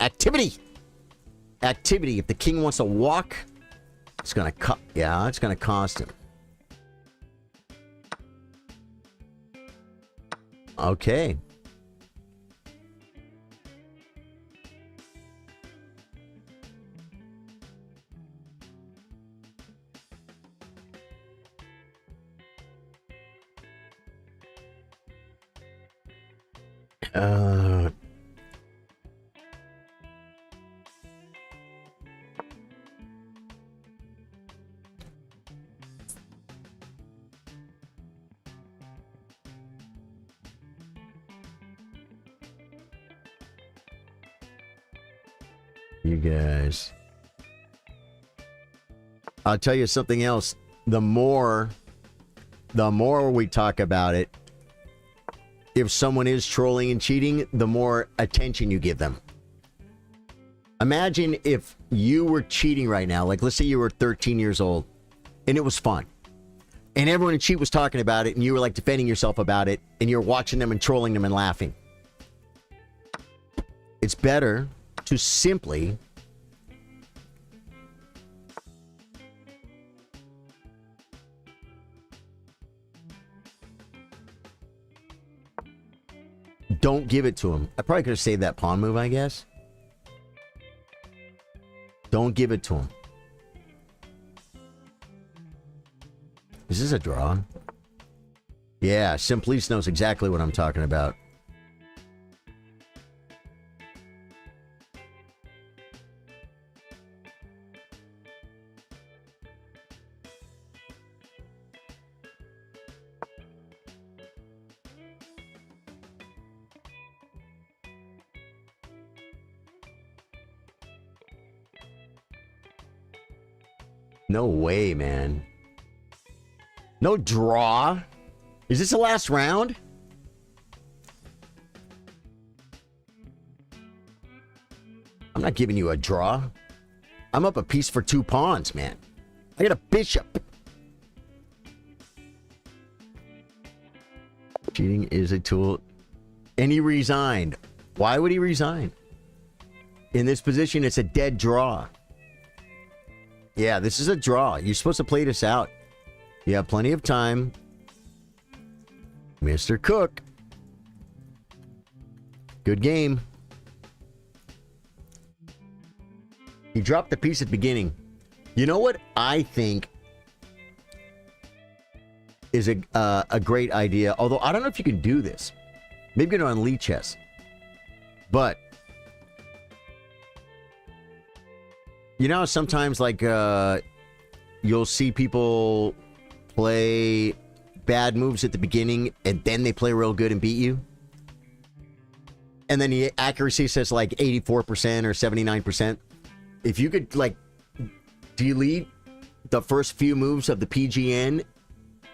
Activity. Activity. If the king wants to walk, it's going to it's going to cost him. Okay. You guys. I'll tell you something else. The more we talk about it, if someone is trolling and cheating, the more attention you give them. Imagine if you were cheating right now. Like, let's say you were 13 years old and it was fun. And everyone in cheat was talking about it and you were like defending yourself about it and you're watching them and trolling them and laughing. It's better to simply don't give it to him. I probably could have saved that pawn move, I guess. Don't give it to him. Is this a draw? Yeah, Simplice knows exactly what I'm talking about. No way, man. No draw? Is this the last round? I'm not giving you a draw. I'm up a piece for 2 pawns, man. I got a bishop. Cheating is a tool. And he resigned. Why would he resign? In this position, it's a dead draw. Yeah, this is a draw. You're supposed to play this out. You have plenty of time. Mr. Cook. Good game. He dropped the piece at the beginning. You know what I think is a great idea? Although, I don't know if you can do this. Maybe get it on Lichess. But you know, sometimes like you'll see people play bad moves at the beginning and then they play real good and beat you. And then the accuracy says like 84% or 79%. If you could like delete the first few moves of the PGN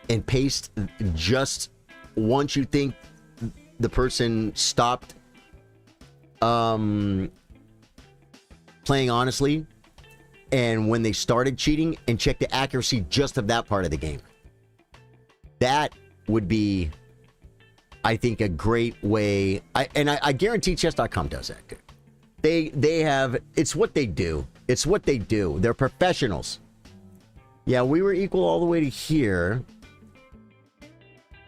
and paste just once you think the person stopped playing honestly, and when they started cheating, and check the accuracy just of that part of the game. That would be, I think, a great way. I guarantee chess.com does that. They have, it's what they do. It's what they do. They're professionals. Yeah, we were equal all the way to here.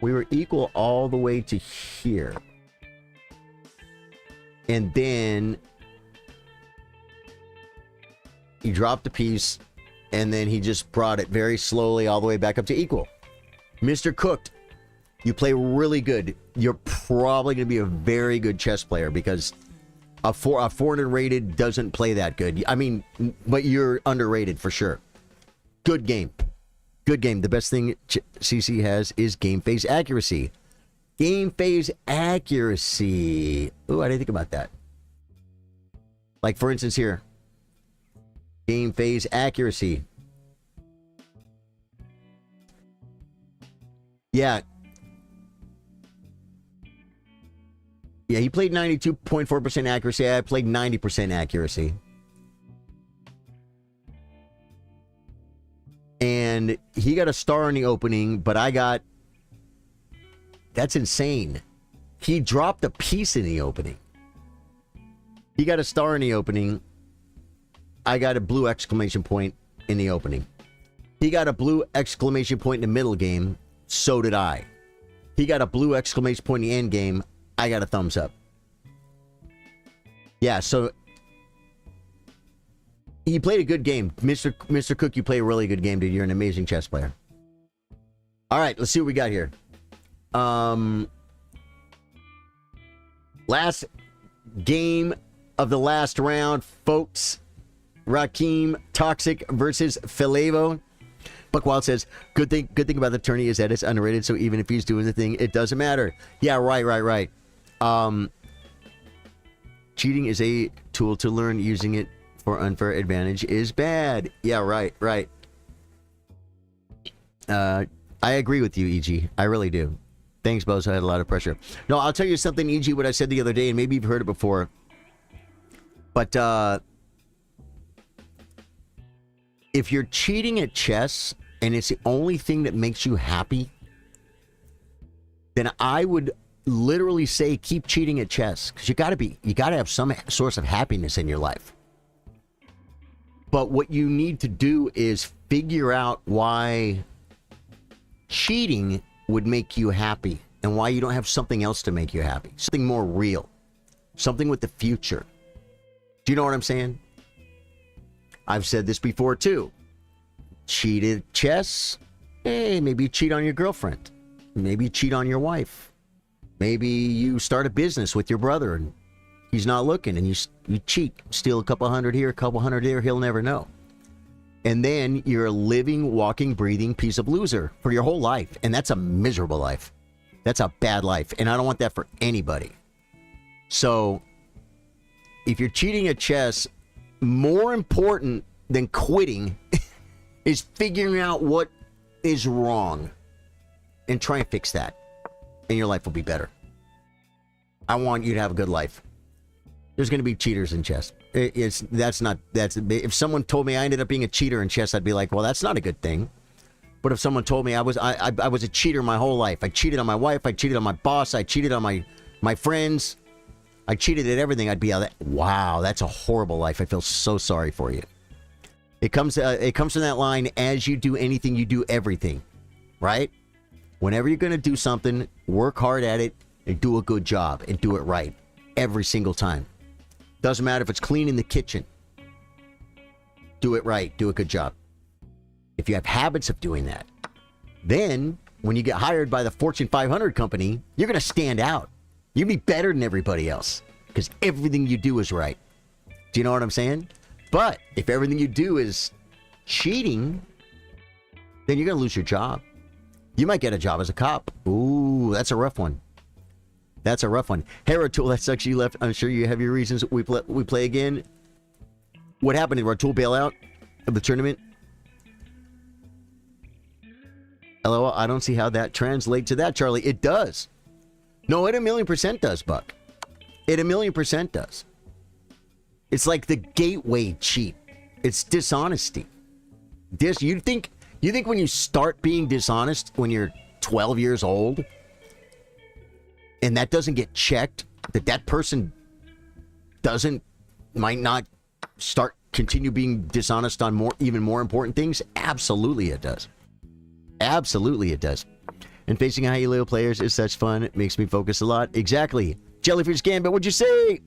We were equal all the way to here. And then he dropped the piece, and then he just brought it very slowly all the way back up to equal. Mr. Cooked. you play really good, you're probably going to be a very good chess player because a 400 rated doesn't play that good. I mean, but you're underrated for sure. Good game. Good game. The best thing CC has is game phase accuracy. Game phase accuracy. Ooh, I didn't think about that. Like, for instance, here. Game phase accuracy. Yeah. Yeah, he played 92.4% accuracy. I played 90% accuracy. And he got a star in the opening, but I got... That's insane. He dropped a piece in the opening. He got a star in the opening. I got a blue exclamation point in the opening. He got a blue exclamation point in the middle game. So did I. He got a blue exclamation point in the end game. I got a thumbs up. Yeah, so he played a good game. Mr. Cook, you play a really good game, dude. You're an amazing chess player. All right, let's see what we got here. Last game of the last round, folks. Rakim Toxic versus Filevo. Buckwild says, good thing about the tourney is that it's underrated, so even if he's doing the thing, it doesn't matter. Yeah, right. Cheating is a tool to learn. Using it for unfair advantage is bad. Yeah, right. I agree with you, EG. I really do. Thanks, Bozo. I had a lot of pressure. No, I'll tell you something, EG, what I said the other day, and maybe you've heard it before. But, if you're cheating at chess and it's the only thing that makes you happy, then I would literally say keep cheating at chess, because you got to have some source of happiness in your life. But what you need to do is figure out why cheating would make you happy and why you don't have something else to make you happy. Something more real. Something with the future. Do you know what I'm saying? I've said this before too. Cheated chess. Hey, maybe you cheat on your girlfriend. Maybe you cheat on your wife. Maybe you start a business with your brother and he's not looking and you cheat. Steal a couple hundred here, a couple hundred there. He'll never know. And then you're a living, walking, breathing piece of loser for your whole life. And that's a miserable life. That's a bad life. And I don't want that for anybody. So if you're cheating at chess, more important than quitting is figuring out what is wrong and try and fix that, and your life will be better. I want you to have a good life. There's going to be cheaters in chess. If someone told me I ended up being a cheater in chess, I'd be like, well, that's not a good thing. But if someone told me I was a cheater my whole life, I cheated on my wife, I cheated on my boss, I cheated on my friends, I cheated at everything, I'd be like, wow, that's a horrible life. I feel so sorry for you. It comes from that line, as you do anything, you do everything, right? Whenever you're going to do something, work hard at it and do a good job and do it right every single time. Doesn't matter if it's cleaning the kitchen. Do it right. Do a good job. If you have habits of doing that, then when you get hired by the Fortune 500 company, you're going to stand out. You'll be better than everybody else because everything you do is right. Do you know what I'm saying? But if everything you do is cheating, then you're going to lose your job. You might get a job as a cop. Ooh, that's a rough one. That's a rough one. Hey, Ratul, that sucks you left. I'm sure you have your reasons. We play again. What happened? Did Ratul bail out of the tournament? LOL, I don't see how that translates to that, Charlie. It does. No, it 1,000,000% does, Buck. It 1,000,000% does. It's like the gateway cheat. It's dishonesty. You think when you start being dishonest when you're 12 years old and that doesn't get checked, that person might not continue being dishonest on even more important things? Absolutely it does. Absolutely it does. And facing high-elo players is such fun. It makes me focus a lot. Exactly. Jellyfish Gambit, what'd you say?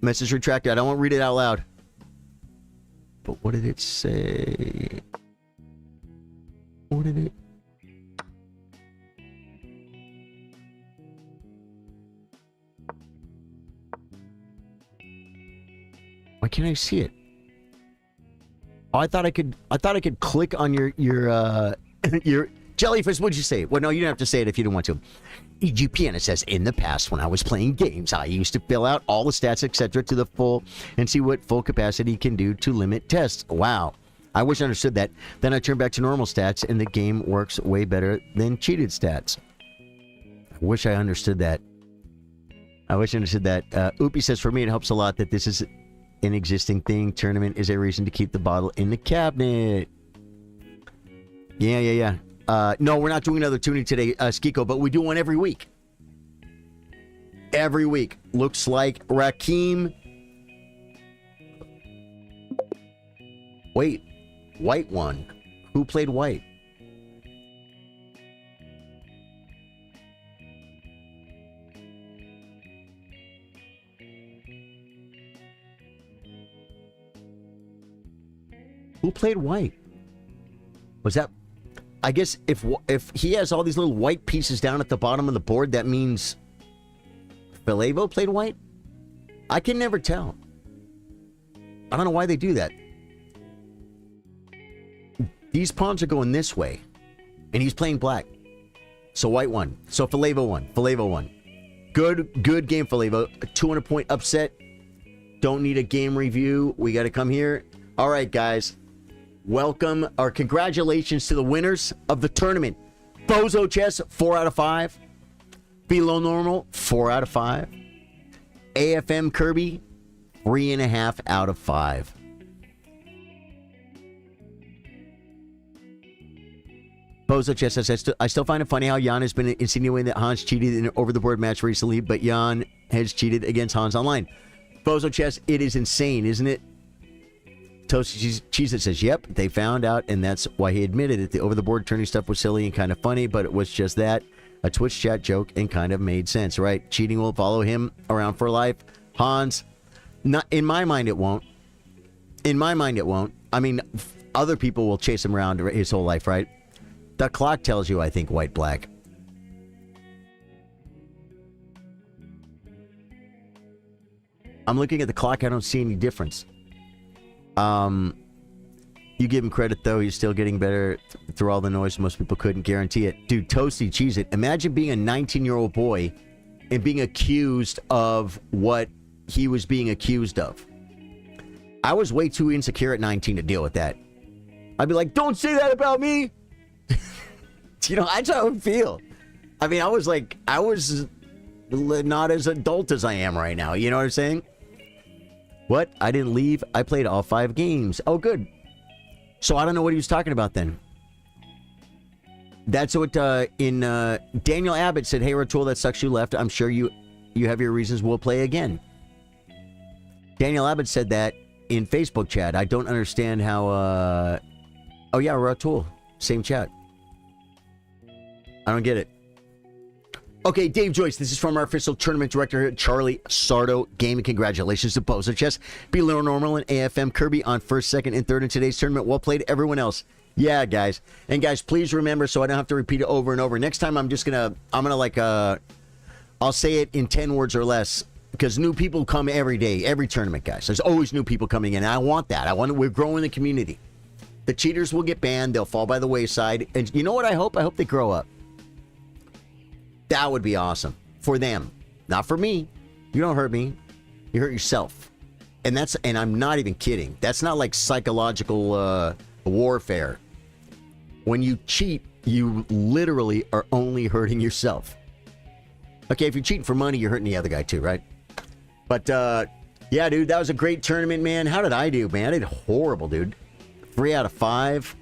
Message retracted. I don't want to read it out loud. But what did it say? What did it? Why can't I see it? Oh, I thought I could click on your your Jellyfish. What'd you say? Well, no, you don't have to say it if you don't want to. EGPN, it says, in the past when I was playing games, I used to fill out all the stats, etc. to the full and see what full capacity can do to limit tests. Wow. I wish I understood that. Then I turn back to normal stats and the game works way better than cheated stats. I wish I understood that. Oopie says, for me, it helps a lot that this is an existing thing. Tournament is a reason to keep the bottle in the cabinet. Yeah. No, we're not doing another tuning today, Skiko, but we do one every week. Every week. Looks like Rakim. Wait. White one. Who played white? Who played white? Was that... I guess if he has all these little white pieces down at the bottom of the board, that means Falevo played white? I can never tell. I don't know why they do that. These pawns are going this way, and he's playing black. So white won. So Falevo won. Good game, Falevo. A 200-point upset. Don't need a game review. We got to come here. All right, guys. Welcome, or congratulations to the winners of the tournament. Bozo Chess, 4 out of 5. Below Normal, 4 out of 5. AFM Kirby, 3.5 out of 5. Bozo Chess says, I still find it funny how Jan has been insinuating that Hans cheated in an over-the-board match recently, but Jan has cheated against Hans online. Bozo Chess, it is insane, isn't it? Toasty Cheez-It says, yep, they found out, and that's why he admitted it. The over-the-board turning stuff was silly and kind of funny, but it was just that, a Twitch chat joke, and kind of made sense, right? Cheating will follow him around for life. Hans, not in my mind, it won't. In my mind, it won't. I mean, other people will chase him around his whole life, right? The clock tells you, I think, white-black. I'm looking at the clock. I don't see any difference. You give him credit, though. He's still getting better through all the noise. Most people couldn't guarantee it. Dude, Toasty Cheez-It. Imagine being a 19-year-old boy and being accused of what he was being accused of. I was way too insecure at 19 to deal with that. I'd be like, don't say that about me. You know, that's how I would feel. I mean, I was not as adult as I am right now. You know what I'm saying? What? I didn't leave. I played all 5 games. Oh, good. So I don't know what he was talking about then. That's what Daniel Abbott said, hey, Ratul, that sucks you left. I'm sure you have your reasons. We'll play again. Daniel Abbott said that in Facebook chat. I don't understand how... Oh, yeah, Ratul. Same chat. I don't get it. Okay, Dave Joyce, this is from our official tournament director, Charlie Sardo Gaming. Congratulations to Bozo Chess, Below Normal, and AFM Kirby on first, second, and third in today's tournament. Well played, everyone else. Yeah, guys. And guys, please remember, so I don't have to repeat it over and over. Next time, I'm gonna like, I'll say it in 10 words or less, because new people come every day, every tournament, guys. There's always new people coming in, and I want that. We're growing the community. The cheaters will get banned. They'll fall by the wayside. And you know what I hope? I hope they grow up. That would be awesome for them, not for me. You don't hurt me, you hurt yourself, and I'm not even kidding. That's not like psychological warfare. When you cheat, you literally are only hurting yourself. Okay, if you're cheating for money, you're hurting the other guy too, right? But yeah, dude, that was a great tournament, man. How did I do, man? I did horrible, dude. 3 out of 5.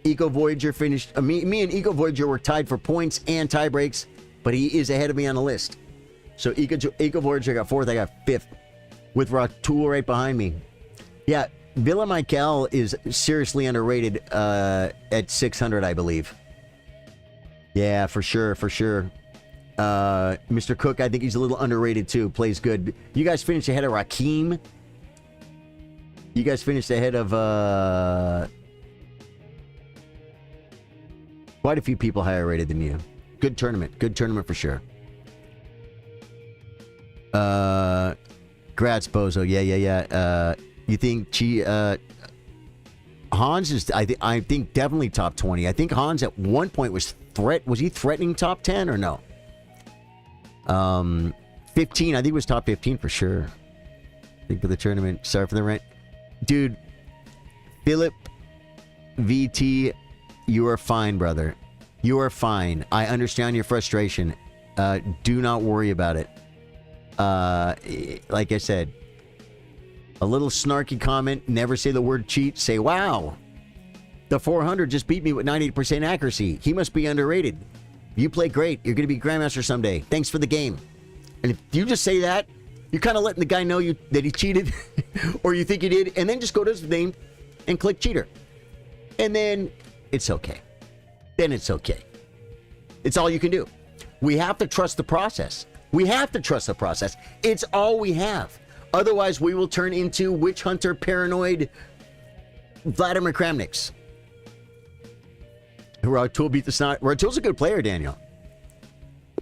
Eco Voyager finished. Me and Eco Voyager were tied for points and tie breaks, but he is ahead of me on the list. So Eco Voyager got 4th, I got 5th, with Ratul right behind me. Yeah, Villa Michael is seriously underrated at 600, I believe. Yeah, for sure. Mr. Cook, I think he's a little underrated too. Plays good. You guys finished ahead of Rakim. You guys finished ahead of quite a few people higher rated than you. Good tournament for sure. Congrats, Bozo. Yeah. You think Hans is? I think definitely top 20. I think Hans at one point was he threatening top 10 or no? 15. I think it was top 15 for sure. I think for the tournament. Sorry for the rent, dude. Philip VT, you are fine, brother. You are fine. I understand your frustration. Do not worry about it. Like I said, a little snarky comment. Never say the word cheat. Say, wow, the 400 just beat me with 98% accuracy. He must be underrated. You play great. You're going to be Grandmaster someday. Thanks for the game. And if you just say that, you're kind of letting the guy know that he cheated or you think he did. And then just go to his name and click cheater. And then it's okay. Then it's okay. It's all you can do. We have to trust the process. We have to trust the process. It's all we have. Otherwise, we will turn into witch hunter paranoid Vladimir Kramniks. Ratul beat the snot. Ratul's a good player, Daniel.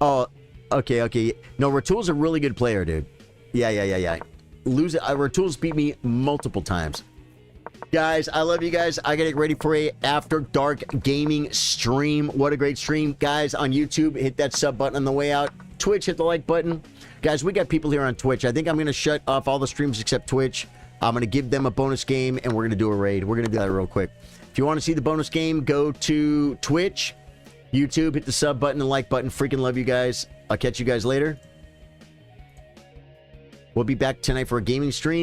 Oh, okay. No, Ratul's a really good player, dude. Yeah. Ratul's beat me multiple times. Guys, I love you guys. I gotta get ready for a After Dark gaming stream. What a great stream. Guys, on YouTube, hit that sub button on the way out. Twitch, hit the like button. Guys, we got people here on Twitch. I think I'm gonna shut off all the streams except Twitch. I'm gonna give them a bonus game, and we're gonna do a raid. We're gonna do that real quick. If you want to see the bonus game, go to Twitch, YouTube, hit the sub button and like button. Freaking love you guys. I'll catch you guys later. We'll be back tonight for a gaming stream.